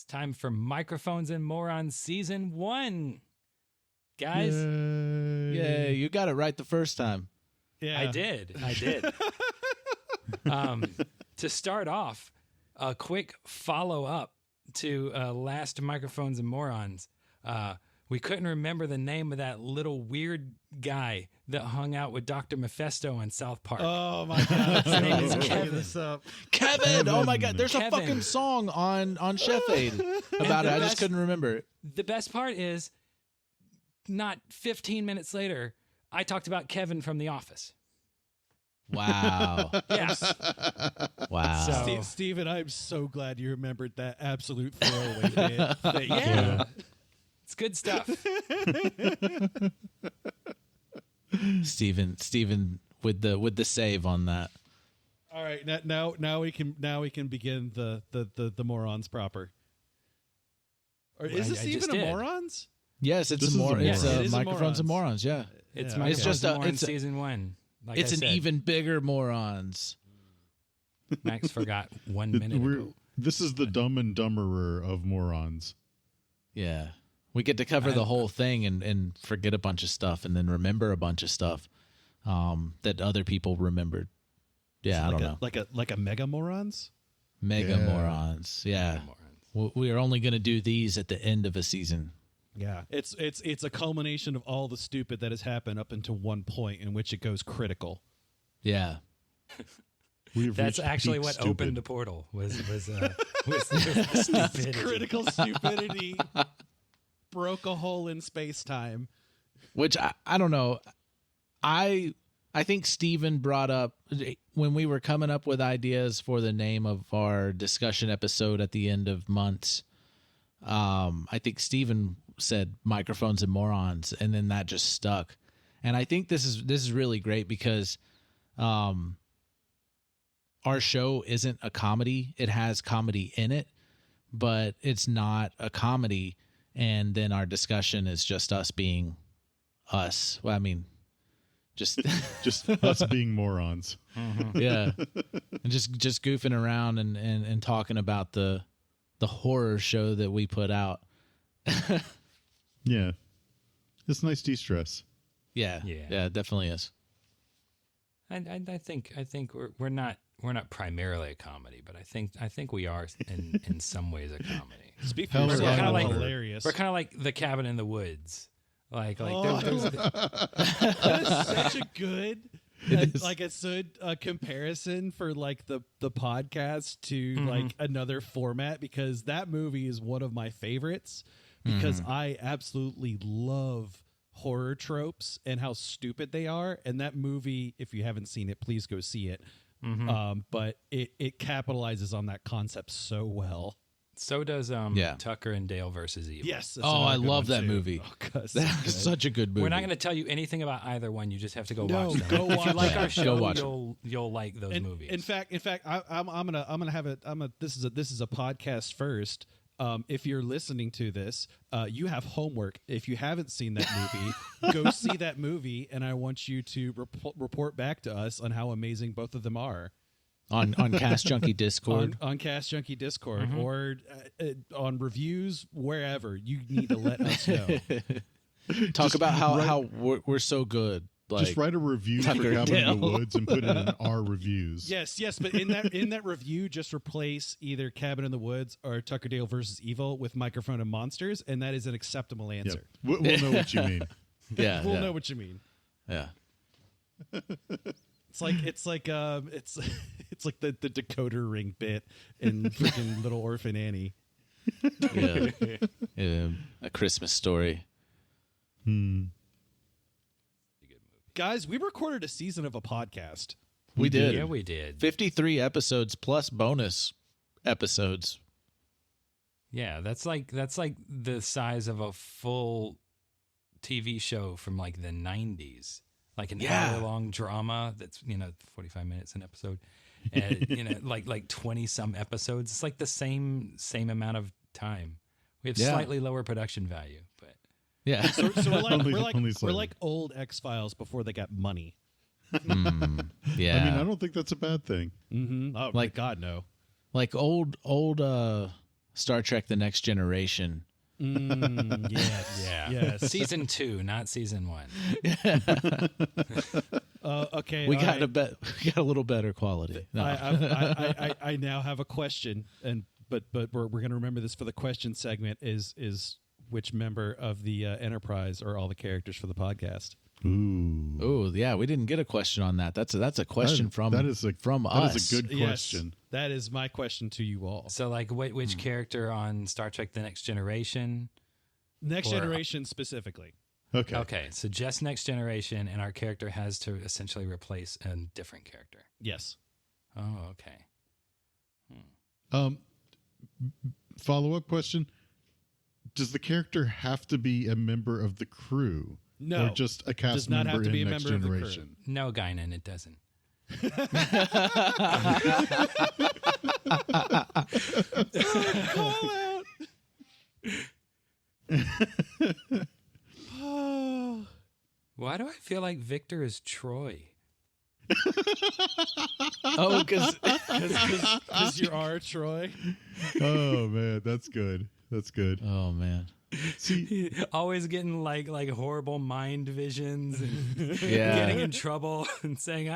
time for Microphones and Moorons Season 1. Guys. Yay, you got it right the first time. Yeah. I did. To start off, a quick follow-up to last Microphones and Moorons. We couldn't remember the name of that little weird guy that hung out with Dr. Mephisto on South Park. Oh, my God. His name is Kevin. Kevin! Oh, my God. There's a fucking song on Chef Aid about it. I just couldn't remember it. The best part is, not 15 minutes later, I talked about Kevin from The Office. Wow. Yeah. Wow. So, Steven, I'm so glad you remembered that absolute throwaway bit. Thank yeah. you. It's good stuff. Steven with the save on that. All right, now we can begin the morons proper. Or is this even a morons? Yes, it's Microphones and Morons. Yeah, it's just Morons Season 1. Like it's an even bigger Morons. Max forgot 1 minute ago. This is the Dumb and Dumberer of Morons. Yeah. We get to cover the whole thing and forget a bunch of stuff and then remember a bunch of stuff that other people remembered. Yeah, I don't know. Like a mega morons? Mega Morons. Yeah. We are only going to do these at the end of a season. Yeah. It's a culmination of all the stupid that has happened up until one point in which it goes critical. Yeah. That's actually what opened the portal was stupidity. Critical stupidity. Broke a hole in space-time. Which I don't know. I think Steven brought up when we were coming up with ideas for the name of our discussion episode at the end of months. I think Steven said Microphones and Morons, and then that just stuck. And I think this is really great because our show isn't a comedy. It has comedy in it, but it's not a comedy. And then our discussion is just us being us. Well, I mean, just us being morons. Mm-hmm. Yeah, and just goofing around and talking about the horror show that we put out. Yeah, it's nice de-stress. Yeah, it definitely is. I think we're not primarily a comedy, but I think we are in some ways a comedy. We're kind of like hilarious. We're kind of like The Cabin in the Woods. Like that is such a good comparison for like the podcast to like another format, because that movie is one of my favorites because I absolutely love horror tropes and how stupid they are. And that movie, if you haven't seen it, please go see it. But it capitalizes on that concept so well. So does Tucker and Dale versus Evil. Yes. I love that movie. That's such a good movie. We're not going to tell you anything about either one. You just have to go watch them. Go if you like our show, go watch you'll like those movies. In fact, I'm gonna have it. This is a podcast first. If you're listening to this, you have homework. If you haven't seen that movie, go see that movie, and I want you to report back to us on how amazing both of them are. On Cast Junkie Discord. on Cast Junkie Discord, or on reviews, wherever. You need to let us know. Talk about how we're so good. Like, just write a review for Tucker Cabin Dale. in the Woods and put it in our reviews. Yes, but in that review, just replace either Cabin in the Woods or Tucker Dale versus Evil with Microphone and Monsters, and that is an acceptable answer. Yep. We'll know what you mean. Yeah, we'll know what you mean. Yeah. It's like the decoder ring bit in freaking Little Orphan Annie. Yeah. A Christmas Story. Guys, we recorded a season of a podcast. We did. Yeah, we did. 53 episodes plus bonus episodes. Yeah, that's like the size of a full TV show from like the 90s. Like an hour-long drama that's 45 minutes an episode, and like 20 some episodes. It's like the same amount of time. We have slightly lower production value, but yeah. So we're like old X-Files before they got money. Yeah. I mean, I don't think that's a bad thing. Mm-hmm. Oh, like God, no. Like old Star Trek: The Next Generation. Yes. Yeah. Yes. Season 2, not season 1. Okay. We all got right. we got a little better quality. No. I now have a question, but we're going to remember this for the question segment. Is which member of the Enterprise are all the characters for the podcast? Ooh. Oh yeah, we didn't get a question on that. That's a question from us. That is a good question. Yes, that is my question to you all. So, like, which character on Star Trek The Next Generation? Next Generation specifically. Okay. Okay, so just Next Generation, and our character has to essentially replace a different character. Yes. Oh, okay. Follow-up question. Does the character have to be a member of the crew? No. Or just a cast Does not member have to be in a Next member of the crew. Generation? No, Guinan, it doesn't. Call out. Why do I feel like Victor is Troy? Oh, because you are Troy. Oh man, that's good. That's good. oh man, See, Always getting like horrible mind visions and yeah, getting in trouble and saying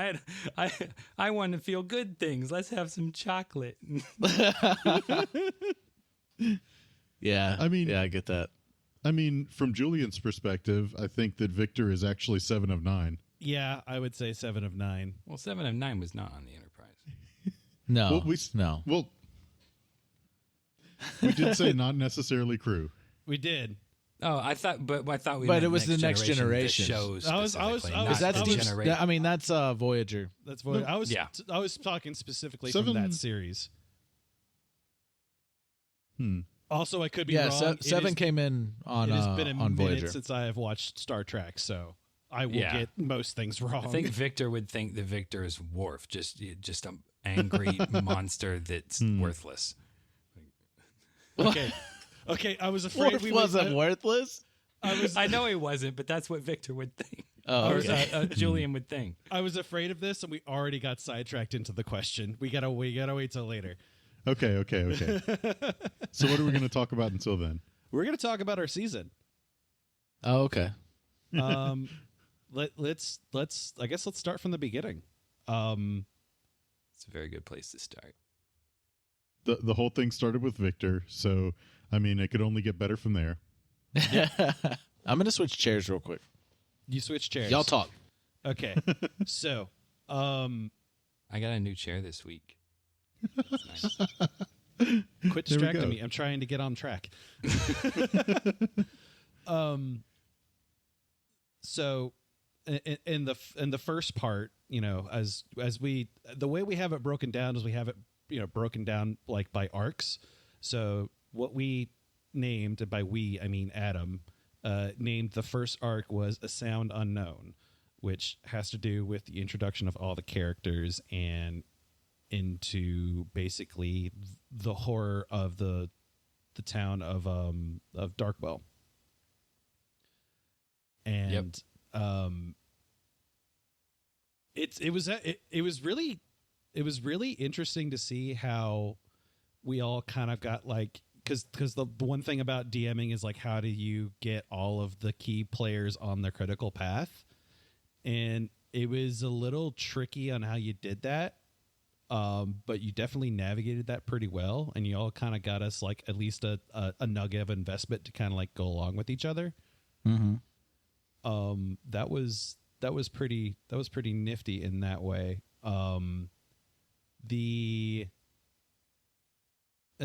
I want to feel good things. Let's have some chocolate. yeah. I mean- yeah, I get that. I mean, from Julian's perspective, I think that Victor is actually 7 of 9. Yeah, I would say 7 of 9. Well, 7 of 9 was not on the Enterprise. No, Well, no. Well, we did say not necessarily crew. We did. Oh, I thought we. But meant it was the Next Generation. The show I was- specifically, I was- not That's the Deep, generation. I mean, that's Voyager. That's what I was. Yeah. I was talking specifically Seven- from that series. Hmm. Also, I could be Yeah, wrong. seven came in on It has been a on minute Voyager. since I have watched Star Trek, so I will Yeah. get most things wrong. I think Victor would think that Victor is Worf, just an angry monster that's worthless. okay. Okay, I was afraid Worf we wasn't worthless. I know he wasn't, but that's what Victor would think. Oh, Or okay. Julian would think. I was afraid of this, and we already got sidetracked into the question. We gotta wait till later. Okay. So what are we going to talk about until then? We're gonna talk about our season. Oh, okay. Let's I guess let's start from the beginning. It's a very good place to start. The whole thing started with Victor, so I mean, it could only get better from there. I'm gonna switch chairs real quick. You switch chairs. Y'all talk. Okay. So, I got a new chair this week. It's nice. quit There we distracting go. me. I'm trying to get on track. So in the first part, as we, the way we have it broken down is we have it broken down like by arcs. So what we named, and by we I mean Adam, named the first arc was A Sound Unknown, which has to do with the introduction of all the characters and into basically the horror of the town of Darkwell. And it was really interesting to see how we all kind of got like, because the one thing about DMing is like, how do you get all of the key players on the critical path? And it was a little tricky on how you did that. But you definitely navigated that pretty well, and you all kind of got us like at least a nugget of investment to kind of like go along with each other. Mm-hmm. That was pretty nifty in that way. And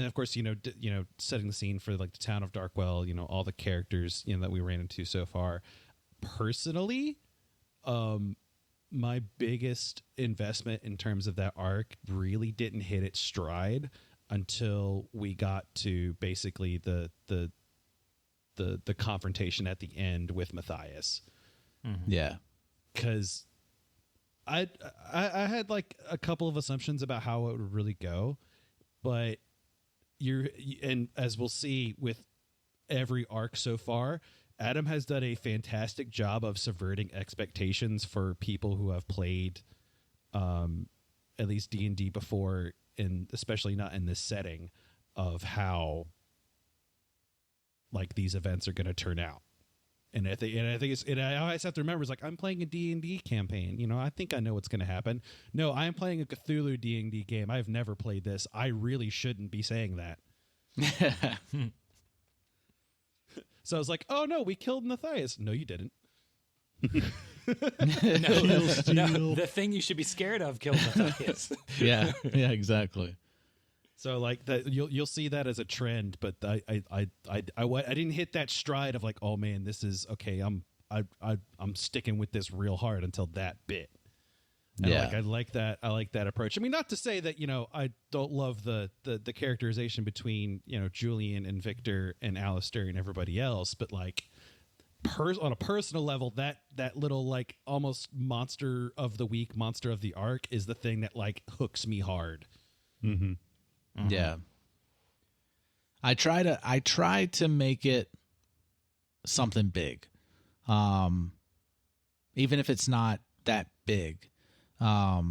of course, setting the scene for like the town of Darkwell, all the characters that we ran into so far. Personally, my biggest investment in terms of that arc really didn't hit its stride until we got to basically the confrontation at the end with Matthias. Mm-hmm. Yeah. Because I had like a couple of assumptions about how it would really go, but and as we'll see with every arc so far, Adam has done a fantastic job of subverting expectations for people who have played at least D&D before, and especially not in this setting. of how like these events are going to turn out. And I think I always have to remember, it's like, I'm playing a D&D campaign. You know, I think I know what's going to happen. No, I am playing a Cthulhu D&D game. I've never played this. I really shouldn't be saying that. So I was like, oh no, we killed Matthias. No, you didn't. No, the thing you should be scared of killed Matthias. Yeah, exactly. So like that, you'll see that as a trend, but I didn't hit that stride of like, oh man, this is okay. I'm sticking with this real hard until that bit. And Yeah. I like that approach. I mean, not to say that, you know, I don't love the characterization between, you know, Julian and Victor and Alistair and everybody else, but like on a personal level, that little like almost monster of the week, monster of the arc is the thing that like hooks me hard. Mm-hmm. Mm-hmm. Yeah. I try to make it something big. Even if it's not that big. I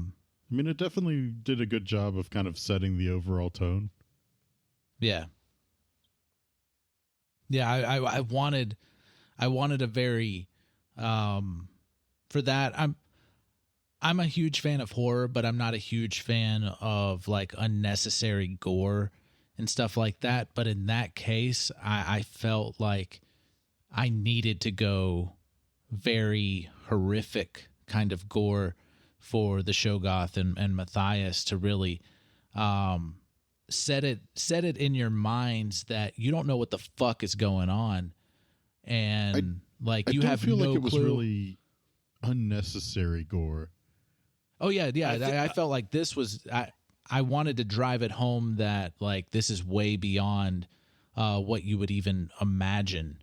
mean, it definitely did a good job of kind of setting the overall tone. Yeah. Yeah, I wanted a very for that. I'm a huge fan of horror, but I'm not a huge fan of like unnecessary gore and stuff like that. But in that case, I felt like I needed to go very horrific kind of gore for the Shoggoth and Matthias to really set it in your minds that you don't know what the fuck is going on, and like you have feel no like it was clue. really unnecessary gore. Oh yeah. I felt like this was I wanted to drive it home that like this is way beyond what you would even imagine.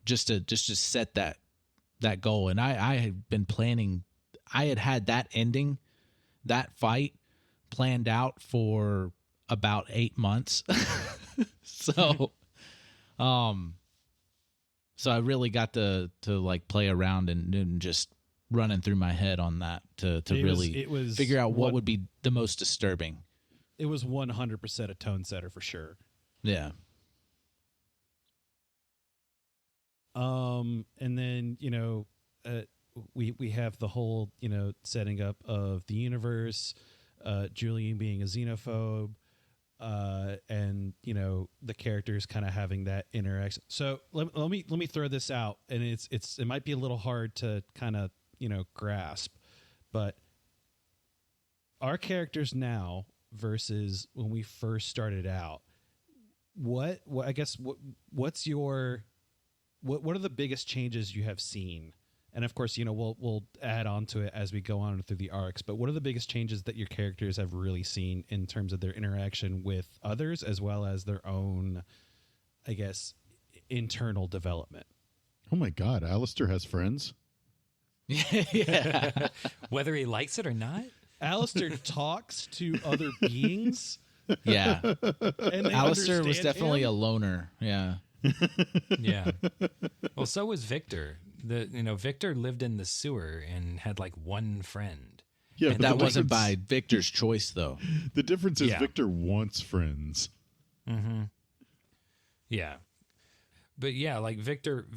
Just to set that goal, and I had been planning. I had that ending, that fight planned out for about 8 months. So I really got to like play around and just running through my head on that to really figure out what would be the most disturbing. It was 100% a tone setter for sure. Yeah. And then, you know, we have the whole, you know, setting up of the universe, Julian being a xenophobe, and, you know, the characters kind of having that interaction. So let me throw this out, and it might be a little hard to kind of, you know, grasp, but our characters now versus when we first started out, what are the biggest changes you have seen? And of course, you know, we'll add on to it as we go on through the arcs, but what are the biggest changes that your characters have really seen in terms of their interaction with others as well as their own, I guess, internal development? Oh my God, Alistair has friends? Yeah. Whether he likes it or not. Alistair talks to other beings. Yeah. And Alistair was understand definitely him. a loner. Yeah. Yeah. Well, so was Victor. Victor lived in the sewer and had like one friend. Yeah, And but That the wasn't difference- by Victor's choice, though. The difference is Yeah. Victor wants friends. Mm-hmm. Yeah. But yeah, like Victor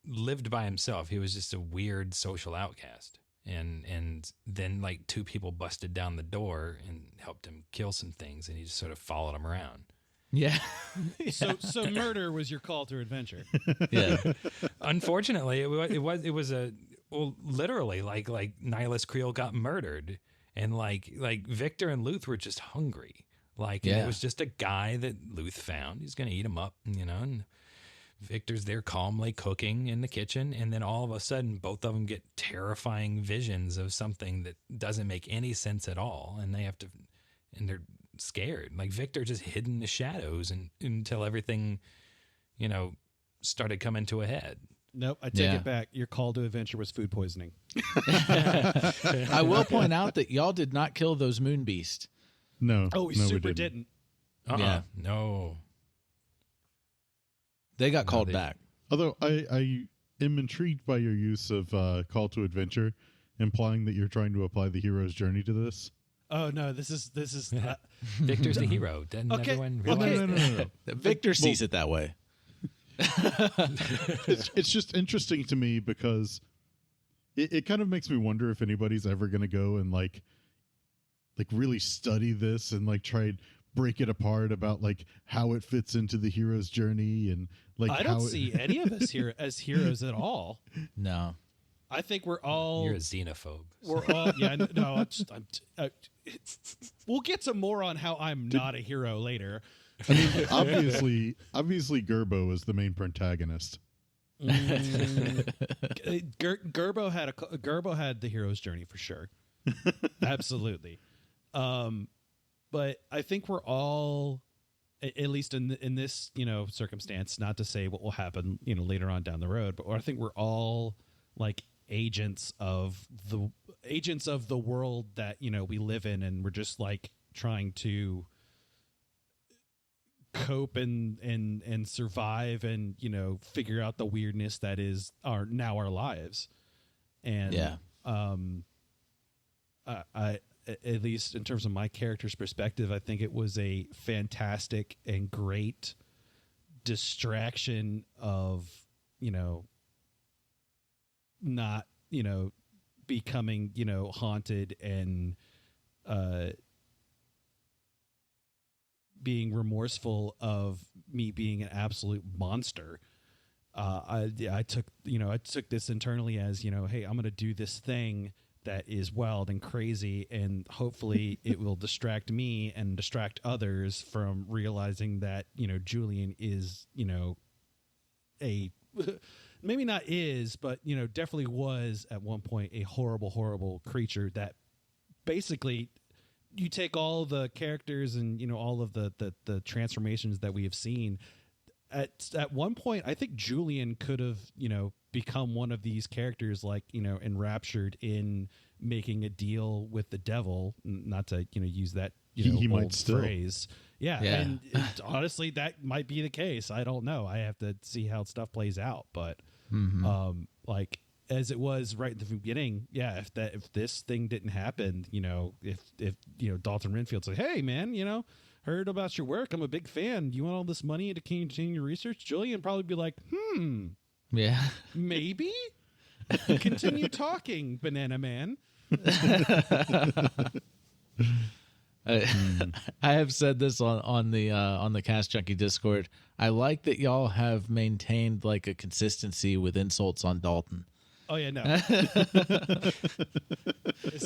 lived by himself. He was just a weird social outcast. And then like two people busted down the door and helped him kill some things, and he just sort of followed them around. Yeah. So murder was your call to adventure. Yeah. Unfortunately, it was literally like Nihilus Creel got murdered, and like Victor and Luth were just hungry. Like, and Yeah. it was just a guy that Luth found. He's going to eat him up, you know, and Victor's there calmly cooking in the kitchen. And then all of a sudden, both of them get terrifying visions of something that doesn't make any sense at all. And they're scared. Like Victor just hid in the shadows until everything, you know, started coming to a head. Nope, I take it back. Your call to adventure was food poisoning. I will point out that y'all did not kill those moon beasts. No. Oh, we no, super we didn't. Yeah. No. They got called they- back. Although I am intrigued by your use of call to adventure, implying that you're trying to apply the hero's journey to this. Oh no, this is Victor's the hero. Doesn't Okay. everyone Well, realize? no. Victor sees it that way. It's just interesting to me because it kind of makes me wonder if anybody's ever going to go and like really study this and like try and break it apart about like how it fits into the hero's journey and like I don't see any of us here as heroes at all. No. I think we're all You're a xenophobe. we're all yeah no we'll get to more on how I'm not a hero later. I mean, obviously Gerbo is the main protagonist. Gerbo had the hero's journey for sure. Absolutely. But I think we're all, at least in this circumstance, not to say what will happen later on down the road, but I think we're all like agents of the world that we live in, and we're just like trying to cope and survive and figure out the weirdness that is our lives. And Yeah. I at least in terms of my character's perspective, I think it was a fantastic and great distraction of not becoming haunted and being remorseful of me being an absolute monster. I took this internally as hey, I'm going to do this thing that is wild and crazy, and hopefully it will distract me and distract others from realizing that Julian is a maybe not is, but definitely was at one point a horrible creature that basically you take all the characters and all of the transformations that we have seen at one point. I think Julian could have become one of these characters, like enraptured in making a deal with the devil, not to use that he might old still. phrase. Yeah. And honestly, that might be the case. I don't know. I have to see how stuff plays out, but like as it was right at the beginning, if this thing didn't happen, if Dalton Renfield said, "Hey man, heard about your work, I'm a big fan, you want all this money to continue your research?" Julian probably be like, Yeah. maybe. Continue talking, Banana Man. I have said this on the Cast Junkie Discord. I like that y'all have maintained like a consistency with insults on Dalton. Oh yeah, no.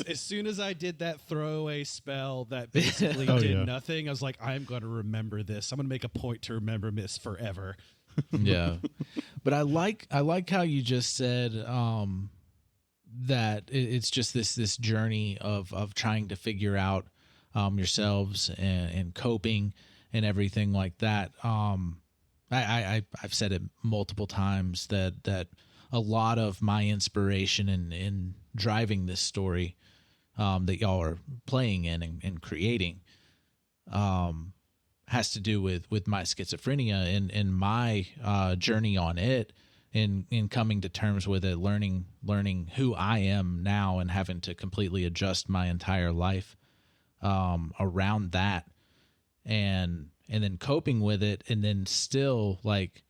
As soon as I did that throwaway spell that basically did nothing, I was like, I'm going to remember this. I'm going to make a point to remember this forever. Yeah, but I like how you just said that it's just this journey of trying to figure out yourselves and coping and everything like that. I've said it multiple times that a lot of my inspiration in driving this story that y'all are playing in and creating has to do with my schizophrenia and my journey on it, in coming to terms with it, learning who I am now and having to completely adjust my entire life around that, and then coping with it, and then still, like,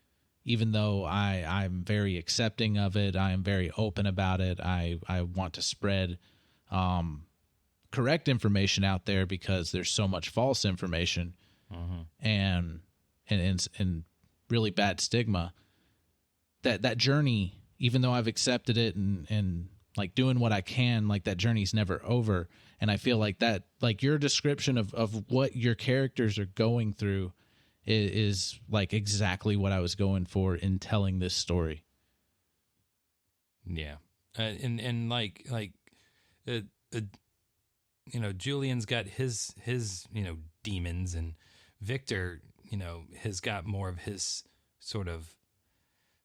even though I'm very accepting of it, I am very open about it, I want to spread correct information out there because there's so much false information and really bad stigma. That journey, even though I've accepted it and like doing what I can, like that journey's never over. And I feel like that, like your description of what your characters are going through is like exactly what I was going for in telling this story. Yeah. And like Julian's got his demons, and Victor, has got more of his sort of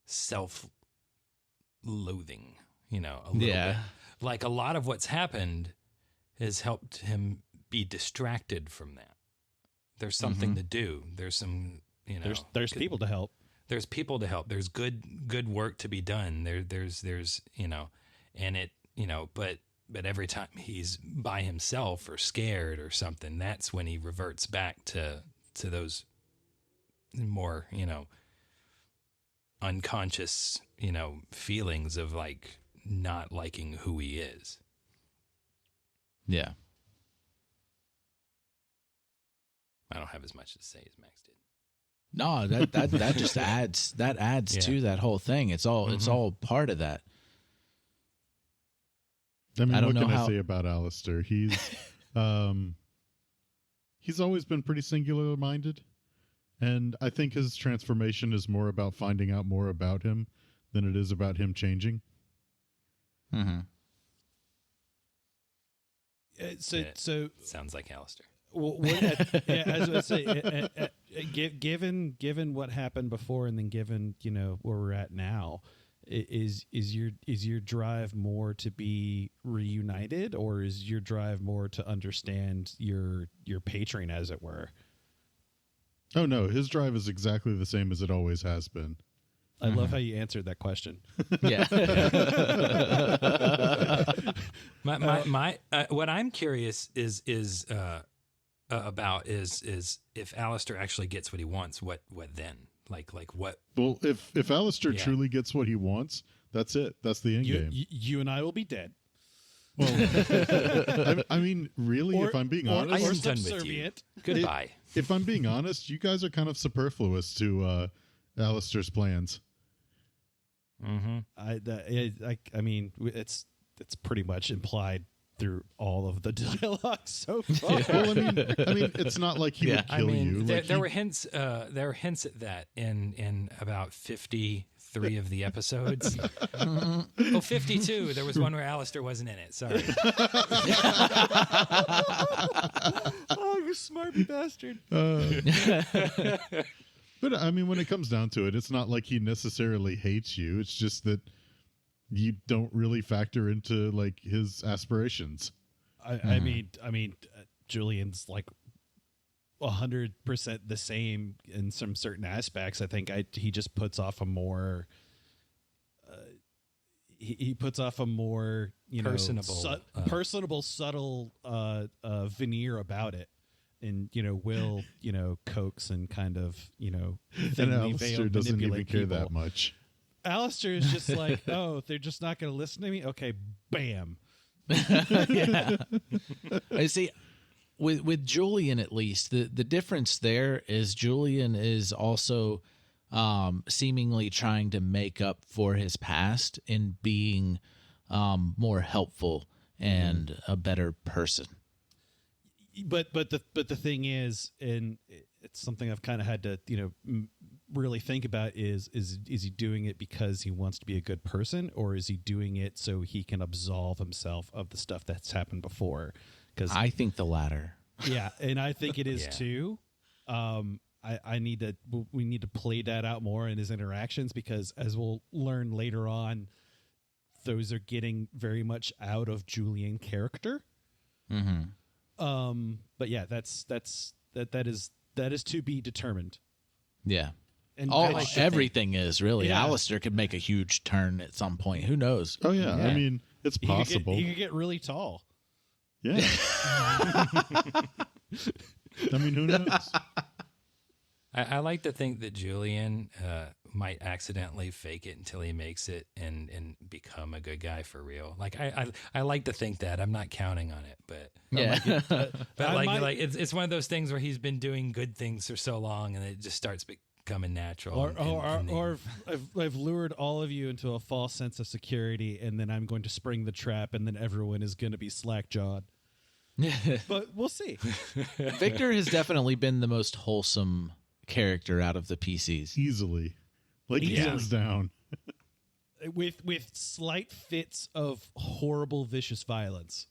self-loathing, a little bit. Like a lot of what's happened has helped him be distracted from that. There's something to do. There's some, there's people to help. There's people to help. There's good work to be done. There's and it, but every time he's by himself or scared or something, that's when he reverts back to those more, unconscious, feelings of like not liking who he is. Yeah. I don't have as much to say as Max did. No, that just adds to that whole thing. It's all part of that. I mean, I don't what know can how- I say about Alistair? He's always been pretty singular minded, and I think his transformation is more about finding out more about him than it is about him changing. Mm-hmm. So Sounds like Alistair. as I say, given what happened before, and then given where we're at now, is your drive more to be reunited, or is your drive more to understand your patron, as it were? Oh no, his drive is exactly the same as it always has been. I love how you answered that question. Yeah. My what I'm curious is about is if Alistair actually gets what he wants, what then? Like what? Well, if Alistair Yeah. truly gets what he wants, that's it. That's the end game. You and I will be dead. Well, I mean, really, if I'm being I honest, am or done with you. subservient. Goodbye. if I'm being honest, you guys are kind of superfluous to Alistair's plans. Mm-hmm. I mean, it's pretty much implied through all of the dialogue so far. Well, I mean, it's not like he would kill you. There, Like there were hints. There were hints at that in about 53 of the episodes. 52. There was one where Alistair wasn't in it. Sorry. Oh, you smarmy bastard. But I mean, when it comes down to it, it's not like he necessarily hates you. It's just that you don't really factor into like his aspirations. I mean, Julian's like 100% the same in some certain aspects. I think he just puts off a more. He puts off a more personable, subtle veneer about it, and will coax and kind of And thinly Alistair veiled doesn't even manipulate care people. that much. Alistair is just like, oh, they're just not going to listen to me. Okay, bam. Yeah. I see. With Julian, at least, the difference there is Julian is also seemingly trying to make up for his past in being more helpful and a better person. But the thing is, and it's something I've kind of had to really think about is he doing it because he wants to be a good person, or is he doing it so he can absolve himself of the stuff that's happened before? Because I think the latter. Yeah, and I think it is Yeah. too. We need to play that out more in his interactions, because as we'll learn later on, those are getting very much out of Julian character. Mm-hmm. But yeah, that is to be determined. Yeah. And Everything is really. Yeah. Alistair could make a huge turn at some point. Who knows? Oh yeah, Yeah. I mean, it's possible. He could get really tall. Yeah. I mean, who knows? I like to think that Julian might accidentally fake it until he makes it and become a good guy for real. Like I like to think that. I'm not counting on it, but Yeah. but like it's one of those things where he's been doing good things for so long and it just starts becoming natural. Or I've lured all of you into a false sense of security, and then I'm going to spring the trap, and then everyone is going to be slack-jawed. But we'll see. Victor has definitely been the most wholesome character out of the PCs. Easily, like hands down. With slight fits of horrible, vicious violence.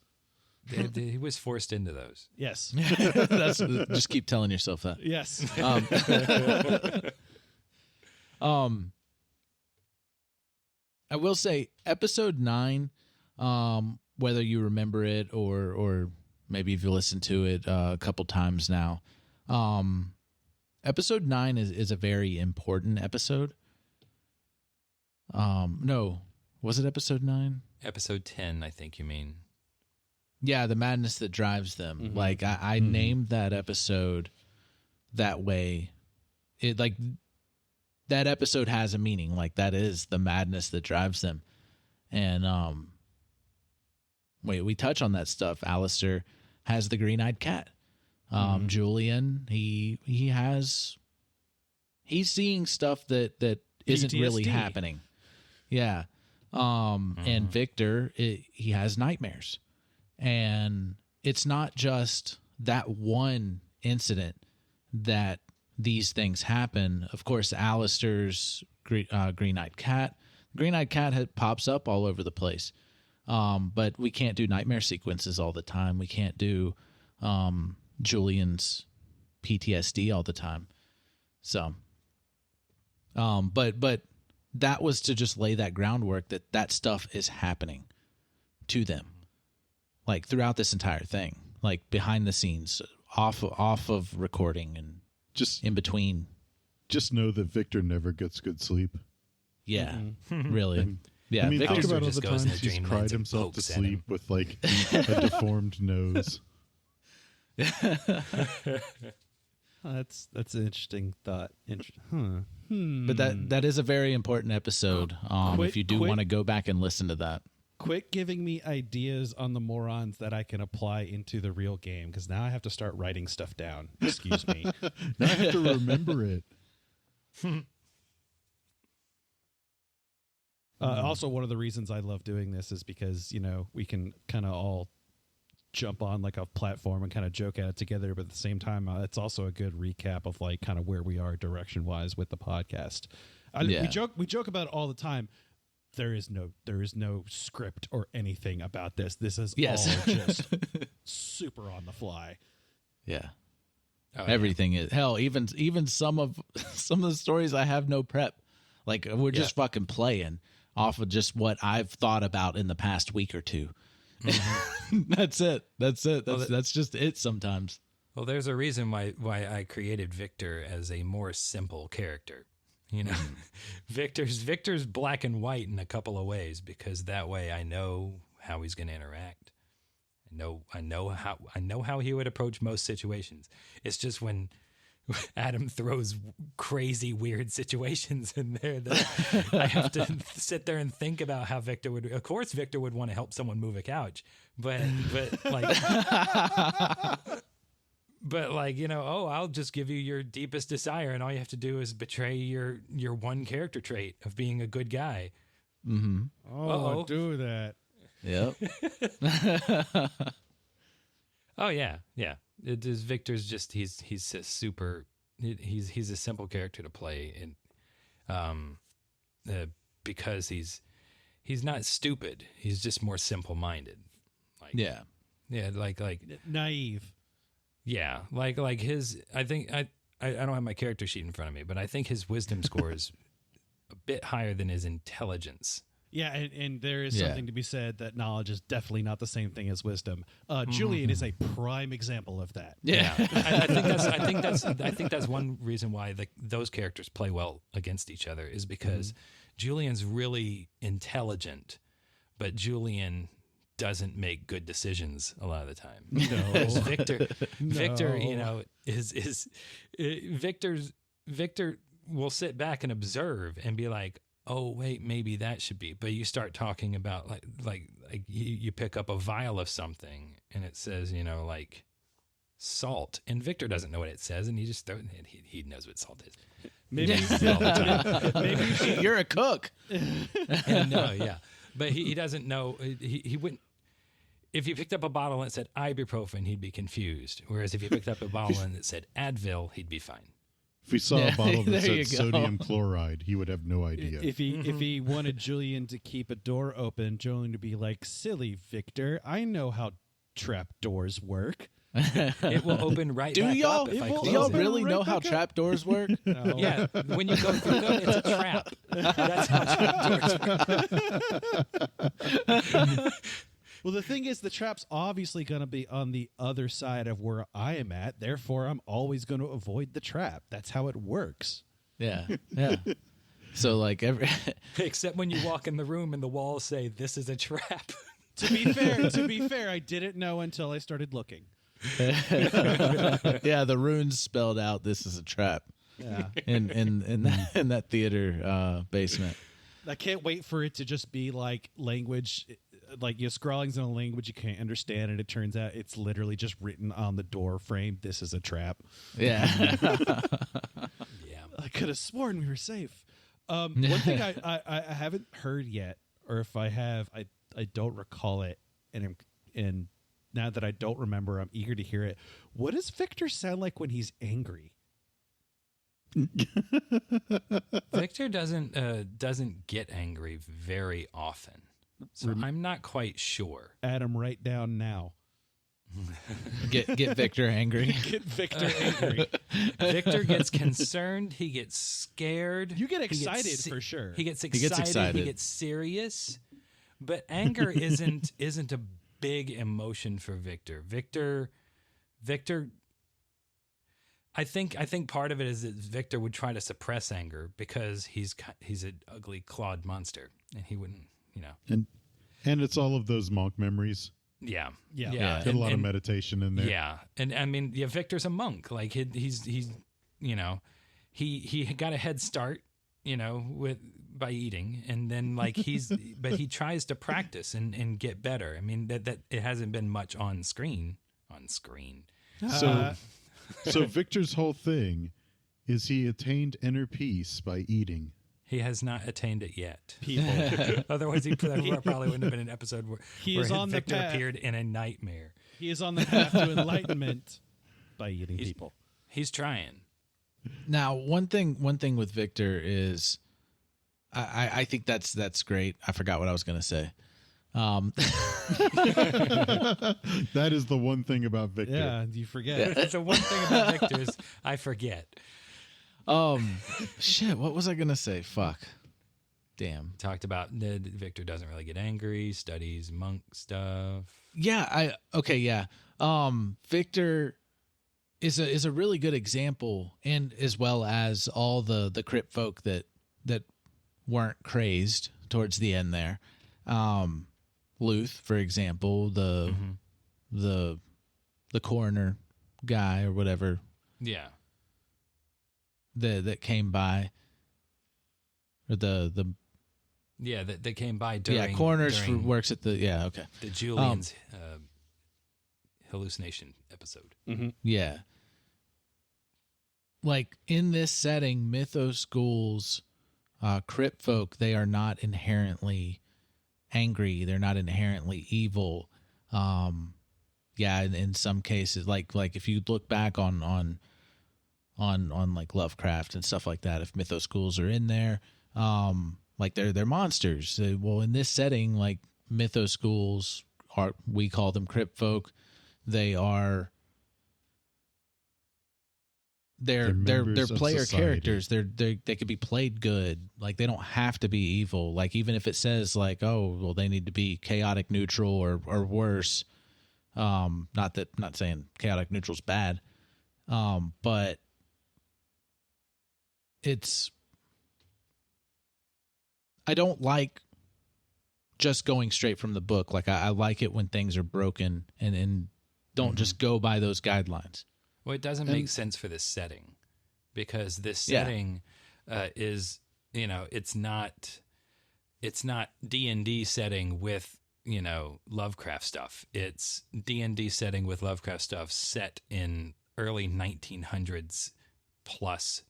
He was forced into those. Yes. That's just keep telling yourself that. Yes. I will say episode 9, whether you remember it or maybe if you listened to it a couple times now, episode 9 is a very important episode. No, was it episode 9? Episode 10, I think you mean. Yeah, the madness that drives them. Mhm. Like I named that episode that way. It like that episode has a meaning. Like that is the madness that drives them. And we touch on that stuff. Alistair has the green-eyed cat. Julian, he's seeing stuff that isn't really PTSD. happening. Yeah. And Victor, he has nightmares. And it's not just that one incident that these things happen. Of course, Alistair's green-eyed cat. Green-eyed cat pops up all over the place. But we can't do nightmare sequences all the time. We can't do Julian's PTSD all the time. So, but that was to just lay that groundwork that stuff is happening to them, like throughout this entire thing, like behind the scenes, off of recording and Just in between. just know that Victor never gets good sleep. Yeah, really. Yeah, I mean, Victor think about all just the goes in times the he's dreamlands cried and himself to pokes at him. sleep with like a deformed nose. That's an interesting thought. But that is a very important episode. If you do want to go back and listen to that. Quit giving me ideas on the Moooorons that I can apply into the real game, because now I have to start writing stuff down. Excuse me. Now I have to remember it. Also, one of the reasons I love doing this is because, we can kind of all jump on like a platform and kind of joke at it together, but at the same time, it's also a good recap of like kind of where we are direction wise with the podcast. We joke about it all the time. There is no script or anything about this. This is all just super on the fly. Yeah. Oh, Everything is hell. Even some of the stories I have no prep. Like we're just fucking playing off of just what I've thought about in the past week or two. That's it. That's just it sometimes. Well, there's a reason why I created Victor as a more simple character. Victor's black and white in a couple of ways, because that way I know how he's going to interact. I know how he would approach most situations. It's just when Adam throws crazy, weird situations in there that I have to sit there and think about how Victor would. Of course, Victor would want to help someone move a couch, but like. But like, I'll just give you your deepest desire, and all you have to do is betray your one character trait of being a good guy. Mm-hmm. Oh, do that. Yep. Oh yeah. It is Victor's just he's a super he's a simple character to play, and because he's not stupid. He's just more simple minded. Yeah, like Naive. Yeah, like his. I think I don't have my character sheet in front of me, but I think his wisdom score is a bit higher than his intelligence. Yeah, and there is something to be said that knowledge is definitely not the same thing as wisdom. Julian is a prime example of that. Yeah, I think that's one reason why those characters play well against each other, is because Julian's really intelligent, but Julian doesn't make good decisions a lot of the time. No. Victor, Victor will sit back and observe and be like, oh wait, maybe that should be. But you start talking about like you pick up a vial of something and it says, like salt, and Victor doesn't know what it says, and he just throws it. He knows what salt is. Maybe all the time. maybe you're a cook. No, yeah. But he doesn't know. He wouldn't. If you picked up a bottle and it said ibuprofen, he'd be confused. Whereas if you picked up a bottle and it said Advil, he'd be fine. If we saw a bottle that there you said go. sodium chloride, he would have no idea. If he wanted Julian to keep a door open, Julian would be like, "Silly Victor, I know how trap doors work." It will open right Do back y'all? up if I Do close y'all it. really Right know back how up. trapdoors work? No. Yeah, when you go through them, it's a trap. That's how trap doors work. Well, the thing is, the trap's obviously going to be on the other side of where I am at. Therefore, I'm always going to avoid the trap. That's how it works. Yeah. So like Except when you walk in the room and the walls say, "This is a trap." To be fair, I didn't know until I started looking. Yeah, the runes spelled out this is a trap. Yeah. In that theater basement. I can't wait for it to just be like language, like scrawlings in a language you can't understand, and it turns out it's literally just written on the door frame. This is a trap. Yeah. Yeah. I could have sworn we were safe. One thing I haven't heard yet, or if I have, I don't recall it, and now that I don't remember, I'm eager to hear it. What does Victor sound like when he's angry? Victor doesn't get angry very often, so I'm not quite sure. Adam, write down now. Get Victor angry. Get Victor angry. Victor gets concerned. He gets scared. You get excited for sure. He gets excited. He gets serious. But anger isn't a big emotion for Victor. Victor. I think part of it is that Victor would try to suppress anger because he's an ugly clawed monster, and he wouldn't, And it's all of those monk memories. Yeah. Got a lot of meditation in there. Yeah, and I mean, Victor's a monk. Like he's he got a head start, by eating, and then like but he tries to practice and get better. I mean that it hasn't been much on screen. So Victor's whole thing is he attained inner peace by eating. He has not attained it yet. People. Otherwise, he probably wouldn't have been an episode where Victor appeared in a nightmare. He is on the path to enlightenment by eating people. He's trying. Now, one thing with Victor is, I think that's great. I forgot what I was going to say. That is the one thing about Victor. Yeah, you forget. The one thing about Victor is I forget. Shit, what was I going to say? Fuck. Damn. Talked about that Victor doesn't really get angry, studies monk stuff. Yeah, Victor is a really good example, and as well as all the crypt folk that weren't crazed towards the end there. Luth, for example, the coroner guy or whatever. Yeah. That came by, or that came by during coroners during works at the the Julian's hallucination episode. Mm-hmm. Yeah, like in this setting, mythos schools, crypt folk, they are not inherently angry. They're not inherently evil. In some cases, like if you look back on like Lovecraft and stuff like that, if mythos schools are in there, like they're monsters. Well, in this setting, like mythos schools we call them crypt folk. They're player society. characters. They could be played good. Like they don't have to be evil. Like even if it says like, oh, well, they need to be chaotic neutral or worse. Not saying chaotic neutral's bad. But I don't like just going straight from the book. Like I like it when things are broken and don't just go by those guidelines. Well, it doesn't make sense for this setting because this setting is, it's not D&D setting with, Lovecraft stuff. It's D&D setting with Lovecraft stuff set in early 1900s plus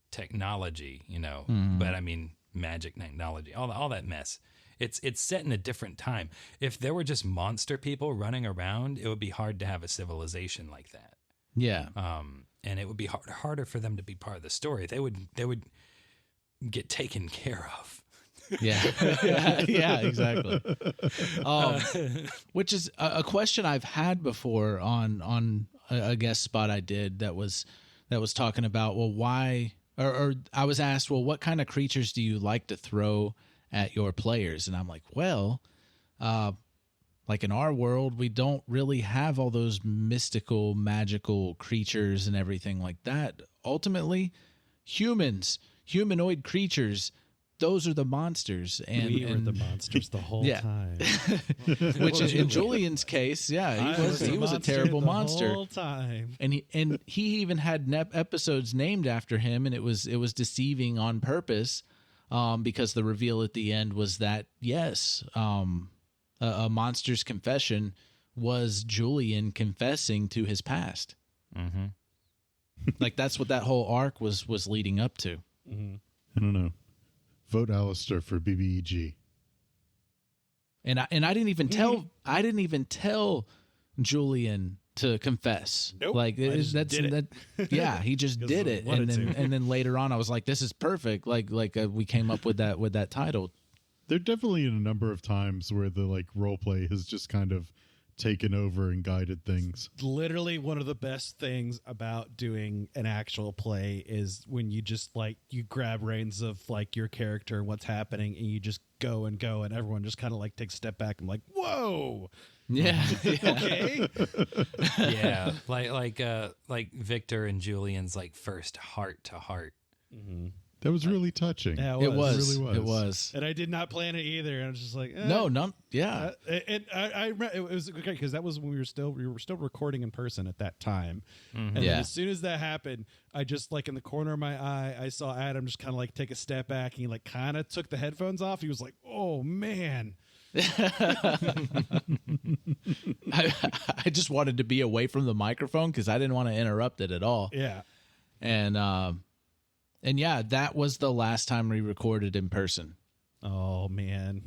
technology, but I mean, magic technology, all that mess. It's set in a different time. If there were just monster people running around, it would be hard to have a civilization like that. Yeah. And it would be harder for them to be part of the story. They would get taken care of. Yeah. Yeah, exactly. Which is a question I've had before on a guest spot I did that was talking about, well, why, or I was asked, well, what kind of creatures do you like to throw at your players? And I'm like, well, like in our world, we don't really have all those mystical, magical creatures and everything like that. Ultimately, humanoid creatures, those are the monsters, and we were the monsters the whole time. Which in Julian's case, he was a terrible monster the whole time. and he even had episodes named after him, and it was deceiving on purpose, because the reveal at the end was that a monster's confession was Julian confessing to his past. Mm-hmm. Like that's what that whole arc was leading up to. Mm-hmm. I don't know. Vote Alistair for BBEG. And I didn't even tell Julian to confess. Nope. Like I just that's did it. that. Yeah, he just did it, and then later on, I was like, "This is perfect." Like we came up with that title. There definitely in a number of times where the like role play has just kind of taken over and guided things. Literally one of the best things about doing an actual play is when you just like you grab reins of like your character and what's happening, and you just go and everyone just kind of like takes a step back and like, whoa. Yeah. Okay. Yeah, like Victor and Julian's like first heart to heart. Mm-hmm. That was really touching. Yeah, It was. It really was. It was. And I did not plan it either. And I was just like, Yeah. and I remember it was okay because that was when we were still recording in person at that time. Mm-hmm. And Yeah. then as soon as that happened, I just like in the corner of my eye, I saw Adam just kind of like take a step back, and he like kind of took the headphones off. He was like, "Oh man." I just wanted to be away from the microphone because I didn't want to interrupt it at all. Yeah. And yeah, that was the last time we recorded in person. Oh man.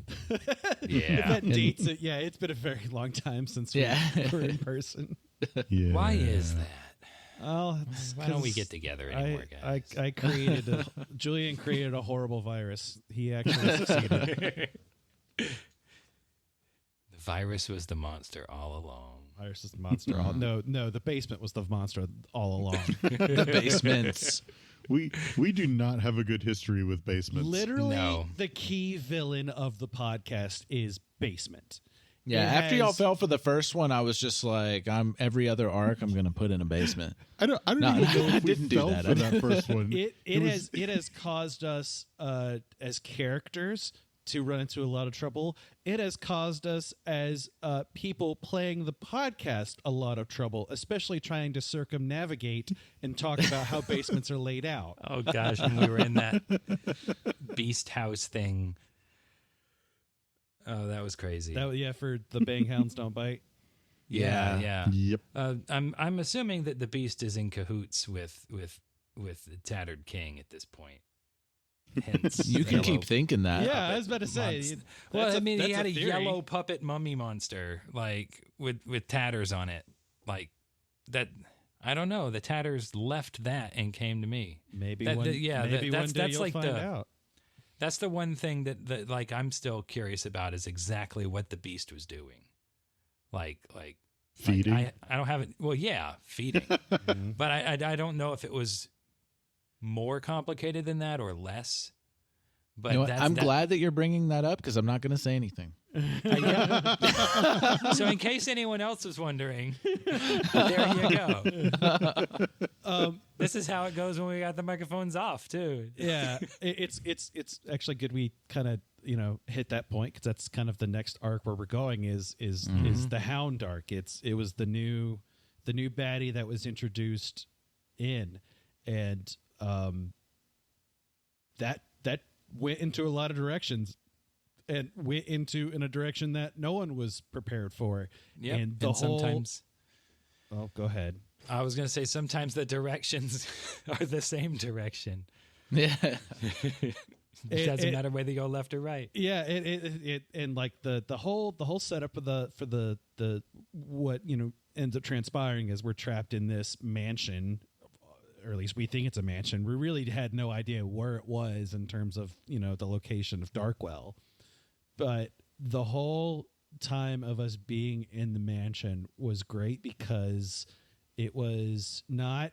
Yeah. That dates it. Yeah, it's been a very long time since we were in person. Yeah. Why is that? Oh, Why don't we get together anymore, guys? I created Julian created a horrible virus. He actually succeeded. The virus was the monster all along. Virus is the monster. No, the basement was the monster all along. The basements. We do not have a good history with basements. Literally, No. the key villain of the podcast is Basement. Yeah, It after y'all has- fell for the first one, I was just like, every other arc I'm going to put in a basement. I don't No, even know I if we didn't do fell that. for that first one. It has caused us as characters to run into a lot of trouble. It has caused us as people playing the podcast a lot of trouble, especially trying to circumnavigate and talk about how basements are laid out. Oh gosh, when we were in that beast house thing. Oh, that was crazy. For the Bang Hounds Don't Bite. Yeah. Yep. I'm assuming that the beast is in cahoots with the Tattered King at this point. Hence, You can keep thinking that. Yeah, I was about to say. monster. that's Well, I mean, he that's had a theory. yellow puppet mummy monster, like with tatters on it, like that. I don't know. The tatters left that and came to me. Maybe That- one, that- yeah, maybe that- one day that's you'll like find out. That's the one thing that like I'm still curious about is exactly what the beast was doing. Like Feeding. I don't have it. Well, yeah, feeding. Mm-hmm. But I don't know if it was more complicated than that or less. But You know what? I'm glad that you're bringing that up because I'm not going to say anything. So in case anyone else was wondering, there you go. This is how it goes when we got the microphones off too. Yeah, it's actually good we kind of hit that point because that's kind of the next arc where we're going is the Hound arc. It was the new baddie that was introduced in, and that went into a lot of directions and went into in a direction that no one was prepared for. Yeah, and sometimes. Oh, go ahead. I was going to say sometimes the directions are the same direction. Yeah. It doesn't matter whether you go left or right. Yeah, it and like the whole setup of the what ends up transpiring is we're trapped in this mansion, or at least we think it's a mansion. We really had no idea where it was in terms of the location of Darkwell, but the whole time of us being in the mansion was great because it was not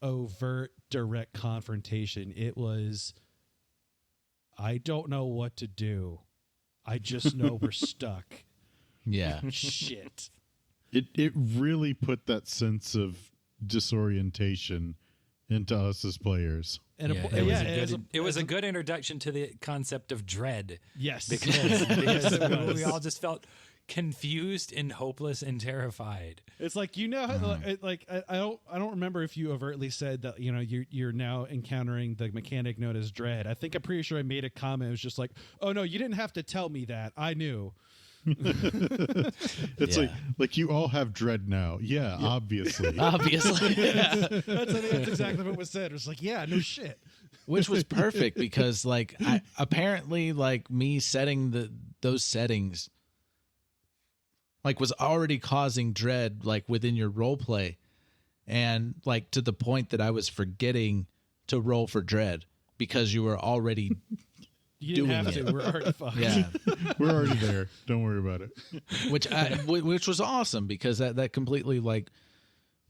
overt direct confrontation. It was, I don't know what to do, I just know we're stuck. Yeah. Shit. It really put that sense of disorientation into us as players. And it was a good introduction to the concept of dread. Yes, because we all just felt confused and hopeless and terrified. It's like, I don't remember if you overtly said that, you're now encountering the mechanic known as dread. I'm pretty sure I made a comment. It was just like, oh no, you didn't have to tell me that. I knew. It's like you all have dread now. Yeah, obviously. That's exactly what was said. It was like, yeah, no shit. Which was perfect because apparently me setting those settings was already causing dread within your role play, and to the point that I was forgetting to roll for dread because you were already you didn't doing have it. to. We're already fucked. Yeah, we're already there. Don't worry about it. Which was awesome because that completely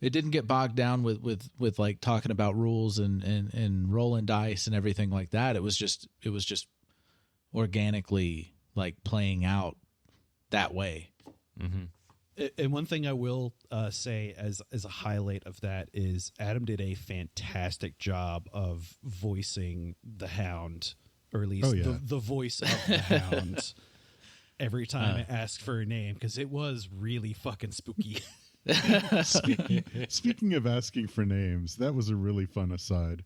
it didn't get bogged down with talking about rules and rolling dice and everything like that. It was just organically playing out that way. Mm-hmm. And one thing I will say as a highlight of that is Adam did a fantastic job of voicing the Hound, or at least the voice of the Hound every time I asked for a name, because it was really fucking spooky. Speaking of asking for names, that was a really fun aside.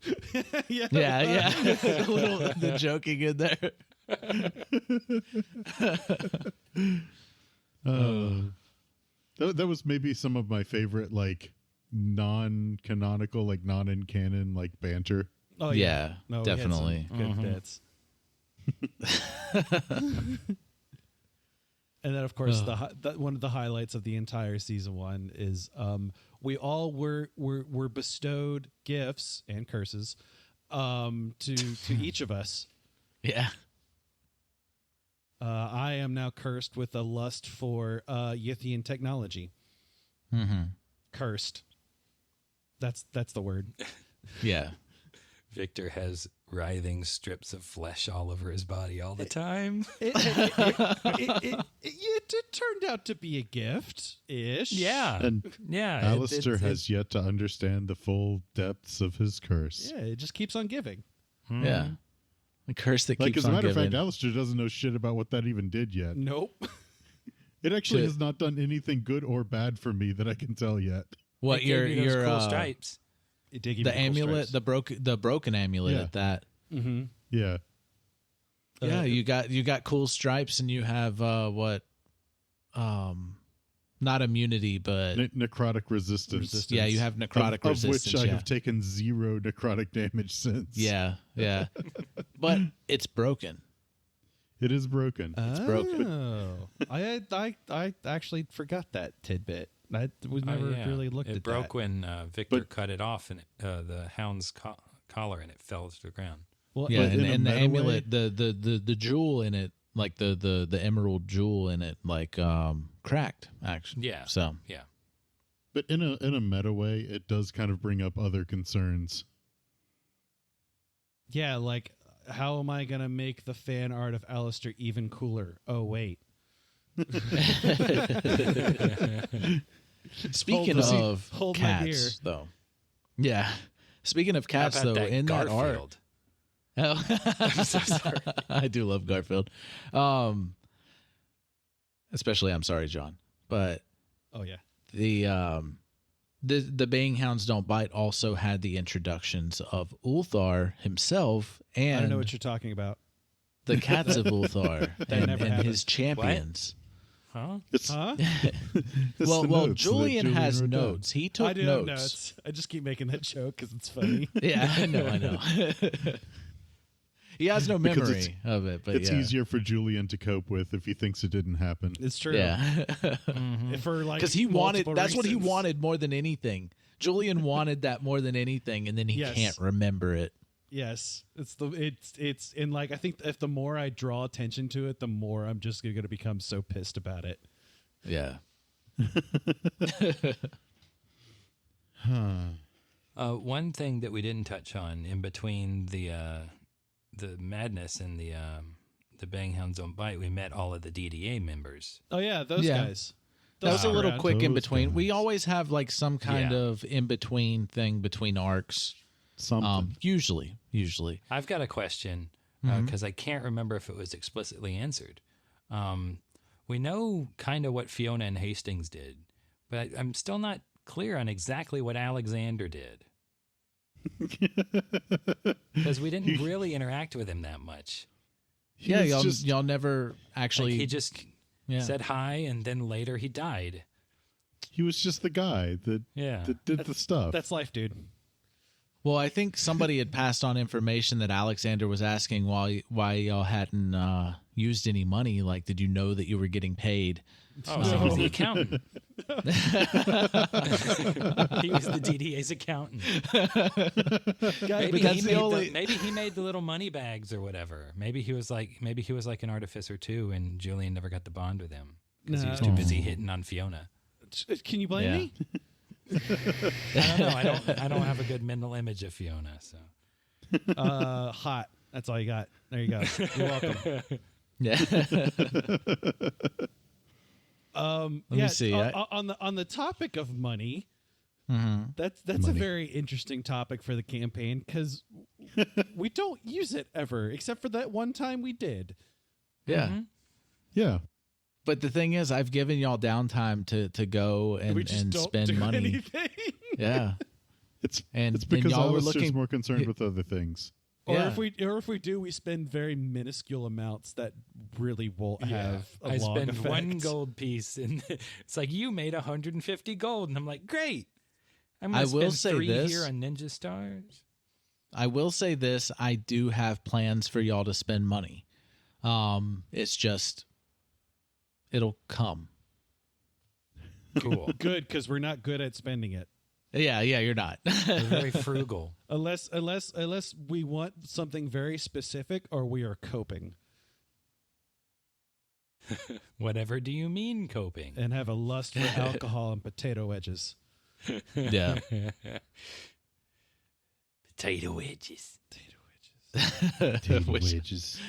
Yeah. A little the joking in there. That was maybe some of my favorite non-canonical, non-in-canon banter. Oh yeah, no, definitely good bits. And then, of course, one of the highlights of the entire season 1 is we all were bestowed gifts and curses to each of us. Yeah. I am now cursed with a lust for Yithian technology. Mm-hmm. Cursed. That's the word. Yeah. Victor has writhing strips of flesh all over his body all the time. It turned out to be a gift-ish. Yeah. And yeah. Alistair has yet to understand the full depths of his curse. Yeah, it just keeps on giving. Yeah. The curse that keeps as a on matter of giving. fact, Alistair doesn't know shit about what that even did yet. Nope. It actually has not done anything good or bad for me that I can tell yet. What your cool stripes? The amulet, the broken amulet at that. Mm-hmm. Yeah. Yeah, you got cool stripes, and you have not immunity, but necrotic resistance. Yeah, you have necrotic resistance, of which I have taken 0 necrotic damage since. Yeah, but it's broken. It is broken. It's broken. Oh, I actually forgot that tidbit. We never really looked at that. It broke when Victor cut it off, and the Hound's collar, and it fell to the ground. Well, yeah, and the amulet, the jewel in it, the emerald jewel in it, cracked actually. Yeah. So yeah. But in a meta way, it does kind of bring up other concerns. Yeah, how am I gonna make the fan art of Alistair even cooler? Oh wait. Speaking of cats, though. Yeah. Speaking of cats, though, in that art. Oh, I'm so sorry. I do love Garfield. Especially, I'm sorry, John. But oh yeah, the Baying Hounds Don't Bite also had the introductions of Ulthar himself, and I don't know what you're talking about. The cats of Ulthar and his champions. Huh? Well, Julian has notes. He took I do notes. have notes. I just keep making that joke because it's funny. Yeah, I know. He has no memory of it, but it's easier for Julian to cope with if he thinks it didn't happen. It's true. Yeah, because he wanted. That's what he wanted more than anything. Julian wanted that more than anything, and then he can't remember it. Yes, it's and I think if the more I draw attention to it, the more I'm just going to become so pissed about it. Yeah. One thing that we didn't touch on in between the madness and the Bang Hounds Don't Bite, we met all of the DDA members. Oh yeah, those guys. That was a little quick in between. Guys. We always have some kind of in between thing between arcs. Something. Usually. I've got a question Mm-hmm. because I can't remember if it was explicitly answered. We know kind of what Fiona and Hastings did, but I'm still not clear on exactly what Alexander did. Because we didn't really interact with him that much. Yeah, was y'all never actually. Like he just yeah. said hi, and then later he died. He was just the guy that did the stuff. That's life, dude. Well, I think somebody had passed on information that Alexander was asking why y'all hadn't used any money. Like, did you know that you were getting paid? Oh, so he was the accountant. He was the DDA's accountant. Maybe he made the little money bags or whatever. Maybe he was like an artificer too, and Julian never got the bond with him because he was too busy hitting on Fiona. Can you blame me? I don't know. I don't have a good mental image of Fiona. So hot. That's all you got. There you go. You're welcome. Yeah. Let me see. On the topic of money, Mm-hmm. that's Money. a very interesting topic for the campaign because we don't use it ever, except for that one time we did. Yeah. Mm-hmm. Yeah. But the thing is, I've given y'all downtime to go We and just don't spend do money. anything. Yeah. It's And because y'all were Alistair's looking more concerned with other things. Or Yeah. if we do, we spend very minuscule amounts that really won't have a I long spend effect. one gold piece, and it's like you made 150 gold, and I'm like, great. I'm gonna I will spend say 3 this. here on Ninja Stars. I will say this: I do have plans for y'all to spend money. It's just it'll come. Cool. Good, because we're not good at spending it. Yeah, you're not. We're very frugal. Unless we want something very specific or we are coping Whatever do you mean coping? and have a lust for alcohol and potato wedges. Yeah. Potato wedges. Which- Wages.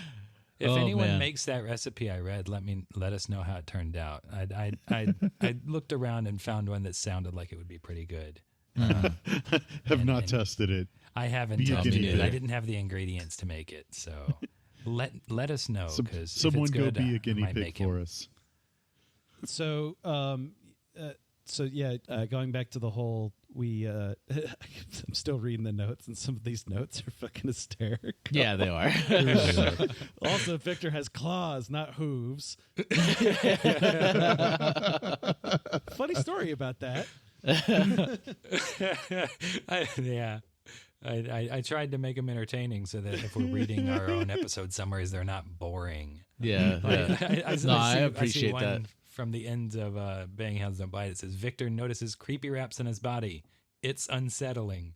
If Oh, anyone man. makes that recipe I read, let us know how it turned out. I looked around and found one that sounded like it would be pretty good. Have not and- tested it. I haven't Be a tested guinea it. I pig. didn't have the ingredients to make it, so let us know because Someone go be a I guinea might pig make him. for us. So, going back to the whole, I'm still reading the notes, and some of these notes are fucking hysterical. Yeah, they are. Also, Victor has claws, not hooves. Funny story about that. I tried to make them entertaining so that if we're reading our own episode summaries, they're not boring. Yeah. I appreciate one that. From the end of Bang Hounds Don't Bite, it says Victor notices creepy wraps on his body. It's unsettling.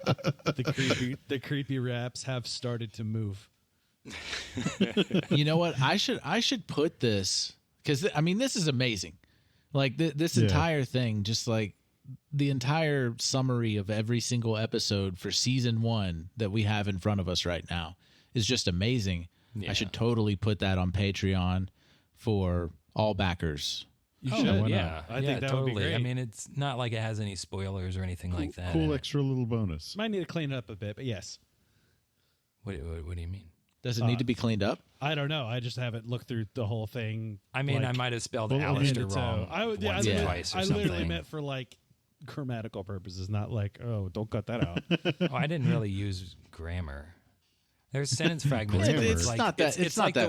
The creepy wraps have started to move. You know what? I should put this because I mean this is amazing. Like this entire thing, just like the entire summary of every single episode for season 1 that we have in front of us right now is just amazing. Yeah. I should totally put that on Patreon for all backers. You Oh, should. why yeah, I think that would be totally. great. I mean, it's not like it has any spoilers or anything like that. Cool in it. extra little bonus. Might need to clean it up a bit, but yes. What do you mean? Does it need to be cleaned up? I don't know. I just haven't looked through the whole thing. I mean, like, I might have spelled Well, Alistair head to toe. wrong once or twice or I something. literally meant for like grammatical purposes, not like, oh, don't cut that out. Oh, I didn't really use grammar. There's sentence fragments. Grammar. but It's like, not that- it's not like that-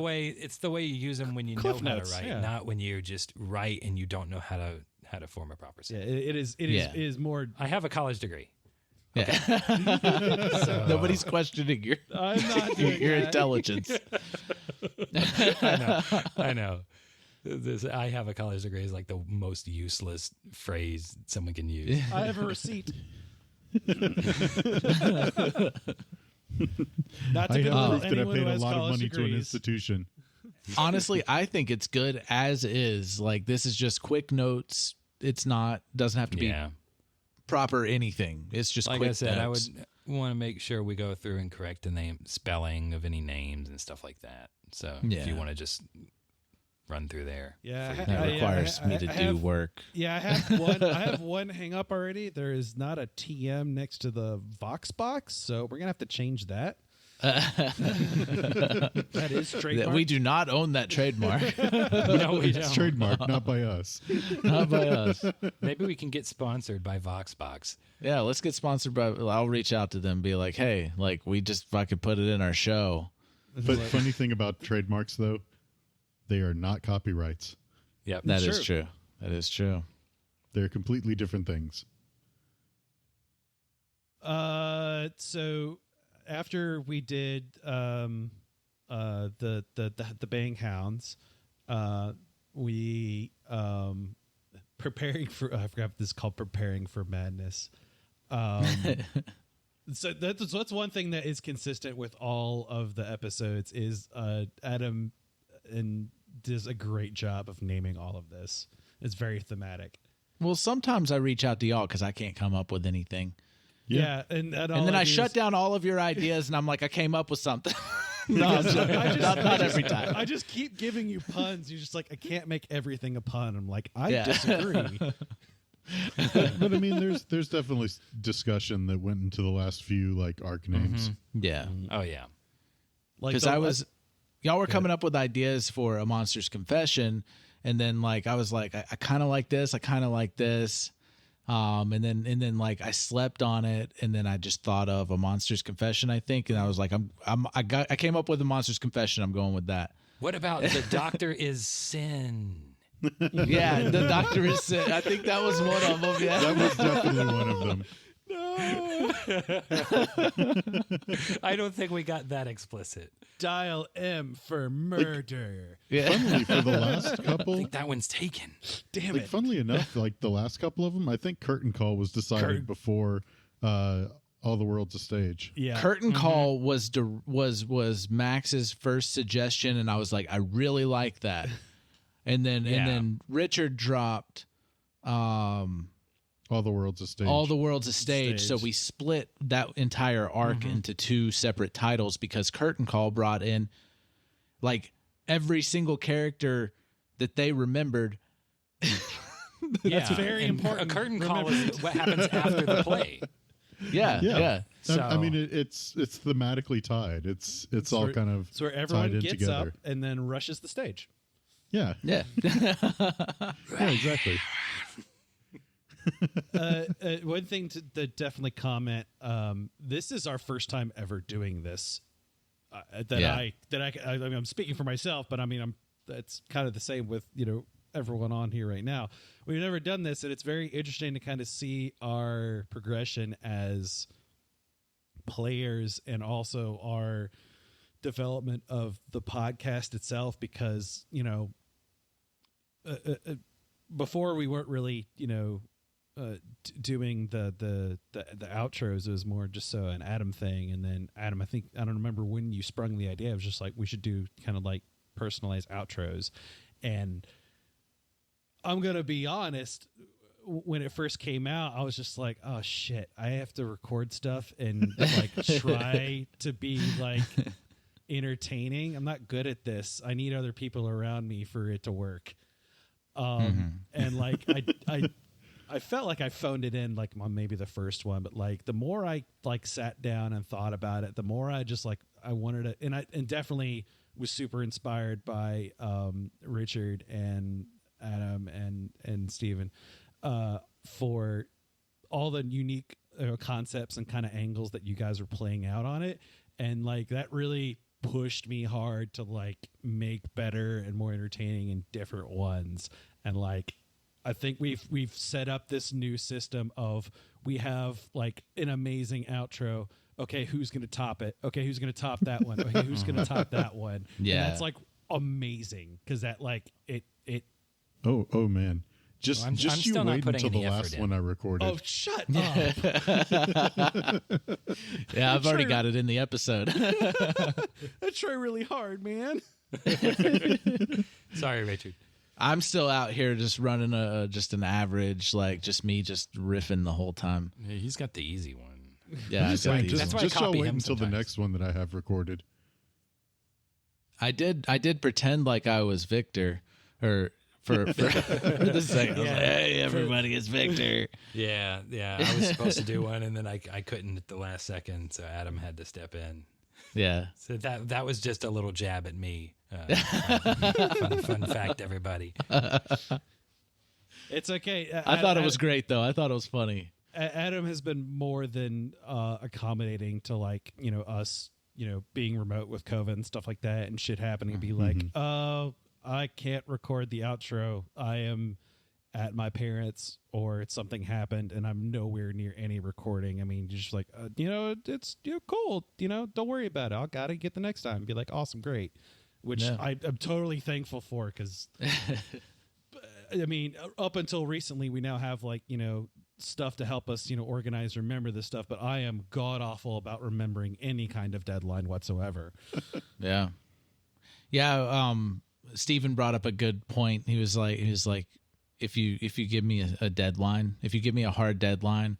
the way you use them when you Cliff know how notes, to write, yeah. not when you just write and you don't know how to form a proper Yeah, sentence. it Yeah. is more. I have a college degree. Yeah. So, Nobody's questioning your I'm not doing your that. intelligence. I know. I have a college degree is like the most useless phrase someone can use. I have a receipt. Not I to have belittle proof that I anyone who paid a has lot of college money to an degrees. institution. Honestly, I think it's good as is. Like this is just quick notes. It's not doesn't have to be Yeah. proper anything. It's just Like quick I said, notes. I would want to make sure we go through and correct the name spelling of any names and stuff like that. So if Yeah. you want to just run through there. Yeah, That requires me to do work. Yeah, I have one hang up already. There is not a TM next to the Vox box, so we're gonna have to change that. That is trademark. We do not own that trademark. No, we It's don't. trademark, not by us. Not by us. Maybe we can get sponsored by Voxbox. Yeah, let's get sponsored by. I'll reach out to them, be like, hey, like we just fucking put it in our show. But funny thing about trademarks, though, they are not copyrights. Yep. That is true. That is true. They're completely different things. So after we did the Bang Hounds, we preparing for I forgot what this is called, preparing for madness. So that's one thing that is consistent with all of the episodes is Adam and does a great job of naming all of this. It's very thematic. Well, sometimes I reach out to y'all because I can't come up with anything. Yeah, and then I shut down all of your ideas, and I'm like, I came up with something. No, not every time. I just keep giving you puns. You're just like, I can't make everything a pun. I'm like, I disagree. But I mean, there's definitely discussion that went into the last few like arc names. Yeah. Oh, yeah. Like Because y'all were coming up with ideas for A Monster's Confession, and then like I was like, I kind of like this, I kind of like this, and then like I slept on it, and then I just thought of A Monster's Confession, I think, and I was like, I came up with A Monster's Confession, I'm going with that. What about The Doctor is Sin? Yeah, The Doctor is Sin. I think that was one of them. Yeah, That was definitely one of them. I don't think we got that explicit. Dial M for murder. yeah. Funnily, for the last I couple, think that one's taken. Damn like it. funnily enough, like the last couple of them, I think Curtain Call was decided before All the World's a Stage. Yeah. Curtain Call was Max's first suggestion, and I was like, I really like that. And then Richard dropped All the World's a Stage. All the World's a Stage. So we split that entire arc into two separate titles because Curtain Call brought in like every single character that they remembered. That's very important. A curtain call is what happens after the play. Yeah. So, I mean, it's thematically tied. It's all kind of It's where everyone tied in gets together. up and then rushes the stage. Yeah, Yeah. yeah, exactly. One thing to definitely comment. This is our first time ever doing this. I'm speaking for myself, but I mean, that's kind of the same with everyone on here right now. We've never done this, and it's very interesting to kind of see our progression as players and also our development of the podcast itself, because before we weren't really doing the outros. It was more just an Adam thing, and then Adam, I don't remember when you sprung the idea. It was just like we should do kind of like personalized outros. And I'm gonna be honest, when it first came out, I was just like, oh shit, I have to record stuff and like try to be like entertaining. I'm not good at this. I need other people around me for it to work. And like I felt like I phoned it in like on maybe the first one, but like the more I like sat down and thought about it, the more I just like I wanted to, and definitely was super inspired by Richard and Adam and Steven for all the unique concepts and kind of angles that you guys are playing out on it, and like that really pushed me hard to like make better and more entertaining and different ones. And like I think we've set up this new system of we have like an amazing outro. Okay, who's going to top it? Okay, who's going to top that one? Okay, who's going to top that one? Yeah. And that's like amazing because that like it. Oh man. Just I'm you still not wait putting until the any effort last in. one I recorded. Oh, shut up! Yeah, I've already got it in the episode. I try really hard, man. Sorry, Richard. I'm still out here just running just an average, like just me just riffing the whole time. Yeah, he's got the easy one. Yeah, Just saying, That's why I just y'all copy wait him until the sometimes. next one that I have recorded. I did pretend like I was Victor or for the second. I was like, hey, everybody, it's Victor. Yeah. I was supposed to do one, and then I couldn't at the last second, so Adam had to step in. Yeah. So that was just a little jab at me. Fun fact, everybody. It's okay. I thought it was great, though. I thought it was funny. Adam has been more than accommodating to us, being remote with COVID and stuff like that and shit happening. Be like, oh, I can't record the outro. I am at my parents' or something happened and I'm nowhere near any recording. I mean, you're just like, it's cool. Don't worry about it. I'll got to get the next time. Be like, awesome, great. Which I'm totally thankful for because, I mean, up until recently, we now have stuff to help us, organize, remember this stuff. But I am god awful about remembering any kind of deadline whatsoever. Yeah. Steven brought up a good point. He was like, if you give me a deadline, if you give me a hard deadline,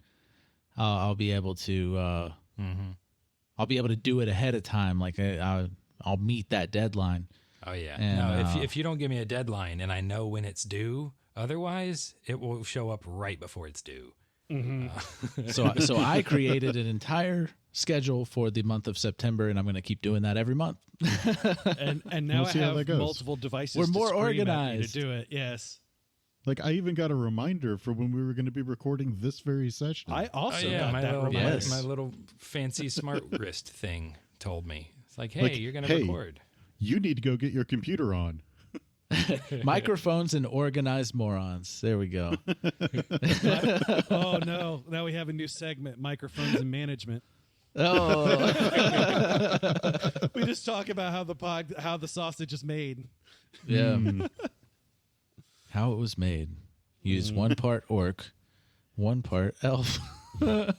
I'll be able to I'll be able to do it ahead of time. Like I'll meet that deadline. Oh yeah. And, if you don't give me a deadline and I know when it's due, otherwise it will show up right before it's due. So I created an entire schedule for the month of September, and I'm going to keep doing that every month. and now We'll see how that I have goes. multiple devices. We're more to scream at you organized. to do it. Yes. Like, I even got a reminder for when we were going to be recording this very session. I also got my that little, reminder. my little fancy smart wrist thing told me. It's like, hey, you're going to record. You need to go get your computer on. Microphones and organized morons. There we go. Oh no! Now we have a new segment: microphones and management. Oh, We just talk about how the sausage is made. yeah. How it was made. Use 1 part orc, 1 part elf. Then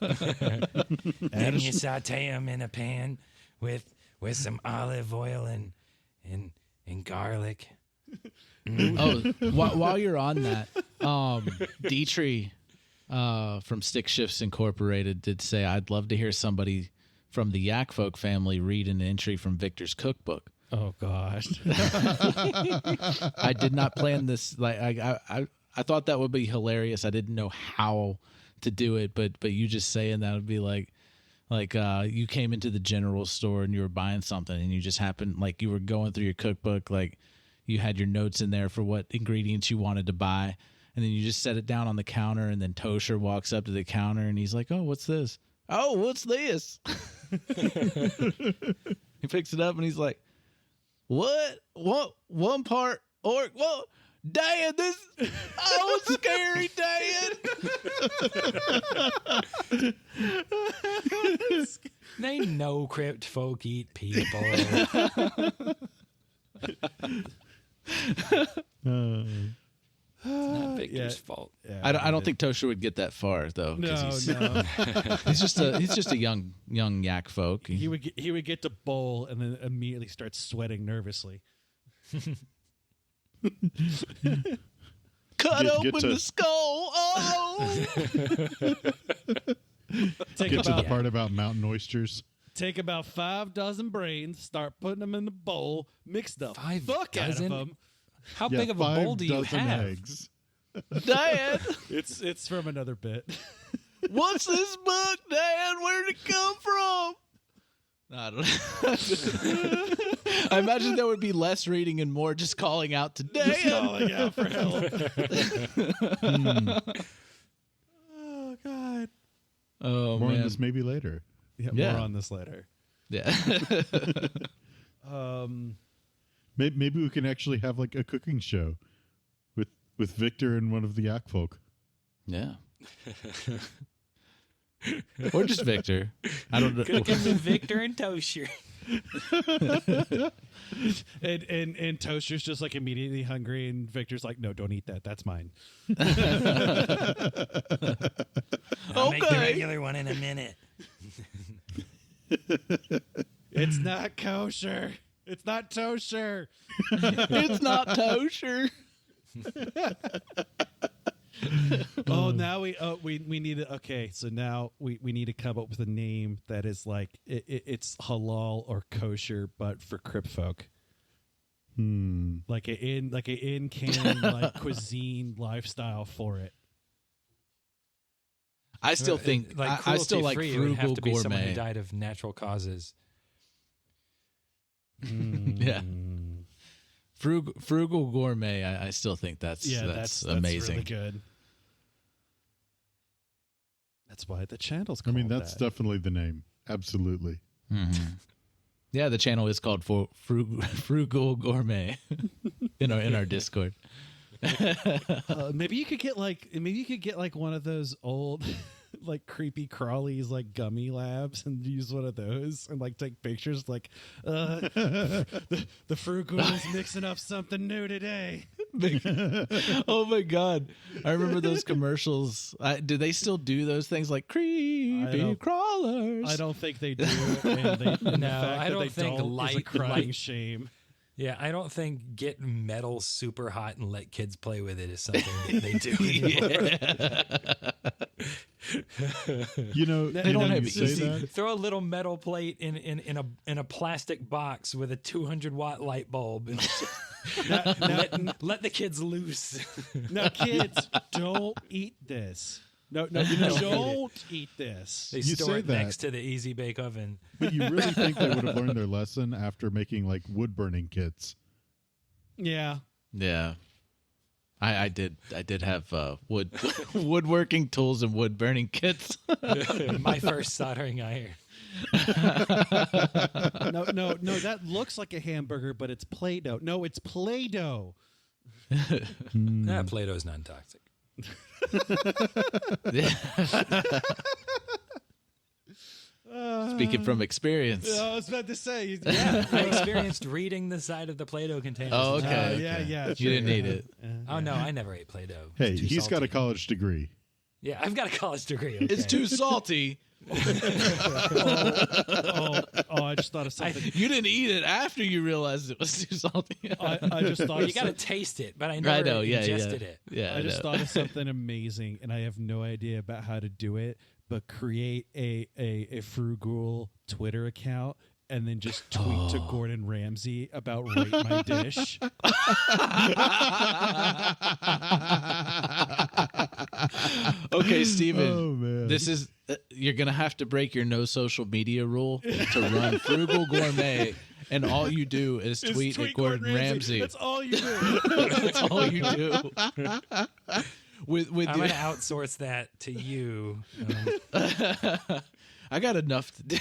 you saute them in a pan with some olive oil and garlic. Oh, while you're on that, Dietrich from Stick Shifts Incorporated did say, I'd love to hear somebody from the Yak Folk family read an entry from Victor's cookbook. Oh gosh! I did not plan this. Like I thought that would be hilarious. I didn't know how to do it, but you just saying that would be like you came into the general store and you were buying something and you just happened, like you were going through your cookbook, like you had your notes in there for what ingredients you wanted to buy, and then you just set it down on the counter, and then Tosher walks up to the counter and he's like, oh, what's this? Oh, what's this? He picks it up and he's like, what 1 part orc? Whoa, Dad, this it's scary, Dad. They know crypt folk eat people. It's not Victor's fault. Yeah, I don't think Tosher would get that far though. No, No. He's just a young yak folk. he would get to bowl and then immediately start sweating nervously. Cut Get open to- the skull. Oh, Get to the part about mountain oysters. Take about 5 dozen brains, start putting them in the bowl, mix the 5 fuck out of dozen? them. How Yeah, big of a 5 bowl do you dozen have? eggs. Dad, It's from another bit. what's this book, Dad? Where did it come from? I don't know. I imagine there would be less reading and more just calling out to Dad. Calling out for help. Oh God. Oh More on man. this maybe later. Yeah. More on this later. Yeah. Maybe we can actually have like a cooking show with Victor and one of the Yak folk. Yeah. Or just Victor. I don't know. Cooking with Victor and Tosher. And Toaster's just like immediately hungry, and Victor's like, "No, don't eat that. That's mine." I'll make the Okay. regular one in a minute. It's not kosher. It's not Tosher. It's not Tosher. Oh, now we need to. Okay, so now we need to come up with a name that is like it's halal or kosher, but for crypt folk. like a in canon like cuisine lifestyle for it. I still think I still like free, frugal it would have to be someone who gourmet. died of natural causes. Yeah. Frugal gourmet. I still think that's amazing. That's really good. That's why the channel's I called mean, that's that. definitely the name. Absolutely. Mm-hmm. Yeah, the channel is called Frugal Gourmet in our Discord. Maybe you could get like one of those old like creepy crawlies like gummy labs and use one of those and like take pictures like the Frugal is mixing up something new today. Oh my god, I remember those commercials. Do they still do those things like creepy crawlers? I don't think they do. And the No, fact I that don't they think don't is a crying light- shame. Yeah, I don't think get metal super hot and let kids play with it is something that they do. You know, They don't have you say easy- that. Throw a little metal plate in a plastic box with a 200-watt light bulb and let the kids loose. Now, kids, don't eat this. No, don't eat this. They You store say it that. next to the easy bake oven. But you really think they would have learned their lesson after making like wood burning kits? Yeah. Yeah, I did have woodworking tools and wood burning kits. My first soldering iron. No, that looks like a hamburger, but it's Play-Doh. No, it's Play-Doh. Play-Doh's non-toxic. Speaking from experience. I was about to say, I experienced reading the side of the Play-Doh containers. Oh, okay. yeah. You didn't eat it. Oh, no, I never ate Play-Doh. Hey, It's too he's got a salty. college degree. Yeah, I've got a college degree. Okay. It's too salty. I just thought of something. You didn't eat it after you realized it was too salty. I just thought You of got to some- taste it, but I never know, yeah, ingested it. Yeah, I just thought of something amazing, and I have no idea about how to do it. But create a frugal Twitter account and then just tweet to Gordon Ramsay about rate my dish. Okay, Steven. Oh man, This is you're gonna have to break your no social media rule to run Frugal Gourmet, and all you do is tweet at Gordon Ramsay. That's all you do. That's all you do. With I'm going to outsource that to you. I got enough to do.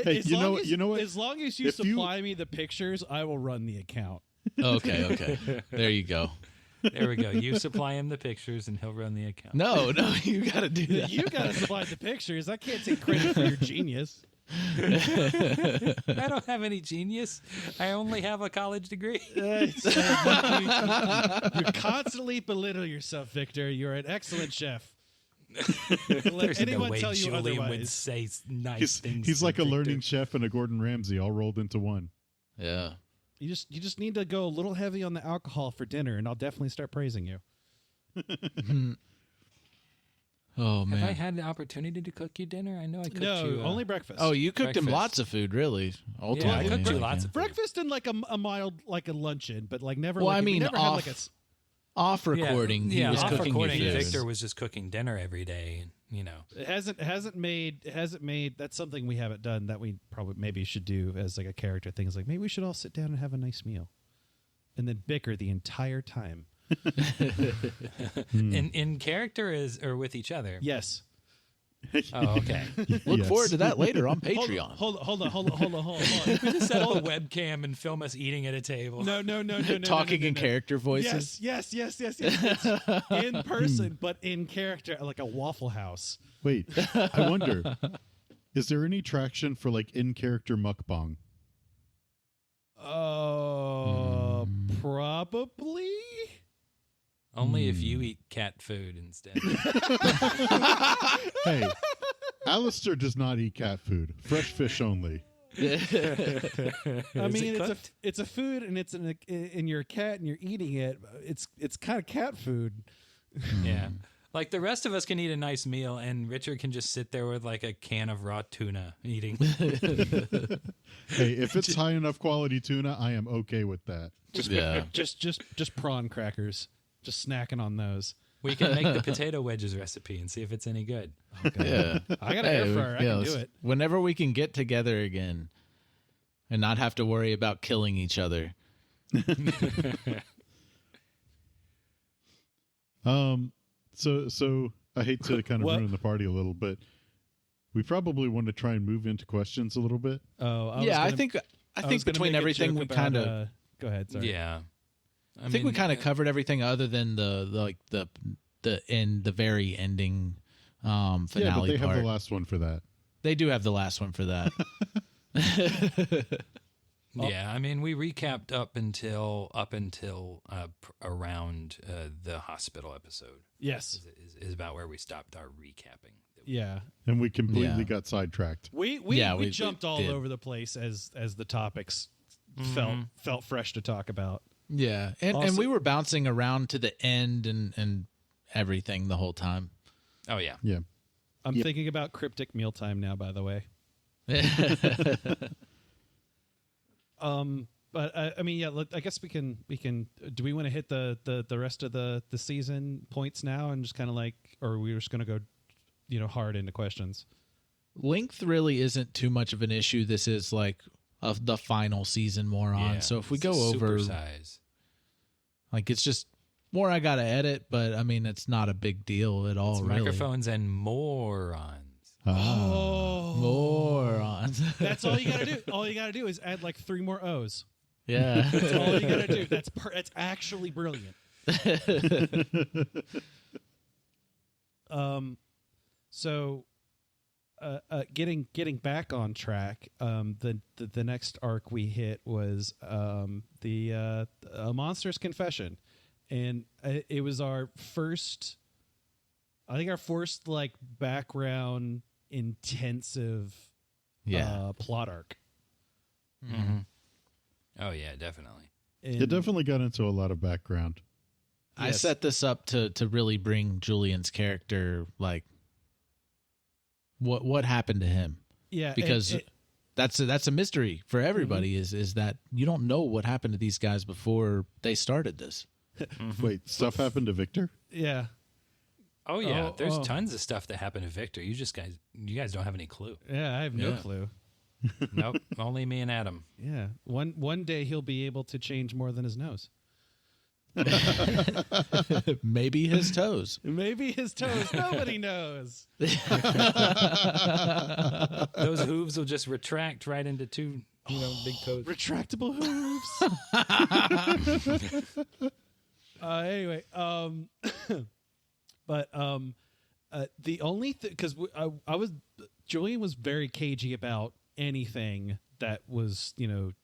As you know long as- you know what? As long as you If you- supply me the pictures, I will run the account. Okay. There you go. There we go. You supply him the pictures, and he'll run the account. No, you got to do that. You got to supply the pictures. I can't take credit for your genius. I don't have any genius. I only have a college degree. You constantly belittle yourself, Victor. You're an excellent chef. Let There's no anyone way tell you Julian would otherwise. say nice things. He's to like a Victor. learning chef and a Gordon Ramsay all rolled into one. Yeah. You just need to go a little heavy on the alcohol for dinner, and I'll definitely start praising you. Oh man. Have I had the opportunity to cook you dinner? I know I cooked No, you. only breakfast. Oh, you cooked him Breakfast. lots of food, really. yeah, I Ultimately. cooked you lots of food. breakfast and like a mild like a luncheon, but like never. Well, like I mean, we never had off- like a. Off recording, he was off cooking recording. you food. Victor was just cooking dinner every day. You know, It hasn't made. That's something we haven't done that we probably maybe should do as like a character thing. Is like maybe we should all sit down and have a nice meal, and then bicker the entire time. in character or with each other. Yes. Oh, okay. Look Yes. forward to that later on Patreon. Hold on. Set up a webcam and film us eating at a table. No. Talking no, in no. character voices. Yes. It's in person, but in character, like a Waffle House. Wait, I wonder, is there any traction for like in character mukbang? Probably. Only if you eat cat food instead. Hey, Alistair does not eat cat food. Fresh fish only. I Is mean, it cooked? it's a food, and it's in your cat, and you're eating it. It's kind of cat food. Yeah. Like the rest of us can eat a nice meal, and Richard can just sit there with like a can of raw tuna eating. Hey, if it's high enough quality tuna, I am okay with that. Just prawn crackers. Just snacking on those. We can make the potato wedges recipe and see if it's any good. Okay. Yeah. I got an air fryer. I can do it. Whenever we can get together again and not have to worry about killing each other. So I hate to kind of ruin the party a little, but we probably want to try and move into questions a little bit. I think between everything we kind of go ahead. Sorry. Yeah. I think we kind of covered everything other than the very ending finale. Yeah, but they part. have the last one for that. They do have the last one for that. Yeah, I mean, we recapped up until around the hospital episode. Yes, is about where we stopped our recapping. Yeah, and we completely got sidetracked. We jumped all over the place as the topics felt fresh to talk about. Yeah, and we were bouncing around to the end and everything the whole time. Oh yeah, yeah. I'm thinking about cryptic mealtime now. By the way. But I mean, yeah. Look, I guess we can. Do we want to hit the rest of the season points now and just kind of like, or are we just going to go, hard into questions? Length really isn't too much of an issue. This is like the final season more on. Yeah, so if we go over, size. Like it's just more I got to edit, but I mean it's not a big deal at all. It's really, microphones and morons. Oh, morons. That's all you gotta do. All you gotta do is add like 3 more O's. Yeah, that's all you gotta do. That's actually brilliant. So, getting back on track. The next arc we hit was the Monster's Confession, and it was our first. I think our first like background intensive plot arc. Mm-hmm. Oh yeah, definitely. It definitely got into a lot of background. I set this up to really bring Julian's character, like what happened to him. Yeah, because that's a mystery for everybody. Mm-hmm. Is that you don't know what happened to these guys before they started this. Wait, stuff happened to Victor? Yeah. Oh yeah, there's tons of stuff that happened to Victor. You guys don't have any clue. Yeah, I have no clue. Nope, only me and Adam. Yeah, one day he'll be able to change more than his nose. Maybe his toes. Maybe his toes. Nobody knows. Those hooves will just retract right into 2, big toes. Retractable hooves. Anyway, but the only thing, because Julian was very cagey about anything that was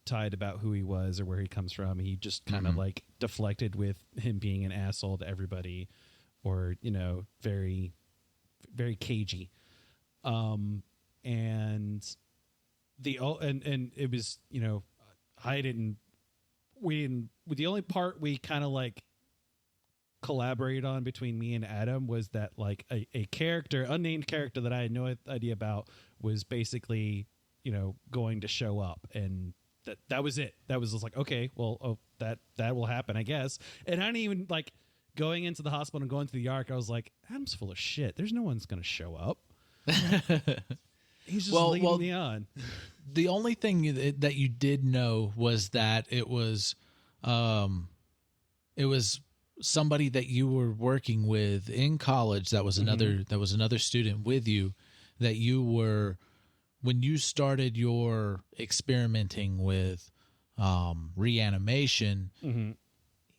tied about who he was or where he comes from. He just kind of like deflected with him being an asshole to everybody, or very, very cagey. And it was the only part we kind of like collaborated on between me and Adam was that like a character, unnamed character that I had no idea about, was basically going to show up, and that was it. That was just like, okay, well, that will happen, I guess. And I didn't even like going into the hospital and going to the Ark. I was like, Adam's full of shit. There's no one's going to show up. He's just leading me on. The only thing that you did know was that it was somebody that you were working with in college. That was another student with you that you were, when you started your experimenting with reanimation,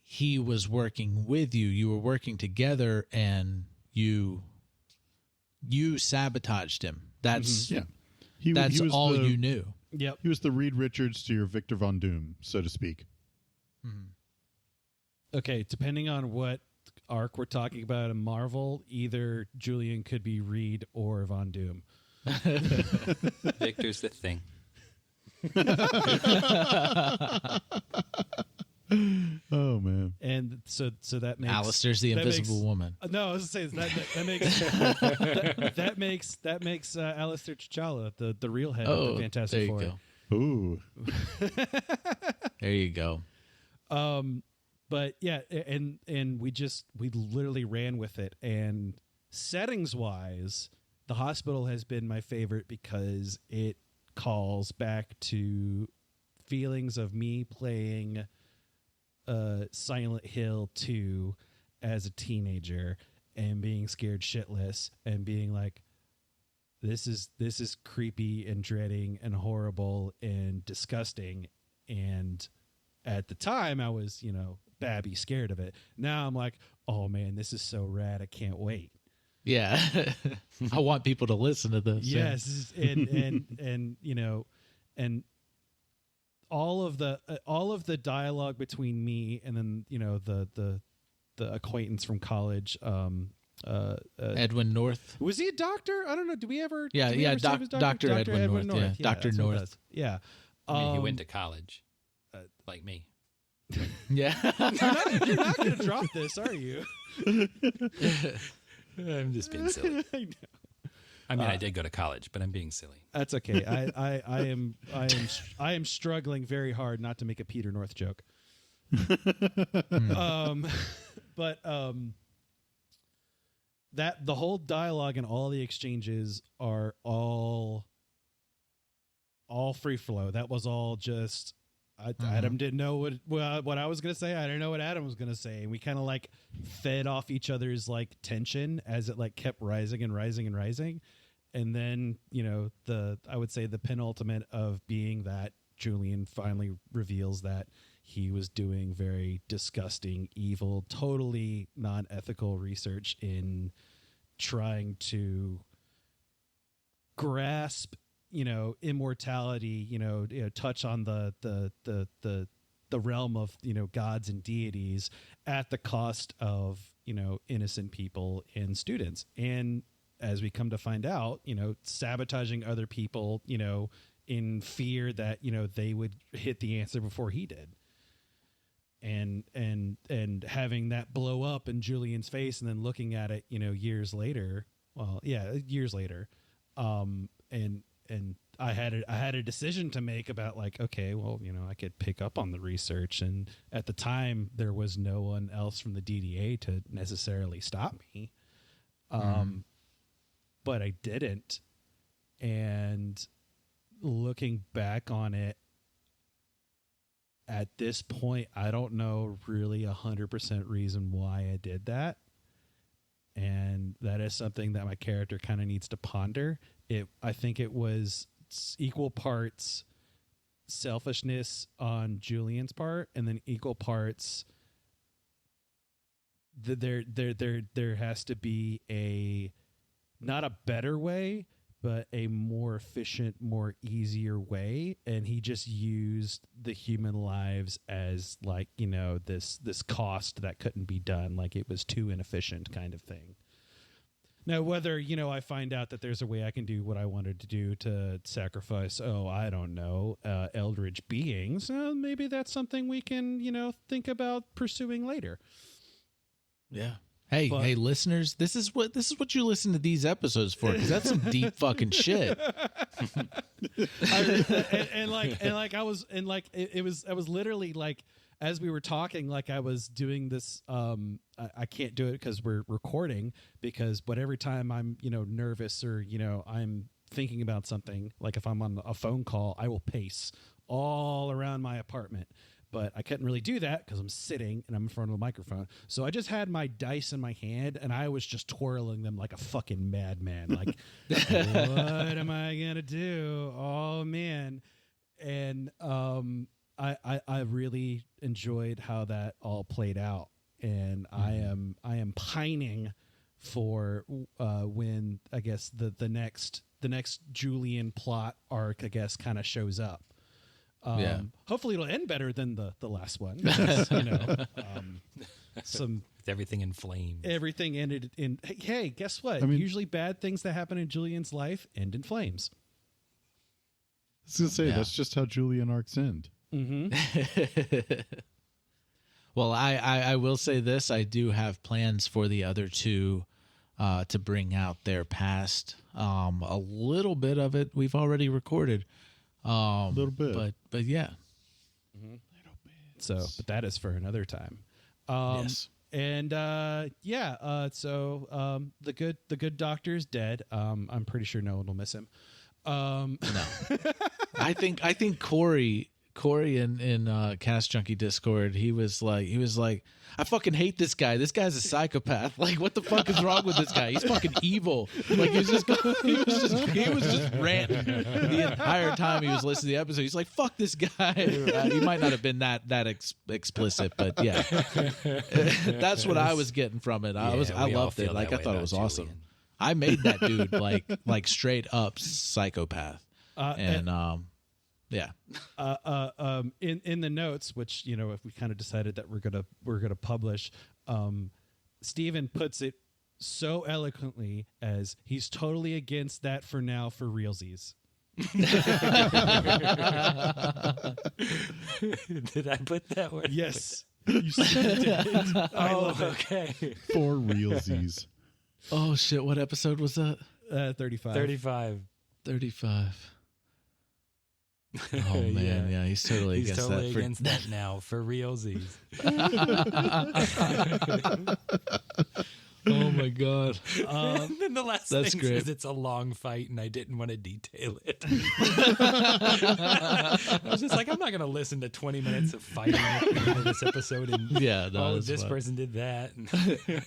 he was working with you. You were working together, and you sabotaged him. That's that's all you knew. Yep. He was the Reed Richards to your Victor Von Doom, so to speak. Okay, depending on what arc we're talking about in Marvel, either Julian could be Reed or Von Doom. Victor's the thing. Oh man. And so that makes Alistair's the invisible woman. No, I was gonna say that makes Alistair T'Challa the real head of the Fantastic Four. Go. Ooh. There you go. But yeah, and we literally ran with it. And settings wise, the hospital has been my favorite because it calls back to feelings of me playing Silent Hill 2 as a teenager and being scared shitless and being like, this is creepy and dreading and horrible and disgusting. And at the time I was, babby scared of it. Now I'm like, oh man, this is so rad. I can't wait. Yeah. I want people to listen to this. Yes. And all of the dialogue between me and then, the acquaintance from college, Edwin North. was he a doctor? I don't know. Did we ever? Yeah, did we ever see him as Dr. Edwin North. Yeah, Dr. that's what it North. was. Yeah. I mean, he went to college, like me. Yeah. You're not going to drop this, are you? I'm just being silly. I know. I mean, I did go to college, but I'm being silly. That's okay. I am struggling very hard not to make a Peter North joke. But that the whole dialogue and all the exchanges are all free flow. That was all just Adam didn't know what I was going to say. I didn't know what Adam was going to say. And we kind of like fed off each other's like tension as it like kept rising and rising and rising. And then, I would say the penultimate of being that Julian finally reveals that he was doing very disgusting, evil, totally non-ethical research in trying to grasp, immortality, touch on the realm of, gods and deities at the cost of, innocent people and students. And as we come to find out, sabotaging other people, in fear that, they would hit the answer before he did. And having that blow up in Julian's face and then looking at it, years later. And I had a decision to make about like, okay, well, I could pick up on the research. And at the time there was no one else from the DDA to necessarily stop me. But I didn't. And looking back on it, at this point, I don't know really 100% reason why I did that. And that is something that my character kind of needs to ponder. I think it was equal parts selfishness on Julian's part, and then equal parts there has to be not a better way, but a more efficient, more easier way. And he just used the human lives as like, this cost that couldn't be done. Like it was too inefficient kind of thing. Now, whether, I find out that there's a way I can do what I wanted to do to sacrifice, I don't know, eldritch beings, maybe that's something we can, think about pursuing later. Yeah. Hey, listeners, this is what you listen to these episodes for, because that's some deep fucking shit. I was literally like, as we were talking, like I was doing this. I can't do it because we're recording, but every time I'm nervous or I'm thinking about something, like if I'm on a phone call, I will pace all around my apartment. But I couldn't really do that because I'm sitting and I'm in front of a microphone. So I just had my dice in my hand and I was just twirling them like a fucking madman. Like, what am I going to do? Oh, man. And I really enjoyed how that all played out. And I am pining for when, I guess, the next Julian plot arc, I guess, kind of shows up. Hopefully it'll end better than the last one. Because, With everything in flames. Everything ended in. Hey, guess what? Usually bad things that happen in Julian's life end in flames. I was gonna say that's just how Julian arcs end. Mm-hmm. Well, I will say this. I do have plans for the other two to bring out their past. A little bit of it we've already recorded. A little bit. But yeah. So, but that is for another time. Yes. And so the good doctor is dead. I'm pretty sure no one will miss him. No. I think Corey in Cast Junkie Discord, he was like, I fucking hate this guy. This guy's a psychopath. Like, what the fuck is wrong with this guy? He's fucking evil. Like, he was just ranting the entire time he was listening to the episode. He's like, fuck this guy. He might not have been that explicit, but yeah, that's what I was getting from it. I loved it. Like, I thought it was awesome. Julian. I made that dude like straight up psychopath. Yeah. In the notes, which, you know, if we kind of decided that we're gonna publish, Steven puts it so eloquently as he's totally against that for now for realsies. Did I put that word? Yes. You said it. I love it. Okay. For realsies. Oh shit! What episode was that? 35. 35. 35. Oh man, yeah, he's totally He's against totally that. against that now for realsies. Oh my god. And then the last That's thing great. is it's a long fight and I didn't want to detail it. I was just like, I'm not going to listen to 20 minutes of fighting at the end of this episode. And Yeah, no, that's this fine. person did that.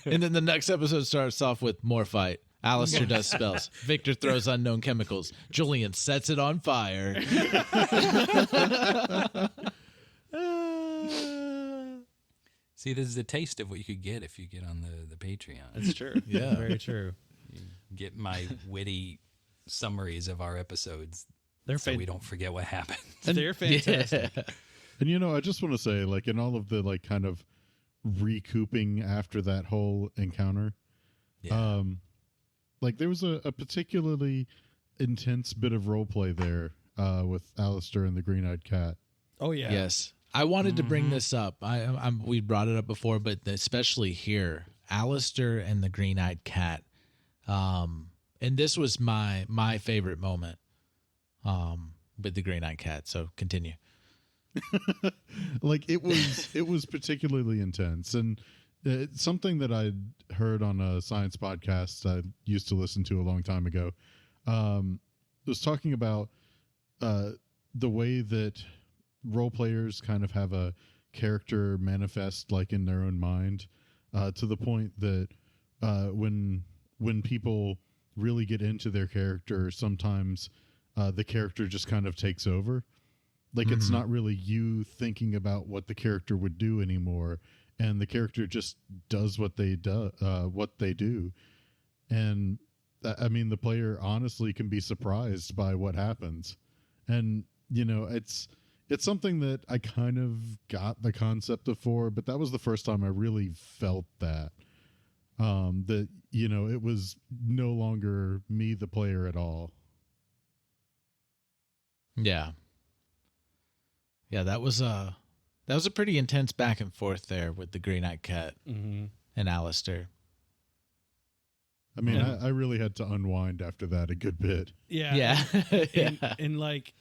And then the next episode starts off with more fight. Alistair does spells. Victor throws unknown chemicals. Julian sets it on fire. See, this is a taste of what you could get if you get on the Patreon. That's true. Yeah. Very true. Get my witty summaries of our episodes They're so we don't forget what happened. They're fantastic. Yeah. And you know, I just want to say, like, in all of the like kind of recouping after that whole encounter, Yeah. like there was a particularly intense bit of role play there with Alistair and the Green-Eyed Cat. Oh yeah. Yes. I wanted to bring this up. We brought it up before, but especially here, Alistair and the Green-Eyed Cat. And this was my favorite moment with the Green-Eyed Cat. So continue. Like it was particularly intense, and it's something that I'd heard on a science podcast I used to listen to a long time ago. Was talking about the way that role players kind of have a character manifest like in their own mind, to the point that when people really get into their character, sometimes the character just kind of takes over. Like it's not really you thinking about what the character would do anymore, and the character just does what they do. And I mean, the player honestly can be surprised by what happens. And you know, it's something that I kind of got the concept of but that was the first time I really felt that. That, you know, it was no longer me, the player, at all. Yeah. Yeah, that was a pretty intense back and forth there with the Green-Eyed Cat Mm-hmm. and Alistair. I mean, I really had to unwind after that a good bit. Yeah. Yeah. And like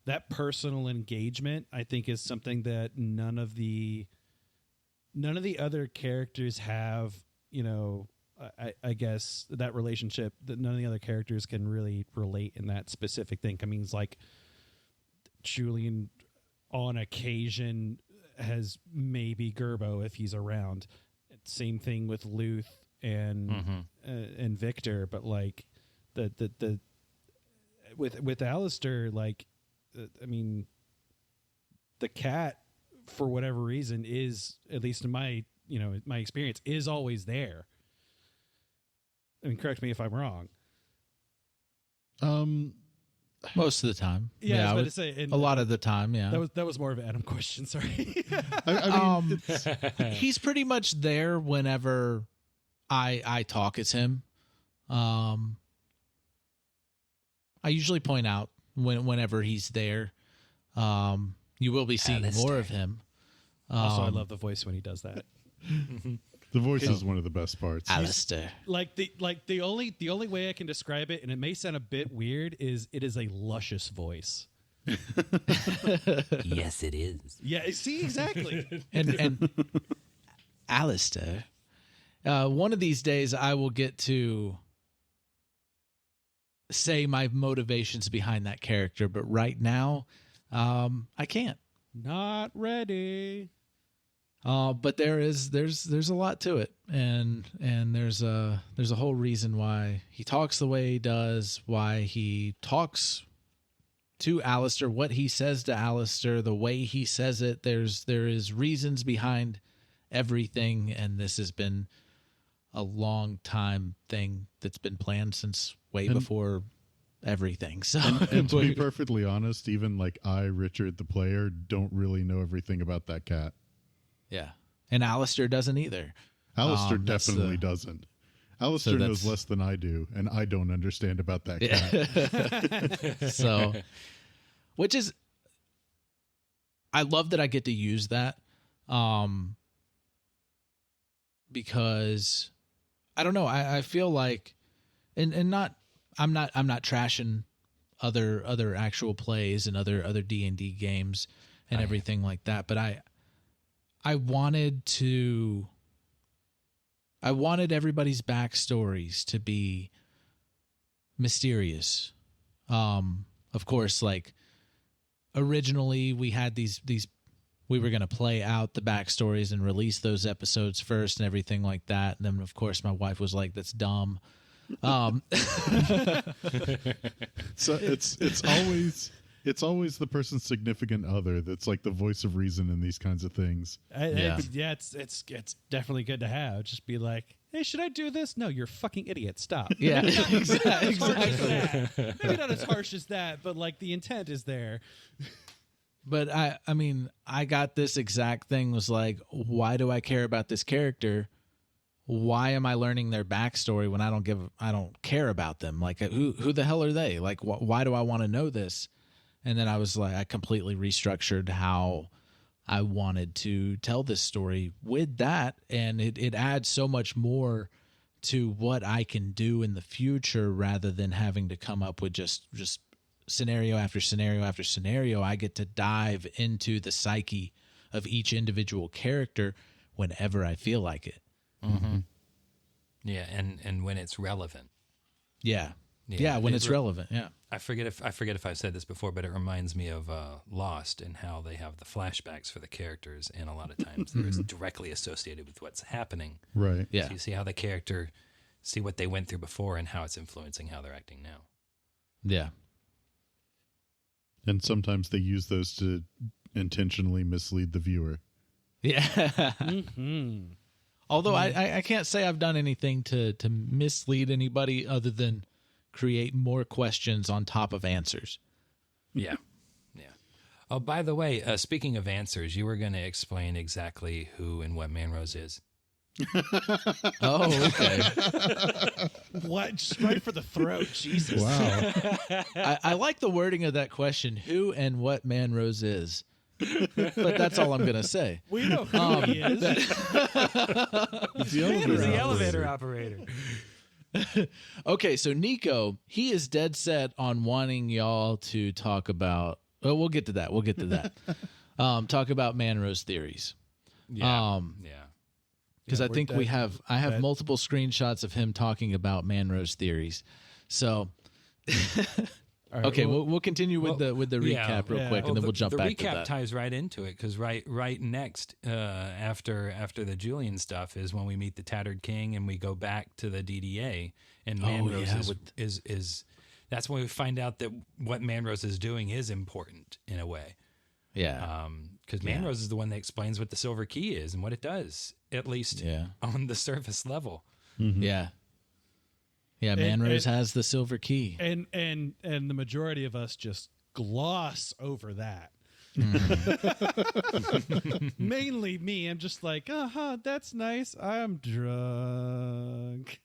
that personal engagement, I think, is something that none of the other characters have. You know, I guess that relationship that none of the other characters can really relate in that specific thing. I mean, it's like Julian on occasion has maybe Gerbo if he's around. Same thing with Luth and Victor, but like the with Alistair, like I mean, the cat for whatever reason is, at least in my experience, is always there. I mean, correct me if I'm wrong. Most of the time. Yeah, I was I about would- to say, and a lot of the time, yeah. that was more of an Adam question. Sorry. I mean, He's pretty much there whenever I talk as him. I usually point out whenever he's there. You will be seeing Alistair. more of him. Also, I love the voice when he does that. The voice is one of the best parts. Alistair. The only way I can describe it, and it may sound a bit weird, is it is a luscious voice. Yes, it is. Yeah, see, exactly. And Alistair. One of these days, I will get to say my motivations behind that character, but right now, I can't. Not ready. But there's a lot to it, and there's a whole reason why he talks the way he does, why he talks to Alistair, what he says to Alistair, the way he says it. There is reasons behind everything, and this has been a long time thing that's been planned since way before everything. So, and to be perfectly honest, even like I, Richard, the player, don't really know everything about that cat. yeah, and Alistair doesn't either. Alistair That's definitely doesn't. Alistair knows less than I do, and I don't understand about that cat. So, which is, I love that I get to use that, because I don't know. I feel like, and not, I'm not trashing other actual plays and other D&D games and everything like that, but I wanted everybody's backstories to be mysterious. Of course, like originally we had these we were going to play out the backstories and release those episodes first and everything like that. And then of course my wife was like, that's dumb. So it's always the person's significant other that's like the voice of reason in these kinds of things. It's definitely good to have. Just be like, hey, should I do this? No, you're a fucking idiot. Stop. Yeah, Exactly. Maybe not as harsh as that, but like the intent is there. But I mean, I got this exact thing, was like, why do I care about this character? Why am I learning their backstory when I don't care about them? Like, who the hell are they? Like, why do I want to know this? And then I was like, I completely restructured how I wanted to tell this story with that. And it adds so much more to what I can do in the future rather than having to come up with just scenario after scenario after scenario. I get to dive into the psyche of each individual character whenever I feel like it. Mm-hmm. Yeah, and when it's relevant. Yeah, when it's relevant. Yeah. I forget if I've said this before, but it reminds me of Lost and how they have the flashbacks for the characters, and a lot of times they're directly associated with what's happening. Right. Yeah. So you see how the character, see what they went through before and how it's influencing how they're acting now. Yeah. And sometimes they use those to intentionally mislead the viewer. Yeah. Mm-hmm. Although I can't say I've done anything to mislead anybody other than create more questions on top of answers. Yeah. Yeah. Oh, by the way, speaking of answers, you were going to explain exactly who and what Manrose is. Oh, okay. What? Just right for the throat. Jesus. Wow. I like the wording of that question, who and what Manrose is. But that's all I'm going to say. We know who he is. It's the He's the elevator elevator operator. Okay, so Nico, he is dead set on wanting y'all to talk about, well, we'll get to that. Talk about Manrose theories. Yeah. Because I think I have that- multiple screenshots of him talking about Manrose theories. So All right, okay, well, we'll continue with the recap real quick, and then we'll jump back to the recap that. ties right into it, because right next after the Julian stuff is when we meet the Tattered King and we go back to the DDA, and Manrose is that's when we find out that what Manrose is doing is important in a way. Yeah. Because Manrose is the one that explains what the Silver Key is and what it does, at least on the surface level. Mm-hmm. Yeah. Yeah, Manrose has the Silver Key. and the majority of us just gloss over that. Mainly me. I'm just like, that's nice. I'm drunk.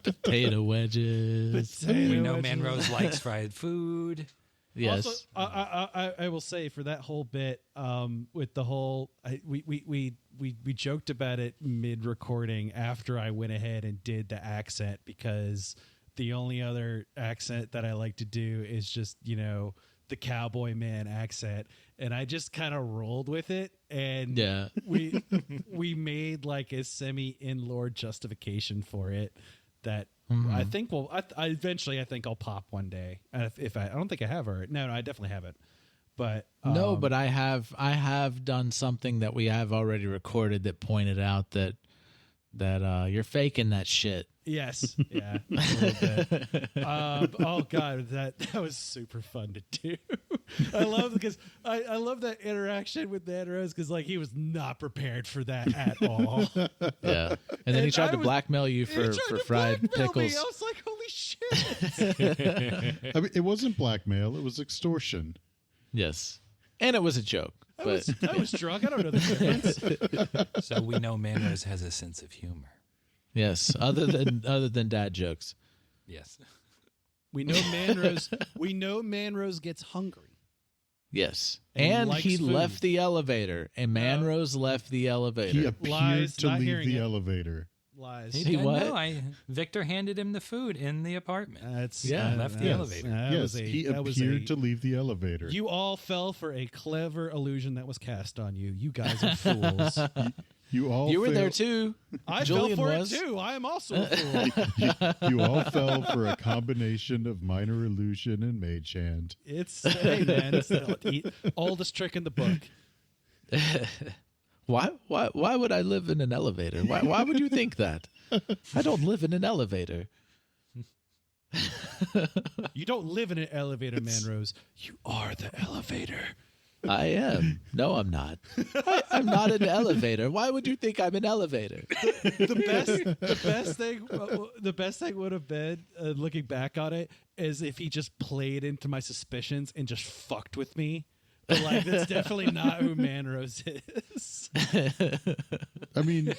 Potato wedges. We know Manrose likes fried food. Yes. Also, I will say for that whole bit, with the whole, we joked about it mid-recording after I went ahead and did the accent, because the only other accent that I like to do is just, the cowboy man accent, and I just kind of rolled with it, and we made like a semi-in-lore justification for it that I think I eventually I think I'll pop one day. If I don't think I have her. No, I definitely haven't. But no, but I have done something that we have already recorded that pointed out that you're faking that shit. Yes, yeah, a little bit. Oh god, that was super fun to do. I love that interaction with Dan Rose, because like he was not prepared for that at all. Yeah, and then he tried to blackmail you for fried pickles. I was like, holy shit! I mean, it wasn't blackmail; it was extortion. Yes, and it was a joke. I was drunk. I don't know the difference. So we know Manrose has a sense of humor. Yes, other than dad jokes. Yes. We know Manrose gets hungry. Yes. And And he likes food. left the elevator. And Manrose left the elevator. He appeared Lies, to not leave hearing the it. elevator. Lies. He what? No, Victor handed him the food in the apartment. Left the elevator. Yes, he appeared to leave the elevator. You all fell for a clever illusion that was cast on you. You guys are fools. You were there too. I Julian fell for was. it too. I am also a fool. You all fell for a combination of minor illusion and mage hand. Hey man, it's the oldest trick in the book. Why would I live in an elevator? Why would you think that? I don't live in an elevator. You don't live in an elevator, Manrose. You are the elevator. I am. No, I'm not. I'm not an elevator. Why would you think I'm an elevator? The best thing would have been, looking back on it, is if he just played into my suspicions and just fucked with me. But like, that's definitely not who Manrose is. I mean,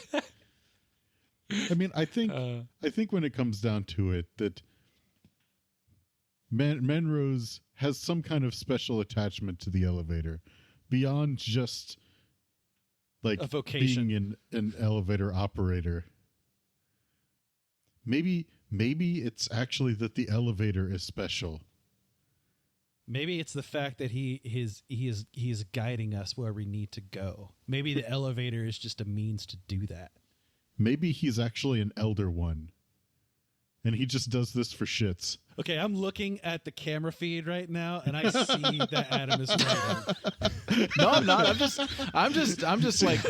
I think when it comes down to it, that Manrose has some kind of special attachment to the elevator beyond just like A vocation. being an elevator operator. Maybe it's actually that the elevator is special. Maybe it's the fact that he is guiding us where we need to go. Maybe the elevator is just a means to do that. Maybe he's actually an elder one, and he just does this for shits. Okay, I'm looking at the camera feed right now, and I see that Adam is writing. No, I'm not. I'm just like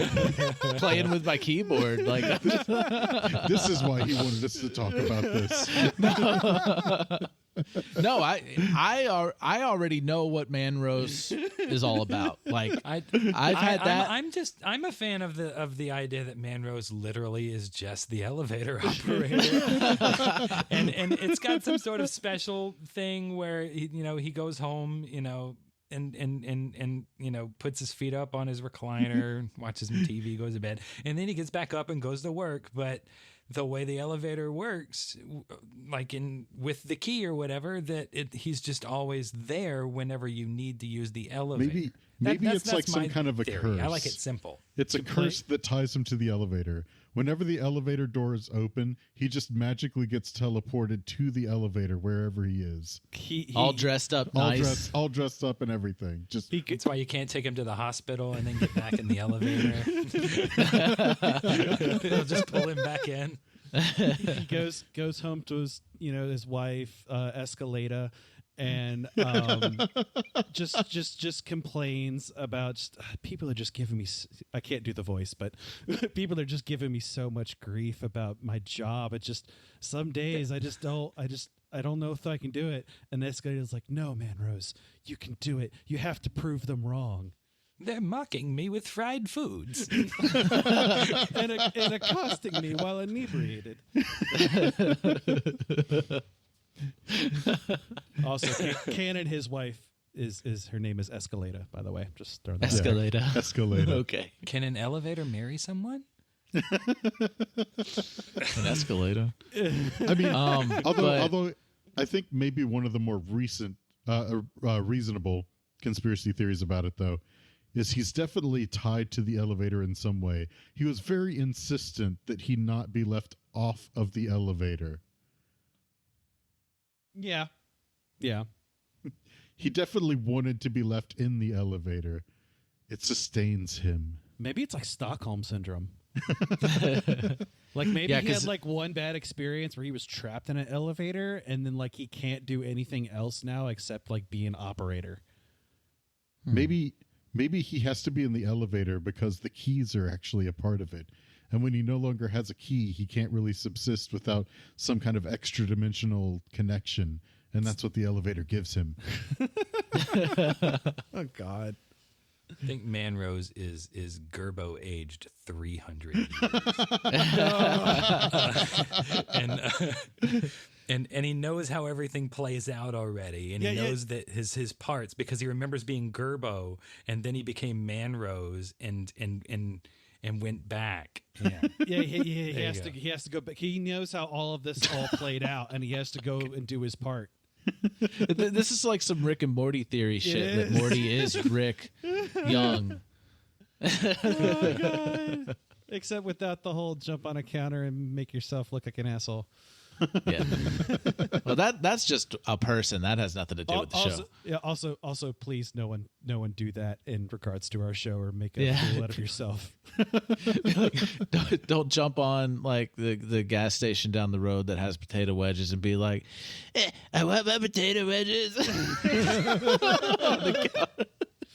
playing with my keyboard. Like, This is why he wanted us to talk about this. no, I already know what Manrose is all about. Like, I've had that. I'm a fan of the idea that Manrose literally is just the elevator operator, and it's got some sort of special thing where he goes home, and puts his feet up on his recliner, watches some TV, goes to bed, and then he gets back up and goes to work. But the way the elevator works, like with the key or whatever, he's just always there whenever you need to use the elevator. Maybe That's it's like some my kind of a theory. curse. I like it simple. It's a curse that ties him to the elevator. Whenever the elevator door is open, he just magically gets teleported to the elevator wherever he is. All dressed up, nice. All dressed up and everything. That's why you can't take him to the hospital and then get back in the elevator. They'll just pull him back in. He goes home to his wife, Escalada, and just complains about people are just giving me. I can't do the voice, but people are just giving me so much grief about my job. It's just some days I don't know if I can do it. And Escalada's like, "No, Manrose, you can do it. You have to prove them wrong." They're mocking me with fried foods and accosting me while inebriated. Also, Canon, his wife, is her name is Escalada, by the way. Just throwing that out there. Escalada. Okay. Can an elevator marry someone? An escalator. I mean, although I think maybe one of the more recent reasonable conspiracy theories about it, though, is he's definitely tied to the elevator in some way. He was very insistent that he not be left off of the elevator. Yeah. Yeah. He definitely wanted to be left in the elevator. It sustains him. Maybe it's like Stockholm syndrome. Like maybe he had like one bad experience where he was trapped in an elevator and then like he can't do anything else now except like be an operator. Maybe he has to be in the elevator because the keys are actually a part of it. And when he no longer has a key, he can't really subsist without some kind of extra dimensional connection. And that's what the elevator gives him. Oh, God. I think Manrose is Gerbo aged 300 years. And he knows how everything plays out already, and he knows that his parts, because he remembers being Gerbo, and then he became Manrose and went back. Yeah, He has to go back. He knows how all of this all played out, and he has to go and do his part. This is like some Rick and Morty theory shit that Morty is Rick young. Oh my God. Except without the whole jump on a counter and make yourself look like an asshole. Yeah. Well, that's just a person. That has nothing to do with the show. Yeah. Also, please, no one do that in regards to our show or make a fool out of yourself. Don't jump on like the gas station down the road that has potato wedges and be like, I want my potato wedges.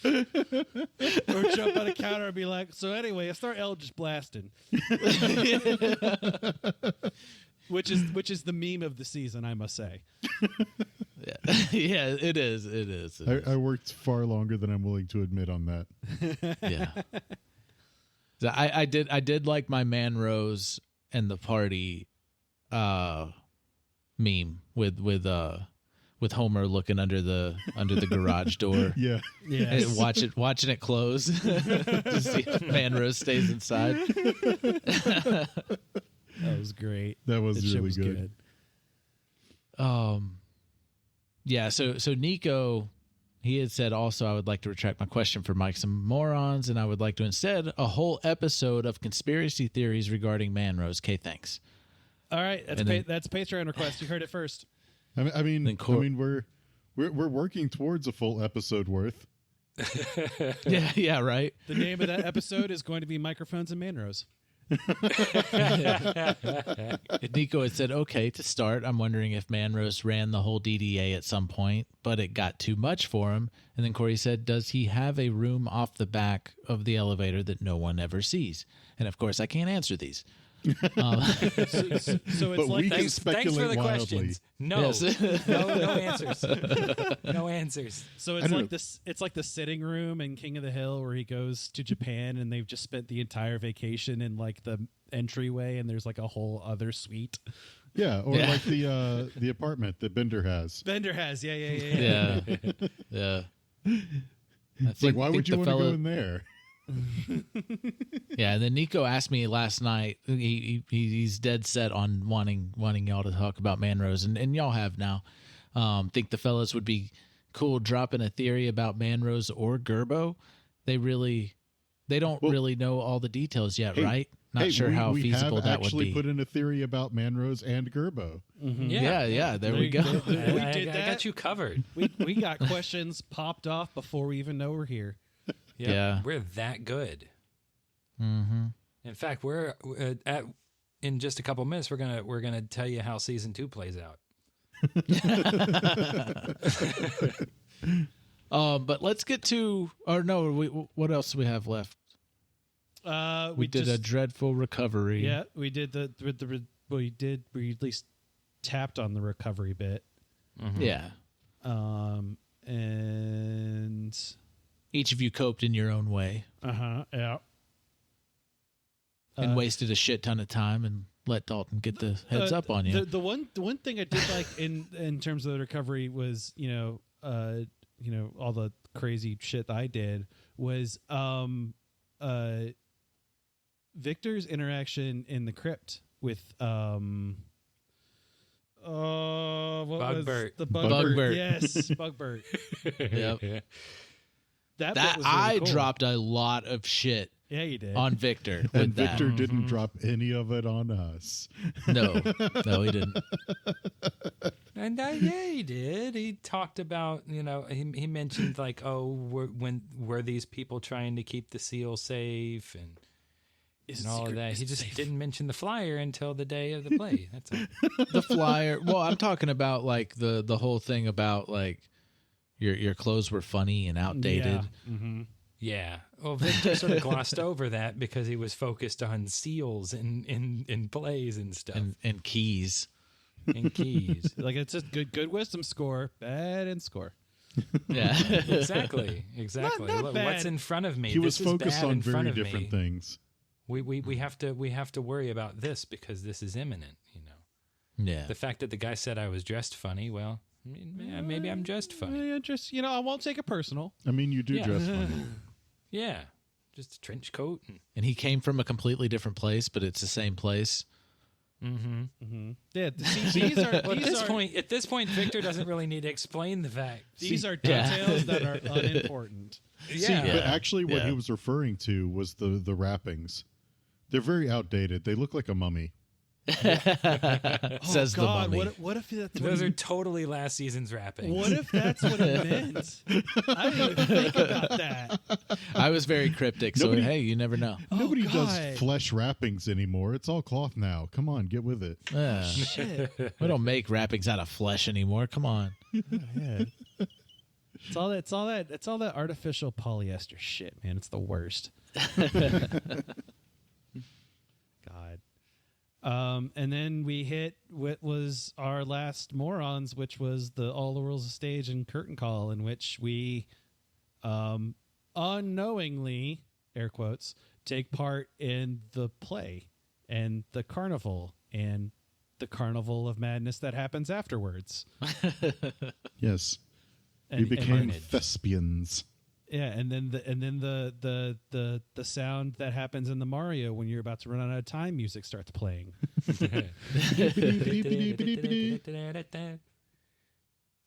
Or jump on a counter and be like, so anyway, I start Eldritch blasting. Which is the meme of the season, I must say. Yeah, it is. I worked far longer than I'm willing to admit on that. Yeah. So I did like my Manrose and the party meme with Homer looking under the garage door. Yeah. And watching it close. To see if Manrose stays inside. That was great. That was really good. Yeah, so Nico, he had said also, I would like to retract my question for Mike some Moooorons, and I would like to instead a whole episode of conspiracy theories regarding Manrose. Okay, thanks. All right, that's a Patreon request. You heard it first. I mean, we're working towards a full episode worth. Yeah, right. The name of that episode is going to be Microphones and Manrose. Nico had said, okay, to start, I'm wondering if Manrose ran the whole DDA at some point, but it got too much for him. And then Corey said, does he have a room off the back of the elevator that no one ever sees? And of course, I can't answer these. So it's but like we can thanks for speculate the wildly. questions. No, Yes. no answers. No answers. So it's like this. It's like the sitting room in King of the Hill where he goes to Japan and they've just spent the entire vacation in like the entryway and there's like a whole other suite. Yeah, or like the apartment that Bender has. Bender has, yeah. Yeah. It's like, why would you want to go in there? Yeah, and then Nico asked me last night. He's dead set on wanting y'all to talk about Manrose, and y'all have now. Think the fellas would be cool dropping a theory about Manrose or Gerbo. They don't really know all the details yet, right? Not sure how feasible that would be. We actually put in a theory about Manrose and Gerbo. Mm-hmm. Yeah. There we go. I got you covered. We got questions popped off before we even know we're here. Yep. Yeah, we're that good. Mm-hmm. In fact, we're in just a couple minutes. We're gonna tell you how season 2 plays out. But let's get to. Or no, what else do we have left? We did a dreadful recovery. Yeah, we did we at least tapped on the recovery bit. Mm-hmm. Yeah. And each of you coped in your own way. Yeah. And wasted a shit ton of time and let Dalton get the heads up on you. The one thing I did like in terms of the recovery was, all the crazy shit that I did was Victor's interaction in the crypt with Oh, what Bugbert. was the Bugbert. Yes, Bugbert. Yep. That That bit was really I cool. dropped a lot of shit Yeah, you did. on Victor with And that. Victor didn't drop any of it on us. No, he didn't. And yeah, he did. He talked about, he mentioned like, were these people trying to keep the seal safe and all of that. He just didn't mention the flyer until the day of the play. That's all. The flyer. Well, I'm talking about like the whole thing about like your clothes were funny and outdated. Yeah. Mm-hmm. Yeah. Well, Victor sort of glossed over that because he was focused on seals in plays and stuff. And keys. And keys. Like it's a good wisdom score, bad in score. Yeah. Exactly. Not Look, bad. what's in front of me? He was This is focused bad on in front very of different me. things. We have to worry about this because this is imminent, Yeah. The fact that the guy said I was dressed funny, well, I mean, yeah, maybe I'm dressed funny. Yeah, just I won't take it personal. I mean, you do Yeah. dress funny. Yeah. Just a trench coat and And he came from a completely different place, but it's the same place. Mm-hmm. Yeah, these are well, at this point, Victor doesn't really need to explain the fact. these are Yeah. details that are unimportant. See, Yeah. but actually what Yeah. he was referring to was the wrappings. They're very outdated. They look like a mummy. Says the God, mummy. what if that's Those are totally last season's wrappings. what if that's what it meant? I didn't even think about that. I was very cryptic, so Nobody- hey, you never know. Nobody God. does flesh wrappings anymore. It's all cloth now. Come on, get with it. Shit. We don't make wrappings out of flesh anymore. Come on. Yeah. It's all that artificial polyester shit, man. It's the worst. God. And then we hit what was our last Moooorons, which was the All the Rules of Stage and Curtain Call, in which we unknowingly, air quotes, take part in the play and the carnival and the carnival of madness that happens afterwards. Yes. And, We became and- thespians. yeah, and then the sound that happens in the Mario when you're about to run out of time music starts playing.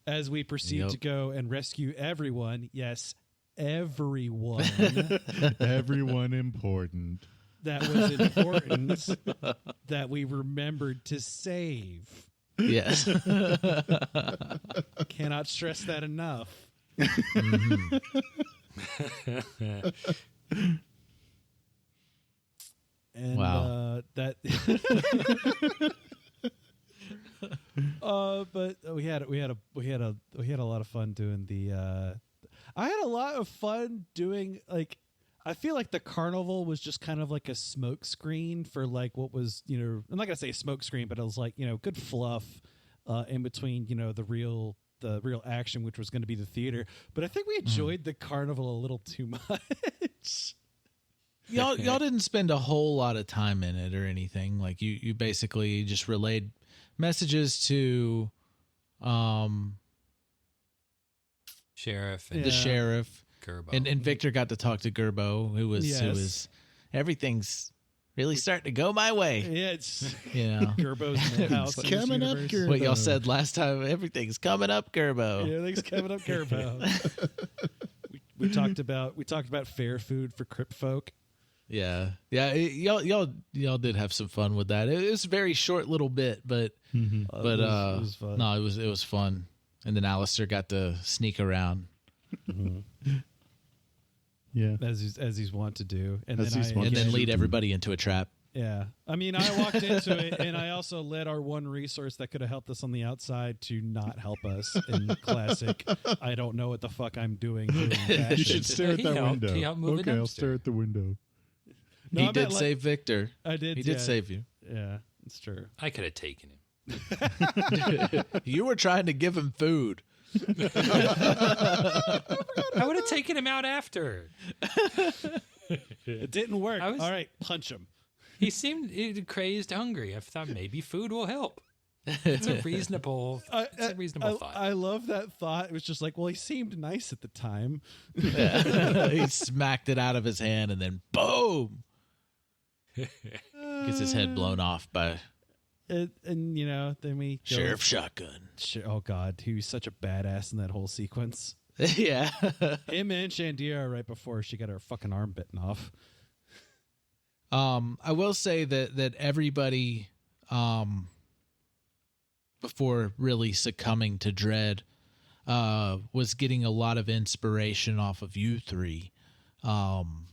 As we proceed Yep. to go and rescue everyone, yes, everyone Everyone important. that was important that we remembered to save. Yes. Cannot stress that enough. And Wow. that but we had a lot of fun doing the I had a lot of fun doing, like, I feel like the carnival was just kind of like a smoke screen for like what was, I'm not gonna say smoke screen, but it was like, good fluff in between, the real action, which was going to be the theater. But I think we enjoyed the carnival a little too much. y'all didn't spend a whole lot of time in it or anything. Like you basically just relayed messages to Sheriff and the sheriff, Gerbo. and Victor got to talk to Gerbo, who was everything's really starting to go my way. Yeah, it's You know Gerbo's Millhouse in this coming up, universe. Gerbo. what y'all said last time. Everything's coming up, Gerbo. Yeah, everything's coming up, Gerbo. we talked about fair food for Crip folk. Yeah. Y'all did have some fun with that. It was a very short little bit, but It was fun. no, it was fun. And then Alistair got to sneak around. Yeah. as he's wont to do, and As then he's I wont And to then do. lead everybody into a trap. yeah. I mean, I walked into it, and I also led our one resource that could have helped us on the outside to not help us in classic. I don't know what the fuck I'm doing. You should stare at He that helped. window. He helped move a Okay, I'll dumpster. stare at the window. No, He I did meant, like- save Victor. I did. He did yeah. save you. Yeah, it's true. I could have taken him. You were trying to give him food. I would have taken him out after. It didn't work. I was- All right, punch him. He seemed crazed hungry. I thought maybe food will help. It's a reasonable thought. I love that thought. It was just like, well, he seemed nice at the time. He smacked it out of his hand and then boom. Gets his head blown off by and you know, then we go, Sheriff Shotgun. Oh God, he was such a badass in that whole sequence. Yeah. Him and Shandira right before she got her fucking arm bitten off. I will say that everybody, before really succumbing to dread, was getting a lot of inspiration off of you three, on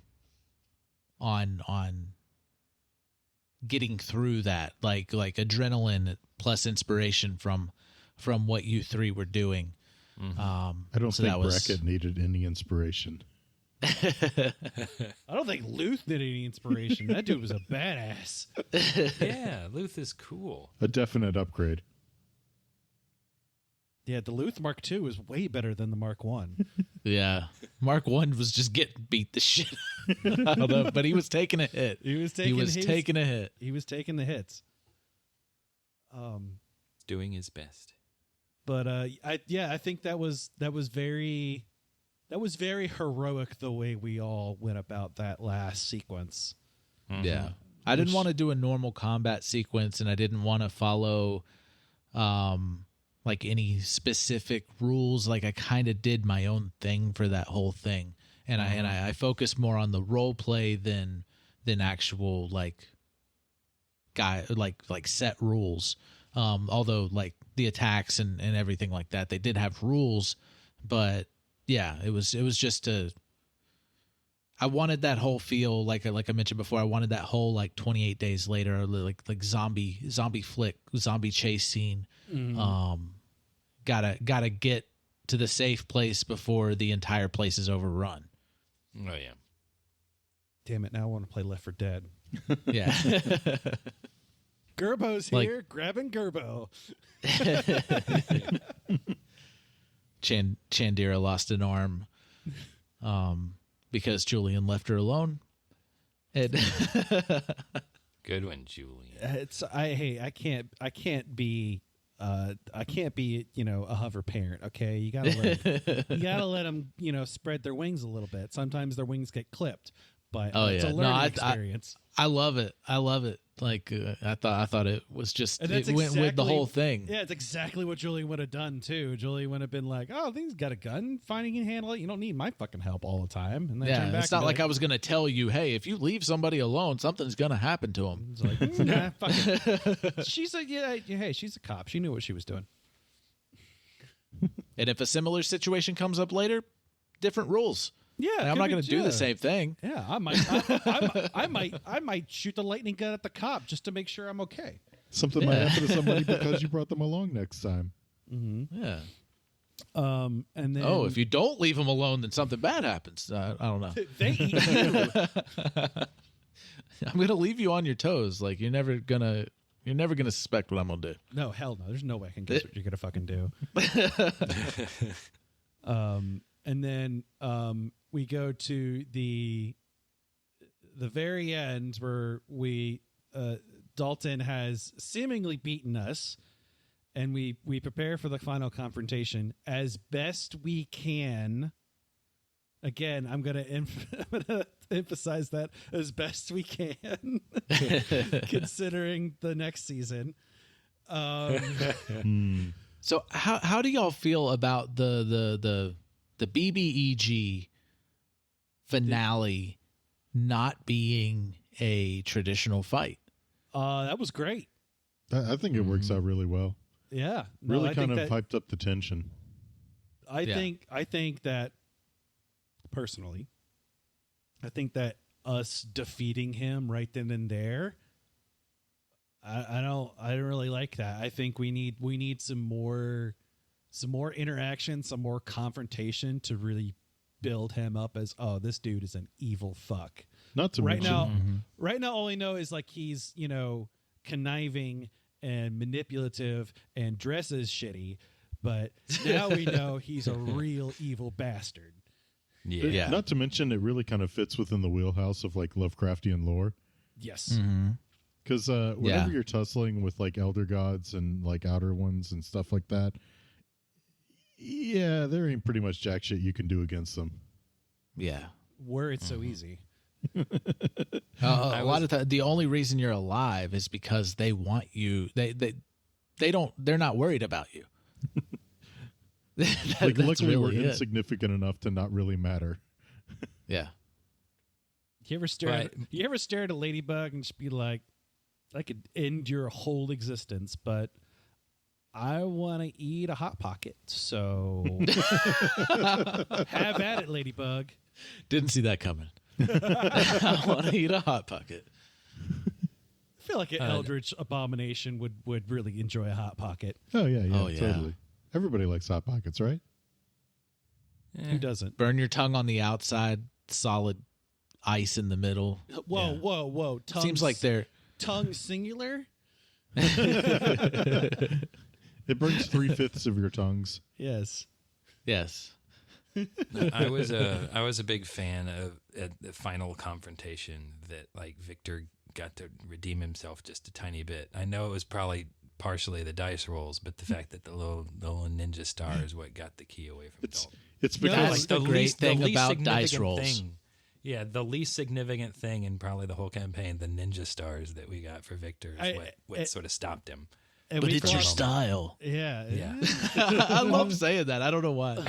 getting through that, like adrenaline plus inspiration from what you three were doing. I don't think Brackett needed any inspiration. I don't think Luth did any inspiration. That dude was a badass. Yeah, Luth is cool. A definite upgrade. Yeah, the Luth Mark II is way better than the Mark I. Yeah, Mark I was just getting beat the shit out of, but he was taking a hit. He was taking a hit. He was taking the hits. Doing his best. But I think that was very heroic the way we all went about that last sequence. Mm-hmm. Yeah. I didn't want to do a normal combat sequence, and I didn't want to follow like any specific rules. Like I kind of did my own thing for that whole thing. And I focused more on the role play than actual like set rules. Although like the attacks and everything like that, they did have rules, but yeah, it was just I wanted that whole feel, like I mentioned before. I wanted that whole like 28 days later, like zombie flick, zombie chase scene. Mm-hmm. Gotta get to the safe place before the entire place is overrun. Oh yeah. Damn it! Now I want to play Left 4 Dead. Yeah. Gerbo's here, grabbing Gerbo. Chandira lost an arm because Julian left her alone. And Good one, Julian. I can't be a hover parent. Okay, you gotta let them spread their wings a little bit. Sometimes their wings get clipped, but it's a learning experience. I love it. Like I thought it was just and it went with the whole thing. Yeah, it's exactly what Julie would have done too. Julie would have been like, "Oh, he's got a gun. Fine, he can handle it. You don't need my fucking help all the time." And then turn back it's not like I was gonna tell you, "Hey, if you leave somebody alone, something's gonna happen to him." It's like, nah, fuck it. She's a hey, she's a cop. She knew what she was doing. And if a similar situation comes up later, different rules. Yeah, I'm not going to do the same thing. Yeah, I might shoot the lightning gun at the cop just to make sure I'm okay. Something might happen to somebody because you brought them along next time. Mm-hmm. Yeah. And then if you don't leave them alone, then something bad happens. I don't know. They eat you. I'm going to leave you on your toes. Like you're never gonna suspect what I'm going to do. No, hell no. There's no way I can guess what you're going to fucking do. And then we go to the very end where Dalton has seemingly beaten us, and we prepare for the final confrontation as best we can. Again, I'm gonna emphasize that as best we can, considering the next season. So how do y'all feel about the BBEG finale not being a traditional fight? That was great. I think it works out really well. Yeah, Really kind of hyped up the tension. I think that personally, I think that us defeating him right then and there, I don't really like that. I think we need some more interaction, some more confrontation to really build him up as, oh, this dude is an evil fuck. Not to mention, right now all I know is like he's, conniving and manipulative and dresses shitty, but now we know he's a real evil bastard. Yeah. Not to mention, it really kind of fits within the wheelhouse of like Lovecraftian lore. Yes. Because whenever you're tussling with like elder gods and like outer ones and stuff like that, yeah, there ain't pretty much jack shit you can do against them. Yeah. Were it so easy. A lot of the only reason you're alive is because they want you. They're not worried about you. Luckily, we're really insignificant enough to not really matter. Yeah. You ever stare at a ladybug and just be like, I could end your whole existence, but I want to eat a Hot Pocket, so have at it, ladybug. Didn't see that coming. I want to eat a Hot Pocket. I feel like an eldritch abomination would really enjoy a Hot Pocket. Oh yeah, Oh, yeah. totally. Everybody likes Hot Pockets, right? Who doesn't? Burn your tongue on the outside, solid ice in the middle. Whoa. Seems like they're tongue singular. It burns 3/5 of your tongues. Yes. I was a big fan of at the final confrontation that like Victor got to redeem himself just a tiny bit. I know it was probably partially the dice rolls, but the fact that the little ninja star is what got the key away from Dalton. It's because That's the great thing about dice significant rolls. thing. Yeah, the least significant thing in probably the whole campaign, the ninja stars that we got for Victor, is what sort of stopped him. And But we it's your glossed- style. Yeah. I love saying that. I don't know why.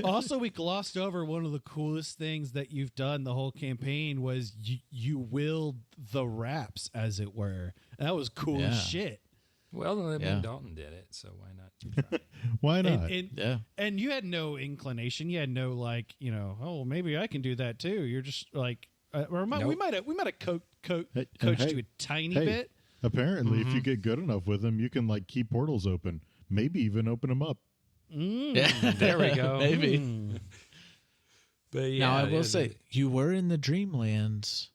Also, we glossed over one of the coolest things that you've done the whole campaign was you willed the raps, as it were. That was cool as shit. Well, I mean, Yeah. Dalton did it, so why not? You try? why not? Yeah. And you had no inclination. You had no like, oh, maybe I can do that too. You're just like, we might have coached you a tiny bit. Apparently, if you get good enough with them, you can like keep portals open. Maybe even open them up. Yeah. There we go. Maybe. But yeah, Now, I will say, you were in the dreamlands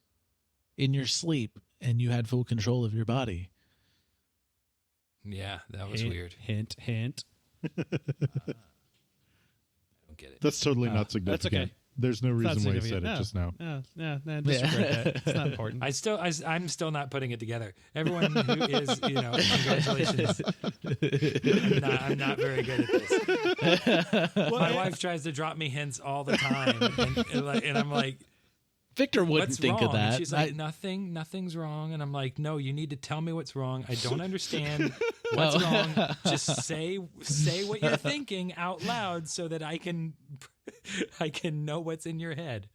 in your sleep, and you had full control of your body. yeah, that was Hint, weird. Hint. I don't get it. That's totally not significant. That's okay. There's no reason why you significant. said it just now. No, disregard that. It's not important. I'm still not putting it together. Everyone who is, congratulations. I'm not very good at this. My wife tries to drop me hints all the time, and I'm like, Victor wouldn't what's think wrong? of that. And she's like, nothing's wrong. And I'm like, no, you need to tell me what's wrong. I don't understand what's wrong. Just say what you're thinking out loud so that I can know what's in your head.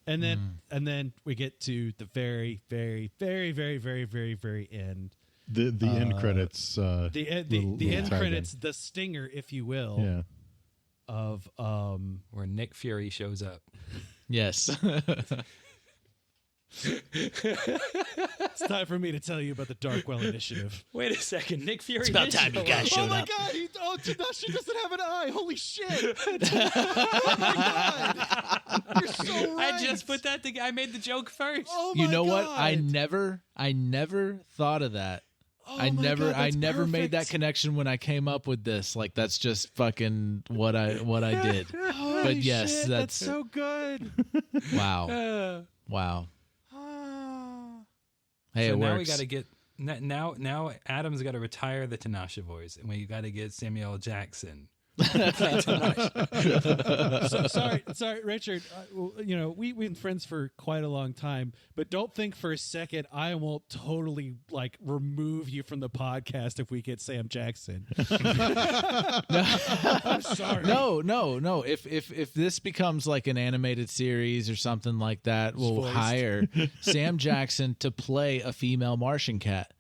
And then we get to the very, very, very, very, very, very, very end. The end credits. The end credits, the stinger, if you will. Yeah. Of Where Nick Fury shows up. Yes. it's time for me to tell you about the Darkwell Initiative. Wait a second, Nick Fury. It's about time you guys showed Oh my up. god! She doesn't have an eye. Holy shit! Oh my god! You're so right. I just put that together. I made the joke first. Oh my You know what? God. I never thought of that. Oh I my never God, that's made that perfect. connection when I came up with this. Like that's just fucking what I did. Holy But yes, shit, that's so good. wow. Wow. Hey, So it now works. we got to get now. Adam's got to retire the Tanasha voice, and we got to get Samuel Jackson. Sorry, Richard. We've been friends for quite a long time, but don't think for a second I won't totally like remove you from the podcast if we get Sam Jackson. I'm sorry. No. If this becomes like an animated series or something like that, we'll Voiced. hire Sam Jackson to play a female Martian cat.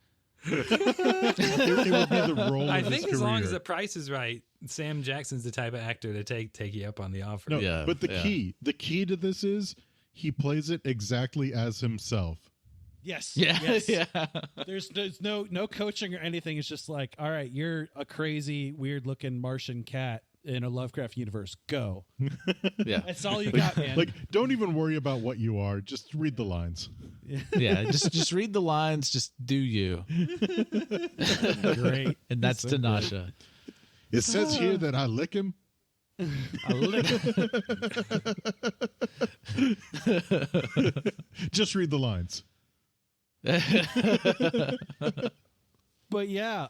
It would be the role I of think his as long career. as the price is right, Sam Jackson's the type of actor to take you up on the offer. No, Yeah, but the yeah. key to this is he plays it exactly as himself. Yes. Yeah, Yes. yeah. There's no coaching or anything. It's just like, all right, you're a crazy, weird looking Martian cat in a Lovecraft universe. Go. Yeah. That's all you got, man. Like, don't even worry about what you are. Just read the lines. Yeah, just read the lines, just do you. Great. And that's So good. Tanasha. It says here that I lick him. Just read the lines. But yeah,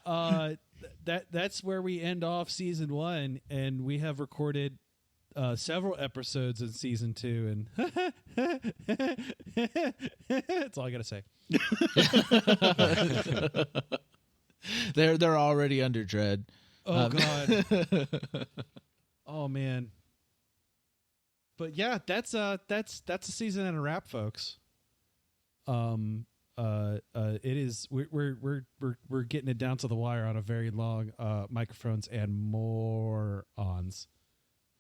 that's where we end off season 1, and we have recorded several episodes in season 2, and that's all I gotta say. They're already under dread. Oh God. Oh man. But yeah, that's a season and a wrap, folks. It is. We're getting it down to the wire on a very long microphones and Moooorons.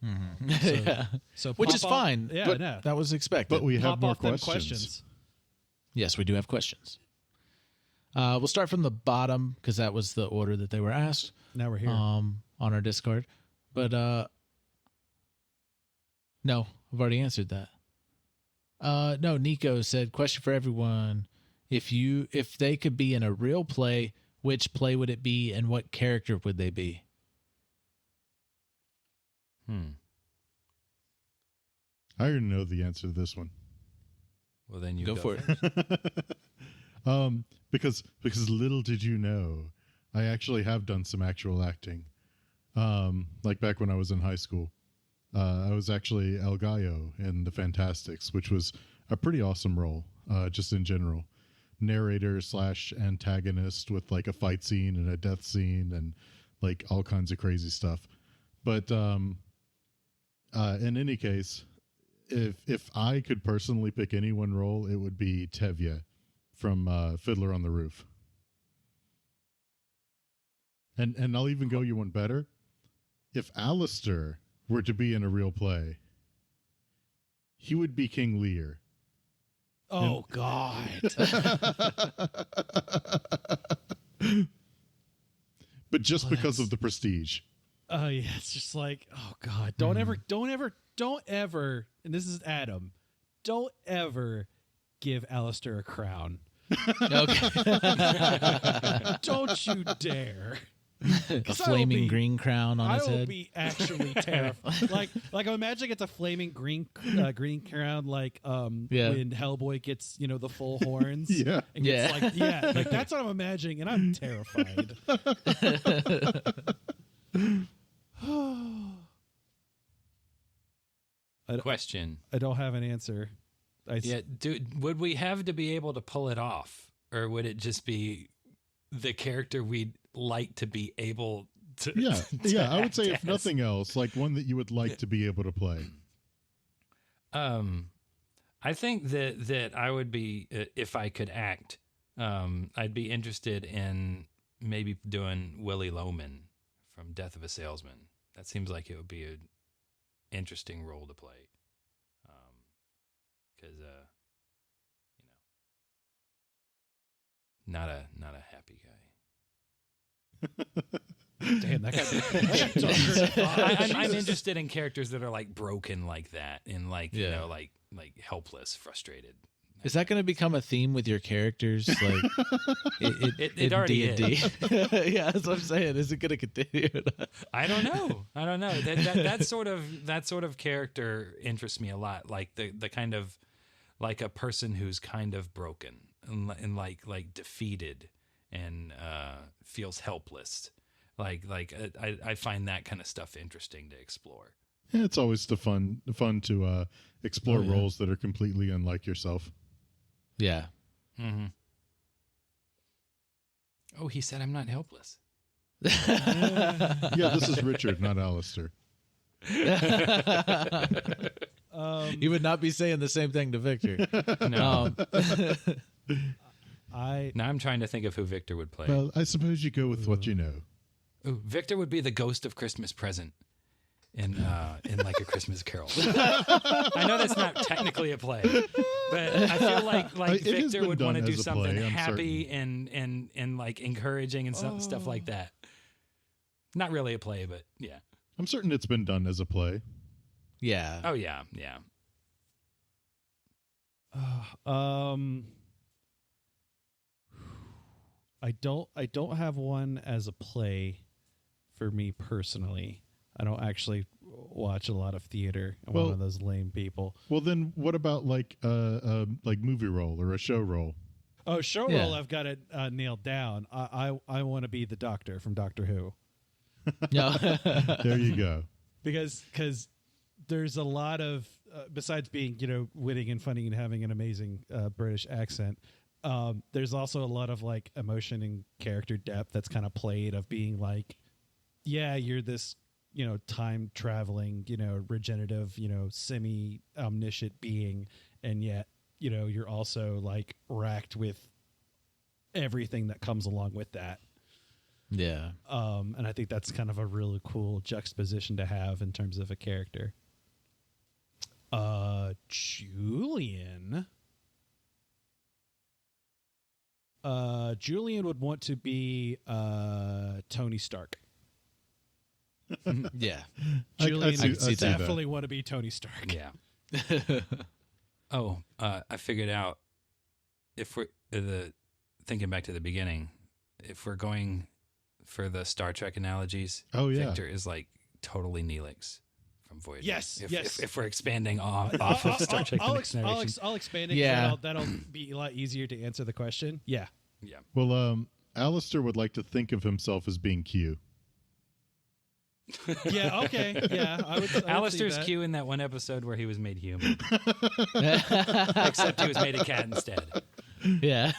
Mm-hmm. So which is fine. Yeah, but no. that was expected. But we have Pop more off them questions. Yes, we do have questions. We'll start from the bottom because that was the order that they were asked. Now we're here. On our Discord, but no, I've already answered that. No, Nico said, question for everyone: if they could be in a real play, which play would it be, and what character would they be? I already know the answer to this one. Well, then you Go for it. Because little did you know, I actually have done some actual acting. Like back when I was in high school, I was actually El Gallo in The Fantastics, which was a pretty awesome role, just in general. Narrator / antagonist with like a fight scene and a death scene and like all kinds of crazy stuff. But in any case, if I could personally pick any one role, it would be Tevye from Fiddler on the Roof. And I'll even go you one better. If Alistair were to be in a real play, he would be King Lear. Oh God. But just because of the prestige. Oh yeah, it's just like, oh God, don't ever, and this is Adam, don't ever give Alistair a crown. Okay. Don't you dare. A flaming green crown on his I will head. be actually terrified. like I'm imagining it's a flaming green crown, like when Hellboy gets the full horns. Yeah. And gets like that's what I'm imagining, and I'm terrified. Question. I don't have an answer. Would we have to be able to pull it off, or would it just be the character we'd like to be able to? Yeah. I would say, if nothing else, like one that you would like to be able to play. I think that I would be, if I could act, I'd be interested in maybe doing Willie Loman from Death of a Salesman. That seems like it would be an interesting role to play. Because not a happy guy. Damn, that guy. I'm interested in characters that are like broken like that, and like like helpless, frustrated. Is that going to become a theme with your characters? Like it already is. Yeah, that's what I'm saying. Is it going to continue? I don't know. That sort of character interests me a lot. Like the kind of like a person who's kind of broken and like defeated and feels helpless. I find that kind of stuff interesting to explore. Yeah, it's always fun to explore roles that are completely unlike yourself. Yeah. Mm-hmm. Oh, he said I'm not helpless. Yeah, this is Richard, not Alistair. You would not be saying the same thing to Victor. No. Now I'm trying to think of who Victor would play. Well, I suppose you go with what you know. Ooh, Victor would be the ghost of Christmas Present in like A Christmas Carol. I know that's not technically a play, but I feel like Victor would want to do something happy and like encouraging and stuff like that. Not really a play, but yeah. I'm certain it's been done as a play. Yeah. Oh yeah. I don't have one as a play for me personally. I don't actually watch a lot of theater. I'm one of those lame people. Well, then what about like movie role or a show role? Oh, show role, I've got it nailed down. I want to be the Doctor from Doctor Who. No. There you go. Because there's a lot of besides being witty and funny and having an amazing British accent. There's also a lot of like emotion and character depth that's kind of played of being like, yeah, you're this time traveling regenerative semi omniscient being, and yet you're also like racked with everything that comes along with that. Yeah. And I think that's kind of a really cool juxtaposition to have in terms of a character. Julian would want to be Tony Stark. Yeah. Julian I would see that. definitely want to be Tony Stark. Yeah. I figured out if we're thinking back to the beginning, if we're going for the Star Trek analogies, Victor is like totally Neelix from Voyager. Yes, If we're expanding off of Star Trek, I'll expand it. Yeah. That'll be a lot easier to answer the question. Yeah. Yeah. Well, Alistair would like to think of himself as being Q. Yeah. Okay. Yeah. I would Alistair's see that. Q in that one episode where he was made human, except he was made a cat instead. Yeah.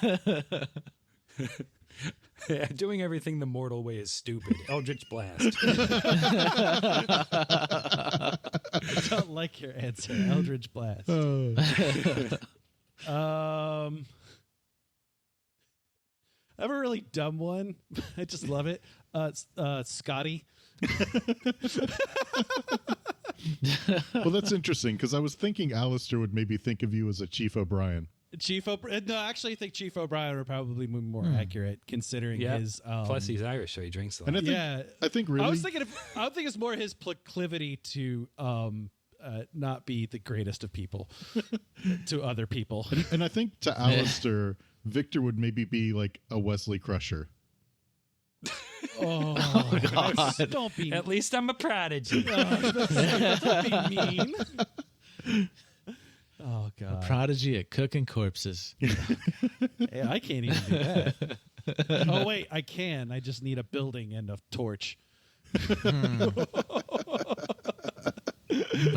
Doing everything the mortal way is stupid. Eldritch Blast. I don't like your answer. Eldridge Blast. I have a really dumb one. I just love it. Scotty. Well, that's interesting because I was thinking Alistair would maybe think of you as a Chief O'Brien. No, actually, I think Chief O'Brien would probably be more accurate considering his. Plus, he's Irish, so he drinks a lot. And I think really, I think it's more his proclivity to not be the greatest of people to other people. and I think to Alistair, Victor would maybe be like a Wesley Crusher. Oh, God. Don't be. At least I'm a prodigy. Don't be mean. Oh God! A prodigy at cooking corpses. Hey, I can't even do that. Oh wait, I can. I just need a building and a torch. But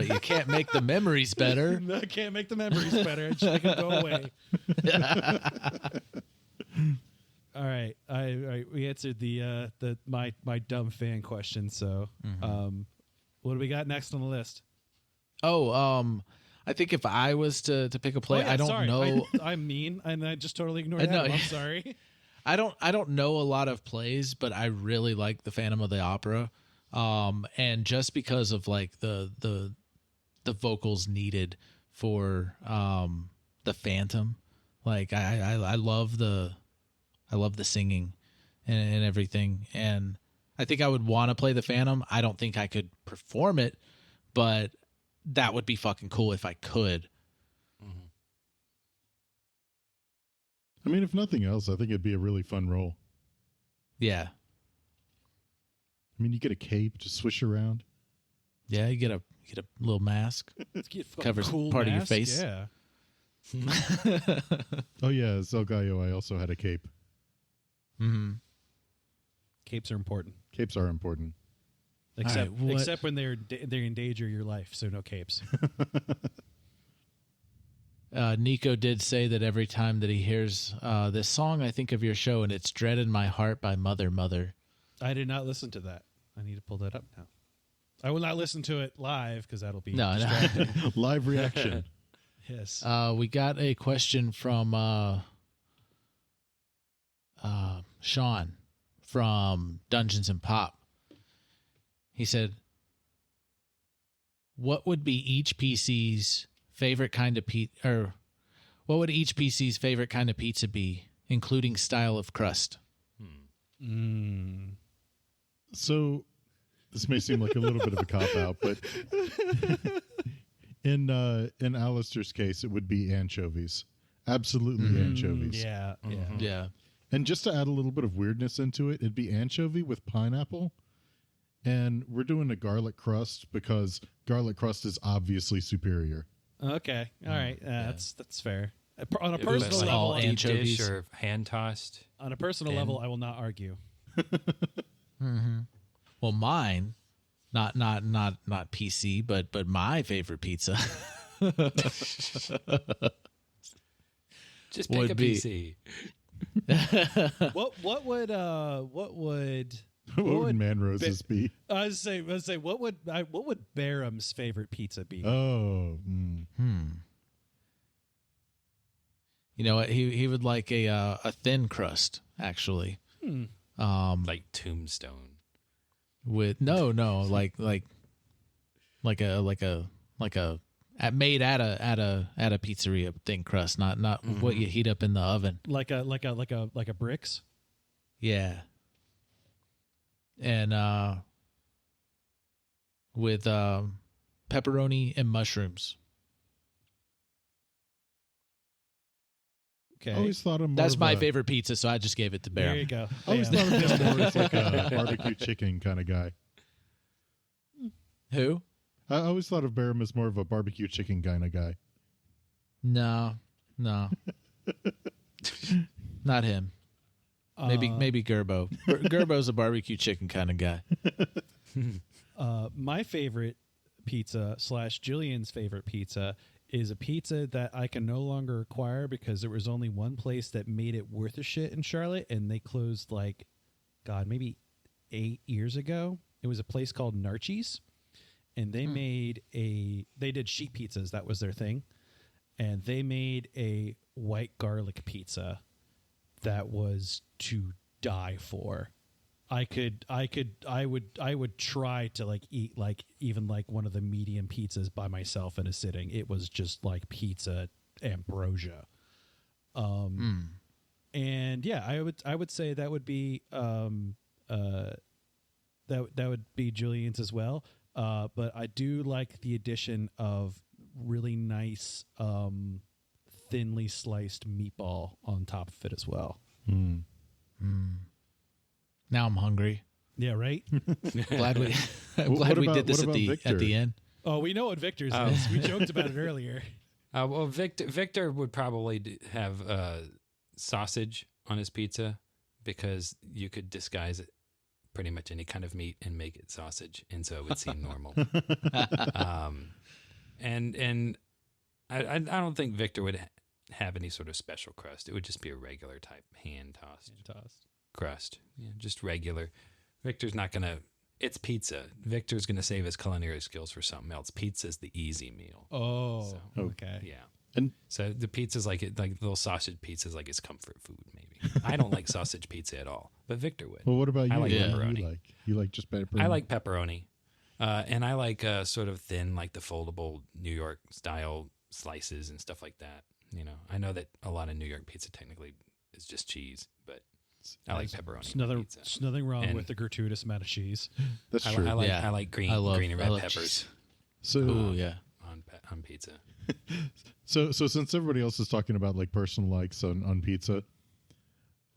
you can't make the memories better. No, I can't make the memories better. It's just gonna go away. All right, we answered my dumb fan question. So, what do we got next on the list? I think if I was to pick a play, I don't know. I'm mean, and I just totally ignored that. I'm sorry. I don't know a lot of plays, but I really like the Phantom of the Opera, and just because of like the vocals needed for the Phantom, like I love the singing and everything, and I think I would want to play the Phantom. I don't think I could perform it, but that would be fucking cool if I could. I mean, if nothing else, I think it'd be a really fun role. Yeah. I mean, you get a cape to swish around. Yeah, you get a little mask. Covers part of your face. Yeah. Oh yeah, Zelgayo, I also had a cape. Mm-hmm. Capes are important. Capes are important. Except when they endanger your life, so no capes. Nico did say that every time that he hears this song, I think of your show, and it's "Dread in My Heart" by Mother Mother. I did not listen to that. I need to pull that up now. I will not listen to it live because that'll be distracting. Live reaction. Yes. We got a question from Sean from Dungeons and Pop. He said, "What would be each PC's favorite kind of pizza, or what would each PC's favorite kind of pizza be, including style of crust?" So, this may seem like a little bit of a cop out, but in Alistair's case, it would be anchovies. Absolutely anchovies. Yeah. Yeah. And just to add a little bit of weirdness into it, it'd be anchovy with pineapple. And we're doing a garlic crust because garlic crust is obviously superior. Okay. All right. That's fair. On a It was personal like level, all deep anchovies. dish or hand tossed. on a personal level, I will not argue. Well, mine not PC, but my favorite pizza Just pick would a be- PC. What would What would Man Rose's be? I was say what would Barham's favorite pizza be? Oh, You know what? He would like a thin crust, actually. Like Tombstone. With no, like a made at a pizzeria thin crust, not what you heat up in the oven. Like a bricks. Yeah. And with pepperoni and mushrooms. Okay, I always thought of more That's of my a- favorite pizza, so I just gave it to there Bear. you go. I always thought of him more as like a barbecue chicken kind of guy. Who? I always thought of Barham as more of a barbecue chicken kind of guy. No. Not him. Maybe Gerbo. Gerbo's a barbecue chicken kind of guy. My favorite pizza / Jillian's favorite pizza is a pizza that I can no longer acquire because there was only one place that made it worth a shit in Charlotte, and they closed maybe 8 years ago. It was a place called Narchi's, and they they did sheet pizzas. That was their thing. And they made a white garlic pizza that was to die for. I would try to eat even one of the medium pizzas by myself in a sitting. It was just like pizza ambrosia. And yeah, I would say that would be that would be Julian's as well. But I do like the addition of really nice thinly sliced meatball on top of it as well. Now I'm hungry. Yeah, right. Glad we What we about- did this what at the about Victor? end. Oh, we know what Victor's is. We joked about it earlier. Well, Victor would probably have sausage on his pizza because you could disguise it pretty much any kind of meat and make it sausage, and so it would seem normal. And I don't think Victor would have any sort of special crust. It would just be a regular type hand tossed crust. Yeah, just regular. Victor's not gonna. It's pizza. Victor's gonna save his culinary skills for something else. Pizza's the easy meal. Oh, So, okay. yeah. And So the pizza's like little sausage pizza's like his comfort food. Maybe I don't like sausage pizza at all, but Victor would. well, what about you? I like What do pepperoni. You like just pepperoni? I like pepperoni, and I like sort of thin, like the foldable New York style slices and stuff like that. You know, I know that a lot of New York pizza technically is just cheese, but I like pepperoni. Pizza. There's nothing wrong And- with the gratuitous amount of cheese. That's I true. like Yeah. I like green I love and red peppers cheese. So Ooh, yeah. on pizza. So since everybody else is talking about like personal likes on pizza,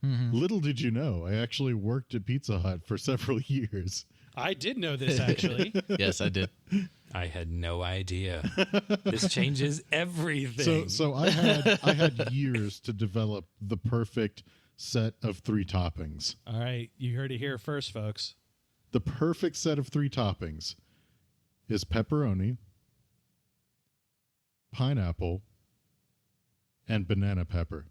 little did you know, I actually worked at Pizza Hut for several years. I did know this actually. Yes, I did. I had no idea. This changes everything. So I had years to develop the perfect set of 3 toppings. All right, you heard it here first, folks. The perfect set of 3 toppings is pepperoni, pineapple, and banana pepper.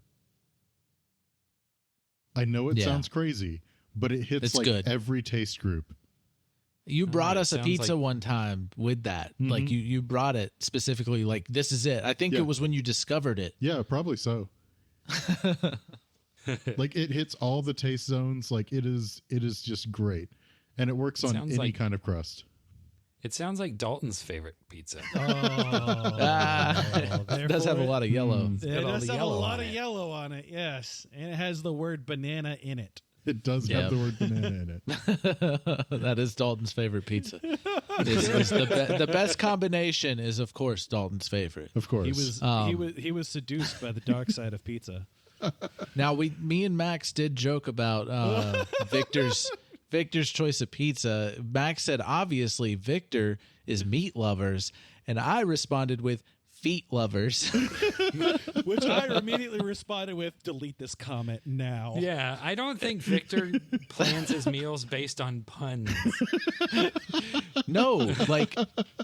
I know it Yeah. sounds crazy, but it hits It's like good. every taste group. You brought it us a sounds pizza like- one time with that. Like you brought it specifically like this is it. I think Yeah. it was when you discovered it. Yeah, probably so. Like it hits all the taste zones. Like it is just great. And it works on Sounds any like- kind of crust. It sounds like Dalton's favorite pizza. It does have a lot of yellow. It got all does the have a yellow lot on of it. yellow on it, yes. And it has the word banana in it. It does Yep. have the word banana in it. That is Dalton's favorite pizza. Is the best combination is of course Dalton's favorite. Of course. He was seduced by the dark side of pizza. Now me and Max did joke about Victor's choice of pizza. Max said obviously Victor is meat lovers, and I responded with feet lovers. Which I immediately responded with, delete this comment now. Yeah, I don't think Victor plans his meals based on puns. No, like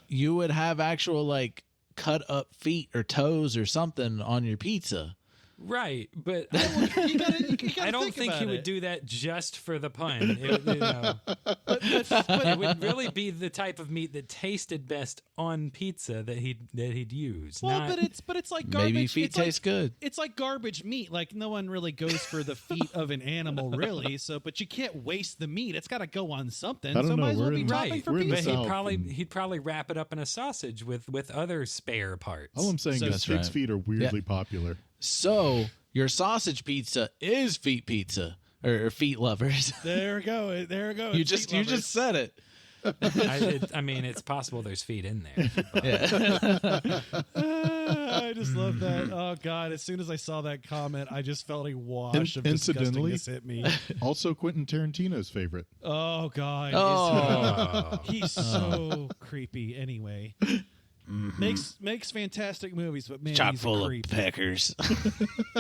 you would have actual like cut up feet or toes or something on your pizza. Right, but You gotta I don't think he would do. do that just for the pun. It would really be the type of meat that tasted best on pizza that he'd use. Well, not, but it's like garbage. Maybe feet it's like, taste good. It's like garbage meat. Like no one really goes for the feet of an animal, really. So, but you can't waste the meat. It's got to go on something. I don't So know. might as well We're be in- dropping right, for we're in the pizza. but South. he'd probably wrap it up in a sausage with other spare parts. All I'm saying So- is That's pig's right. feet are weirdly popular. So your sausage pizza is feet pizza or feet lovers. There we go. There we go. You It's just feet lovers. said it. I mean, it's possible there's feet in there. I just love that. Oh God! As soon as I saw that comment, I just felt a wash of Incidentally- disgustingness hit me. Also, Quentin Tarantino's favorite. Oh God! Oh. He's so creepy. Anyway, makes fantastic movies, but man, Chock he's full a of creep. peckers.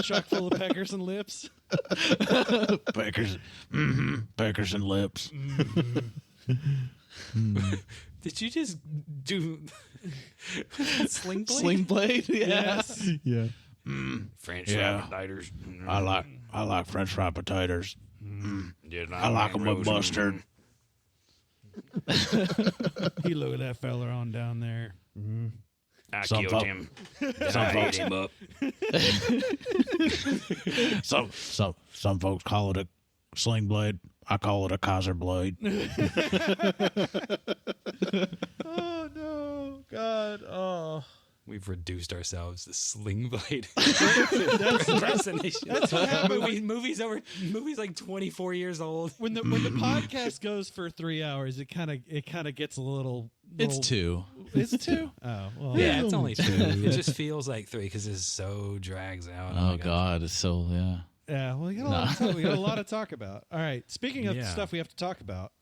Chock full of peckers and lips. Peckers. Peckers and lips. Did you just do sling blade? Sling blade? Yeah. Yes. Yeah. French Yeah. potatoes. I like French fried potatoes. I like them with mustard. He looked at that fella on down there. I Some killed folk- him. Some I folks, ate him up. some folks call it a sling blade. I call it a Kaiser blade. Oh no, God! Oh, We've reduced ourselves to sling blade. that's Impersonation. what happened Movies like 24 years old. when the podcast goes for 3 hours. It kind of gets a little. It's 2. It's 2. Oh well. Yeah, it's only 2. It just feels like 3 because it so drags out. Oh God, it's so yeah. Yeah, well, we got a lot to talk about. All right, speaking of Yeah. stuff we have to talk about.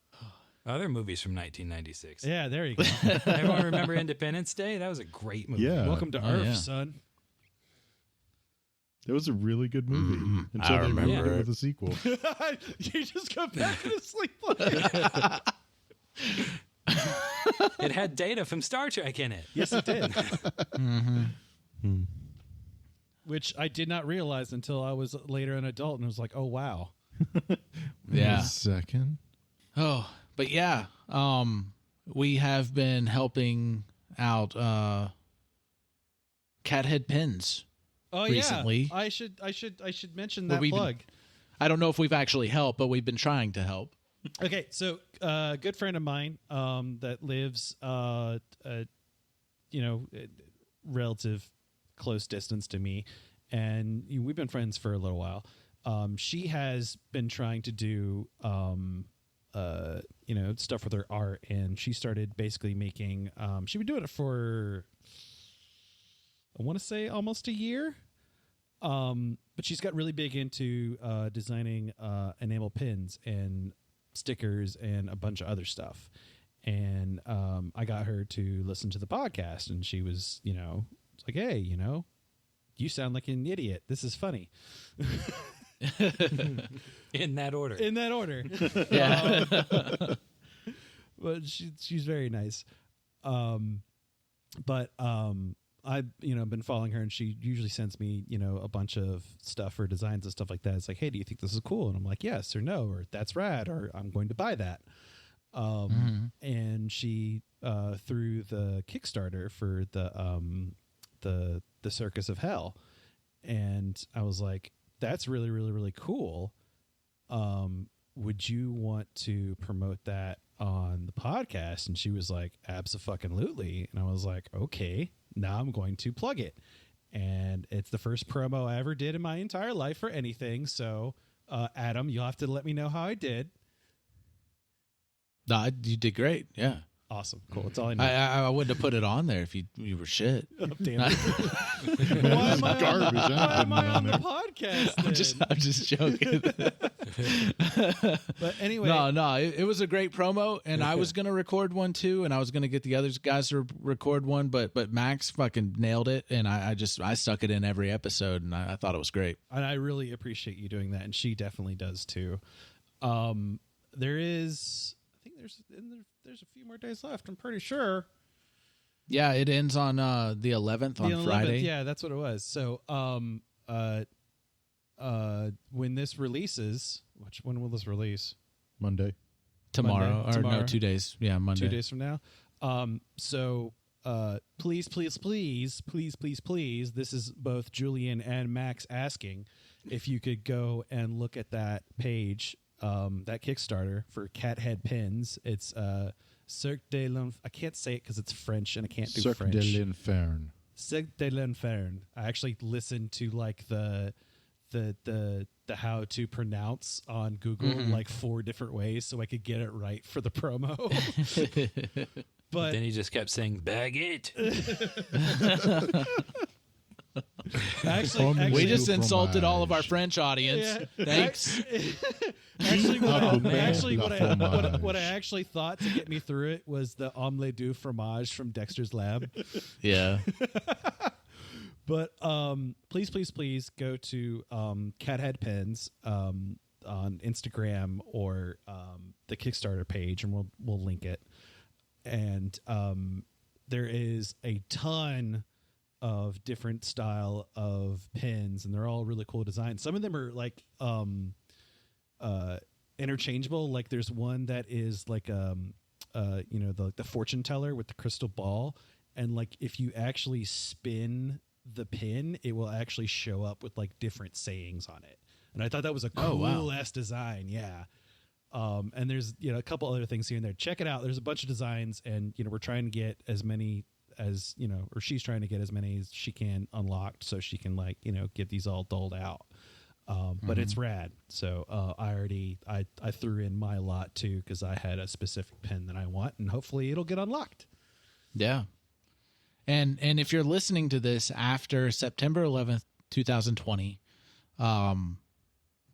Other movies from 1996. Yeah, there you go. Everyone remember Independence Day? That was a great movie. Yeah. Welcome to Oh, Earth, yeah. son. That was a really good movie until I they ruined remember it it. with a sequel. You just go back to sleep. It had Data from Star Trek in it. Yes, it did. Which I did not realize until I was later an adult, and I was like, "Oh wow." Yeah. A second. Oh, but yeah, we have been helping out Cathead Pins. Oh Recently. yeah, I should mention Well, that we've been- plug. I don't know if we've actually helped, but we've been trying to help. Okay, so a good friend of mine that lives, relative close distance to me, and we've been friends for a little while. She has been trying to do, stuff with her art, and she started basically making. She's been doing it for, I want to say, almost a year. But she's got really big into designing enamel pins and stickers and a bunch of other stuff. And I got her to listen to the podcast, and she was, it's like, hey, you sound like an idiot. This is funny. In that order. In that order. Yeah. But she's very nice. I've been following her, and she usually sends me a bunch of stuff or designs and stuff like that. It's like, hey, do you think this is cool? And I'm like, yes or no, or that's rad, or I'm going to buy that. And she through the Kickstarter for the Circus of Hell, and I was like, that's really, really, really cool. Would you want to promote that on the podcast? And she was like, abso-fucking-lutely. And I was like, okay, now I'm going to plug it. And it's the first promo I ever did in my entire life for anything. So, Adam, you'll have to let me know how I did. No, you did great. Yeah. Awesome. Cool. That's all I know. I wouldn't have put it on there if you were shit. Oh, damn it. Why am I Garbage. why am I on the there. podcast then? I'm just joking. But anyway, no, it was a great promo, and I was gonna record one too, and I was gonna get the other guys to record one, but Max fucking nailed it, and I stuck it in every episode, and I thought it was great. and I really appreciate you doing that, and she definitely does too. There is, I think there's a few more days left. I'm pretty sure. Yeah, it ends on the 11th on 11th, Friday. Yeah, that's what it was. So, when this releases, when will this release? Monday. Tomorrow. Tomorrow. No, 2 days. Yeah, Monday. 2 days from now. So, please, this is both Julian and Max asking if you could go and look at that page, that Kickstarter for Cat Head Pins. It's Cirque de l'Infern. I can't say it because it's French and I can't do Cirque French. de l'Infern. Cirque de l'Infern. I actually listened to like the how to pronounce on Google like 4 different ways so I could get it right for the promo. But then he just kept saying, "Bag it." actually, We just insulted all of our French audience. Yeah. Thanks. What I actually thought to get me through it was the omelette du fromage from Dexter's Lab. Yeah. But please go to Cathead Pens on Instagram or the Kickstarter page, and we'll link it. And there is a ton of different style of pins, and they're all really cool designs. Some of them are like interchangeable. Like there's one that is like the fortune teller with the crystal ball, and like if you actually spin the pin, it will actually show up with like different sayings on it. And I thought that was a cool ass design. Yeah. And there's a couple other things here and there. Check it out. There's a bunch of designs, and we're trying to get as many as or she's trying to get as many as she can unlocked so she can get these all doled out. But it's rad. So I threw in my lot too because I had a specific pin that I want, and hopefully it'll get unlocked. Yeah. And if you're listening to this after September 11th, 2020,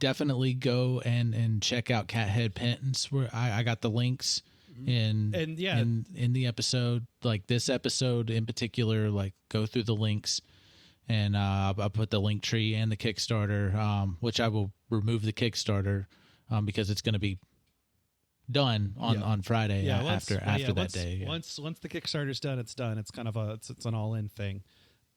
definitely go and check out Cathead Pens. Where I got the links in the episode, like this episode in particular. Like go through the links, and I'll put the link tree and the Kickstarter, which I will remove the Kickstarter because it's going to be done on Friday after that day. Yeah. Once the Kickstarter's done, it's done. It's kind of it's an all-in thing.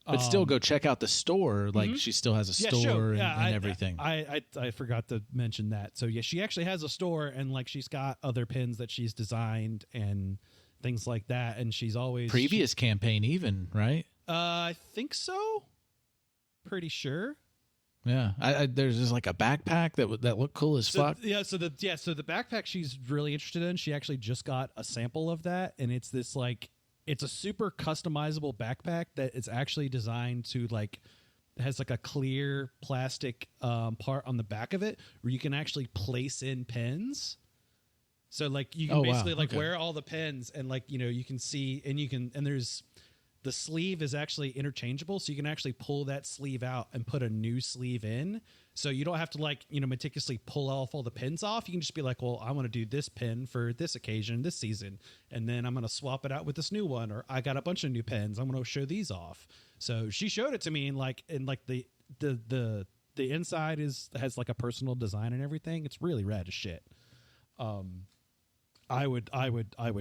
But still go check out the store. Like she still has a store and everything. I forgot to mention that. So yeah, she actually has a store, and like she's got other pins that she's designed and things like that. And she's always previous campaign even, right? I think so. Pretty sure. Yeah, there's just like a backpack that looked cool as fuck. So the backpack she's really interested in. She actually just got a sample of that, and it's this it's a super customizable backpack that is actually designed to it has like a clear plastic part on the back of it where you can actually place in pens. So like you can basically wear all the pens, and you can see, and there's. The sleeve is actually interchangeable, so you can actually pull that sleeve out and put a new sleeve in. So you don't have to meticulously pull off all the pins off. You can just be like, well, I want to do this pin for this occasion, this season, and then I'm going to swap it out with this new one, or I got a bunch of new pins. I'm going to show these off. So she showed it to me, and the inside has like a personal design and everything. It's really rad as shit. I would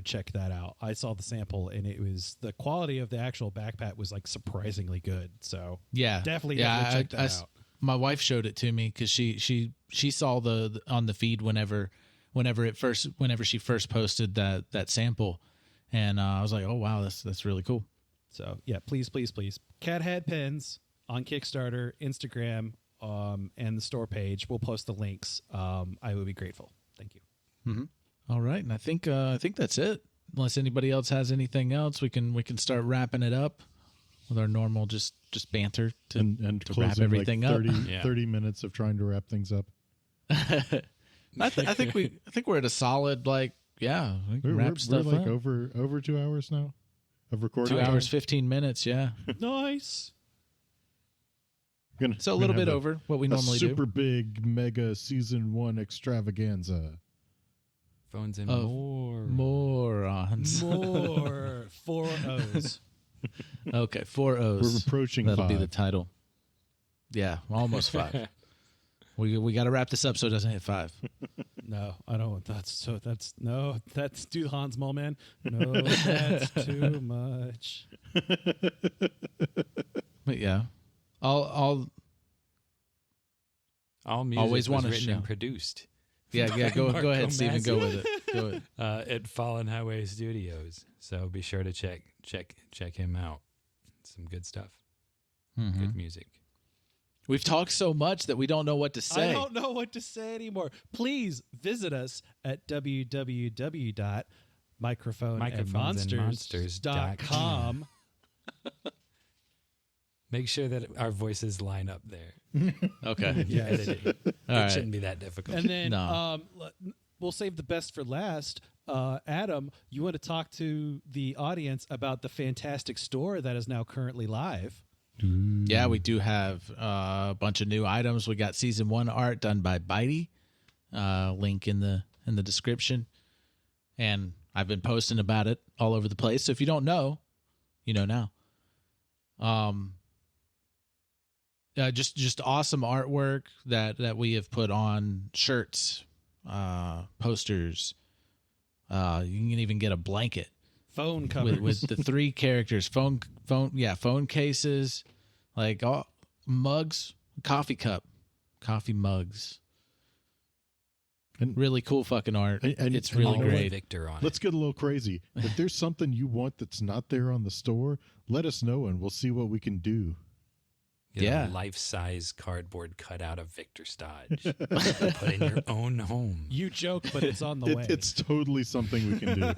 check that out. I saw the sample, and it was the quality of the actual backpack was like surprisingly good. So definitely check that out. My wife showed it to me because she saw the on the feed whenever she first posted that sample, and I was like, oh wow, that's really cool. So yeah, please, Cathead Pens on Kickstarter, Instagram, and the store page. We'll post the links. I would be grateful. Thank you. Mm-hmm. All right, and I think that's it. Unless anybody else has anything else, we can start wrapping it up with our normal just banter to wrap everything like 30, up. 30 minutes of trying to wrap things up. I think we're at a solid we can wrap stuff we're like up. over 2 hours now of recording. 2 hours 15 minutes. Yeah. Nice. So a little bit over what we normally do. Super big mega season 1 extravaganza. Phones and Moorons. More 4 O's. Okay, 4 O's. We're approaching That'll 5. be the title. Yeah, almost 5. We got to wrap this up so it doesn't hit 5. No, I don't. That's too Hans Mole Man. No, that's too much. But yeah, all music always was want a written show. and produced. yeah. Go Marco ahead, Steven. Go Mazzei. with it. Go with it. At Fallen Highway Studios. So be sure to check him out. Some good stuff. Mm-hmm. Good music. We've talked so much that we don't know what to say. I don't know what to say anymore. Please visit us at www.microphoneandmonsters.com. Make sure that our voices line up there. Okay. Yeah. Editing. All It right. shouldn't be that difficult. And then No. we'll save the best for last. Adam, you want to talk to the audience about the fantastic store that is now currently live? Yeah, we do have a bunch of new items. We got season 1 art done by Bitey. Link in the description. And I've been posting about it all over the place. So if you don't know, you know now. Just awesome artwork that we have put on shirts, posters. You can even get a blanket Phone covers. with the 3 characters. Phone cases, like all mugs, coffee mugs. And really cool fucking art. and It's and really you know what? great. Victor on Let's it. get a little crazy. If there's something you want that's not there on the store, let us know and we'll see what we can do. Get Yeah. a life-size cardboard cutout of Victor Stodge. Put in your own home. You joke, but it's on the way. It's totally something we can do.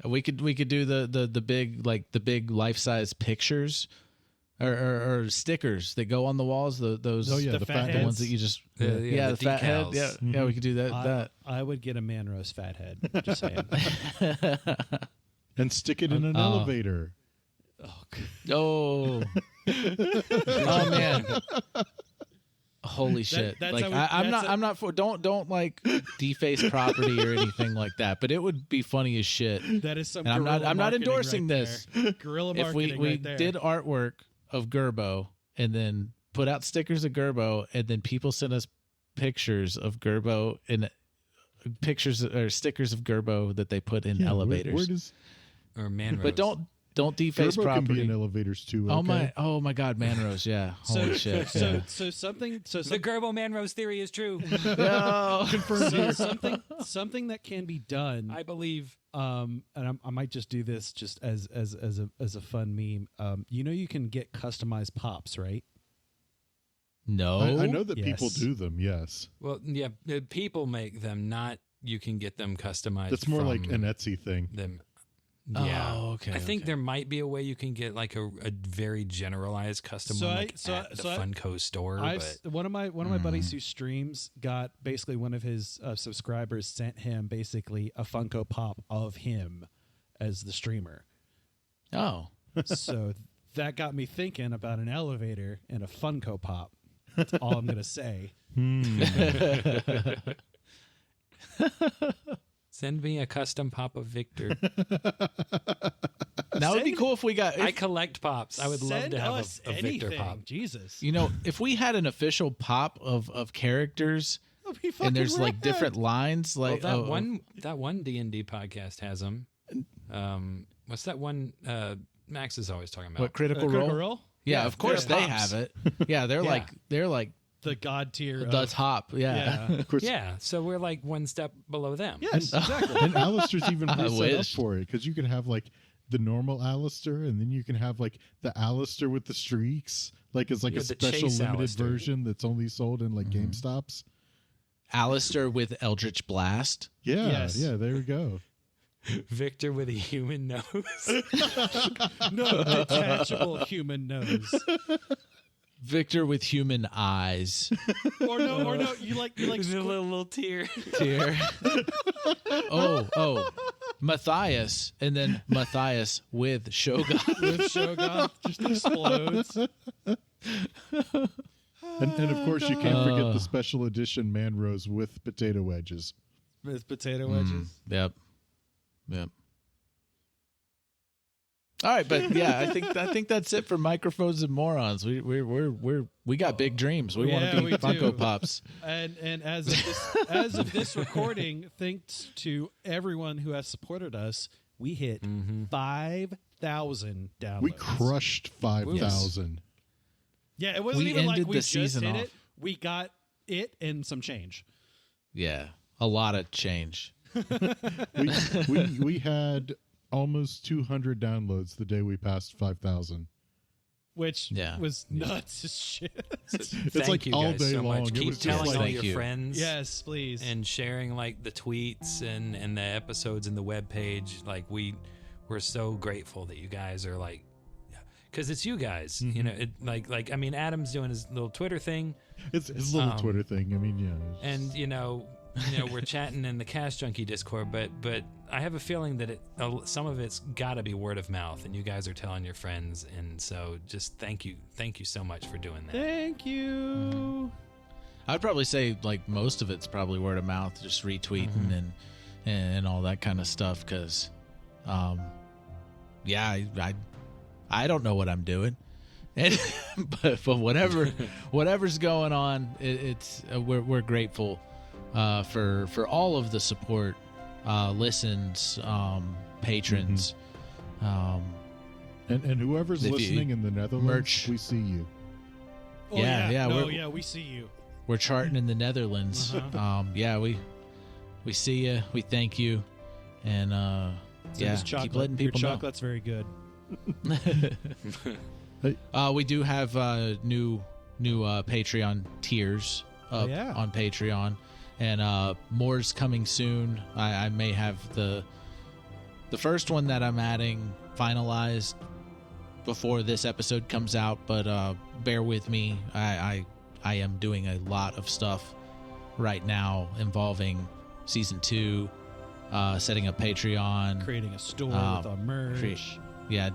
We could do the big life size pictures or stickers that go on the walls. Those Oh yeah, The the fat fat heads. the ones that you just The the fat head. decals. Yeah, yeah, we could do that. I would get a man roast fat head. Just saying. And stick it in an elevator. Oh, Oh, oh man. Holy shit! that's Like how we- I'm that's not for don't like deface property or anything like that. But it would be funny as shit. that is some. And I'm not guerrilla marketing endorsing right this. there. Guerrilla If we marketing right there. did artwork of Gerbo and then put out stickers of Gerbo and then people sent us pictures of Gerbo and pictures or stickers of Gerbo that they put in Yeah, elevators. Where does Or man But don't deface Gerbo can be property. in elevators too? Oh okay? my god, Manrose, yeah. Holy shit. So Yeah. something. So The Gerbo man rose theory is true. No. something that can be done. I believe. And I might just do this just as a fun meme. You can get customized pops, right? No. I know that Yes. people do them. Yes, Well, yeah, people make them. Not you can get them customized. that's more like from an Etsy thing. them. Oh, Yeah. okay, I think okay. there might be a way you can get like a very generalized custom So one I- like so at I- the so I- Funko store. But One of my buddies who streams got basically one of his subscribers sent him basically a Funko Pop of him as the streamer. Oh. So that got me thinking about an elevator and a Funko Pop. That's all I'm gonna say. send me a custom pop of Victor. That would be cool if we got I collect pops. I would love Send to have us a Victor anything. pop. Jesus, if we had an official pop of characters that'd be and fucking there's like rad. different lines like Well, that one D&D podcast has them. What's that one? Max is always talking about. what Critical Role? Yeah, Yeah, of course they're they pops. have it. Yeah, they're like the god tier. the of, top. Yeah. Of course, Yeah, so we're like one step below them. yes, exactly. and Alistair's even I set up wish. for it because you can have like the normal Alistair, and then you can have like the Alistair with the streaks, like as like Yeah, a the special Chase limited Alistair. version that's only sold in like GameStops. Alistair with Eldritch Blast. Yeah, Yes. yeah, there we go. Victor with a human nose. No detachable human nose. Victor with human eyes. Or no. You like the little tear. Here. Oh. Matthias. And then Matthias with Shogun. with Shogun just explodes. And of course, you can't forget the special edition man rose with potato wedges. With potato wedges. Yep. All right, but yeah, I think that's it for microphones and morons. We got big dreams. We want to be Funko Pops. And as of this recording, thanks to everyone who has supported us, we hit 5,000 downloads. We crushed 5,000. Yeah, it wasn't even like we just hit season it. We got it and some change. Yeah, a lot of change. we had almost 200 downloads the day we passed 5,000. Which was nuts as shit. It's like you all guys day so long. much. Keep telling all your friends. Yes, please. And sharing like the tweets and the episodes and the webpage. Like we're so grateful that you guys are like, because it's you guys. You know, it like I mean, Adam's doing his little Twitter thing. It's his little Twitter thing. I mean, yeah. And you know, we're chatting in the Cash Junkie Discord, but I have a feeling that some of it's got to be word of mouth, and you guys are telling your friends, and so just thank you so much for doing that. Thank you. I'd probably say like most of it's probably word of mouth, just retweeting and all that kind of stuff. Because, I don't know what I'm doing, but whatever's going on, we're grateful for all of the support, listens, patrons, and whoever's listening in the Netherlands, we see you. Oh, we see you. We're charting in the Netherlands. We see you. We thank you, and keep letting people know. Your chocolate's very good. We do have new Patreon tiers up on Patreon, and more's coming soon. I may have the first one that I'm adding finalized before this episode comes out, but bear with me. I am doing a lot of stuff right now involving season 2, setting up Patreon, creating a store with our merch.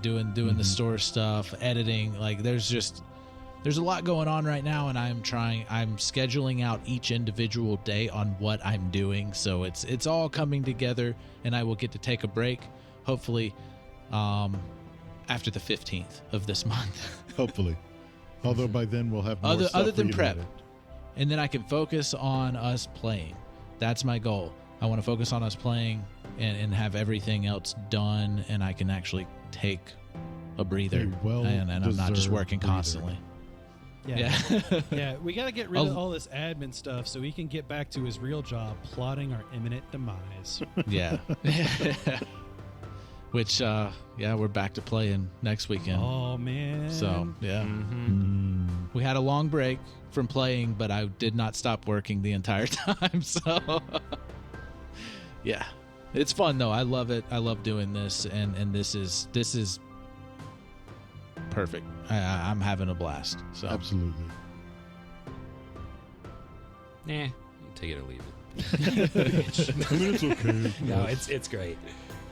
Doing the store stuff, editing. Like there's a lot going on right now, and I'm scheduling out each individual day on what I'm doing. So it's all coming together, and I will get to take a break, hopefully, after the 15th of this month. Hopefully. Although by then we'll have more other than prep. Edit. And then I can focus on us playing. That's my goal. I want to focus on us playing and have everything else done, and I can actually take a breather, and I'm not just working constantly. Yeah, we got to get rid of all this admin stuff so we can get back to his real job, plotting our imminent demise. Yeah. Which, we're back to playing next weekend. Oh, man. So, yeah. We had a long break from playing, but I did not stop working the entire time, so... yeah. It's fun, though. I love it. I love doing this, and this is perfect. I'm having a blast. So absolutely. You take it or leave it. I mean, it's okay. No, it's great.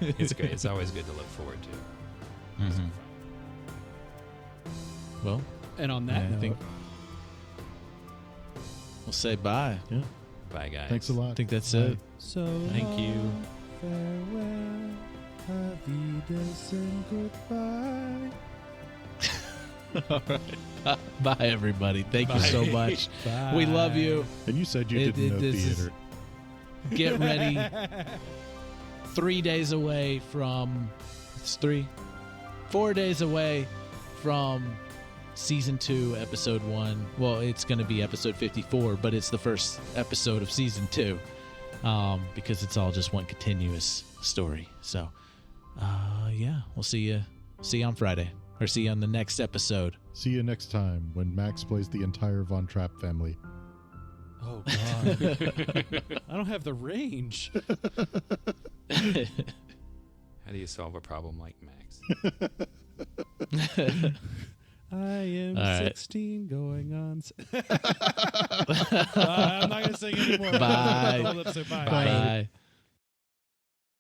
It's great. It's always good to look forward to. Well, and on that note, I think we'll say bye. Yeah. Bye, guys. Thanks a lot. I think that's it. So thank you. Farewell, Auf Wiedersehen, goodbye. All right. Bye, everybody. Thank you so much. Bye. We love you. And you said you didn't know theater. Get ready. 3 days away from... It's 4 days away from Season 2, Episode 1. Well, it's going to be Episode 54, but it's the first episode of Season 2. Because it's all just one continuous story. So, we'll see you on Friday, or see you on the next episode. See you next time when Max plays the entire Von Trapp family. Oh God, I don't have the range. How do you solve a problem like Max? I am 16 going on. I'm not going to sing anymore. Bye. Bye. Bye.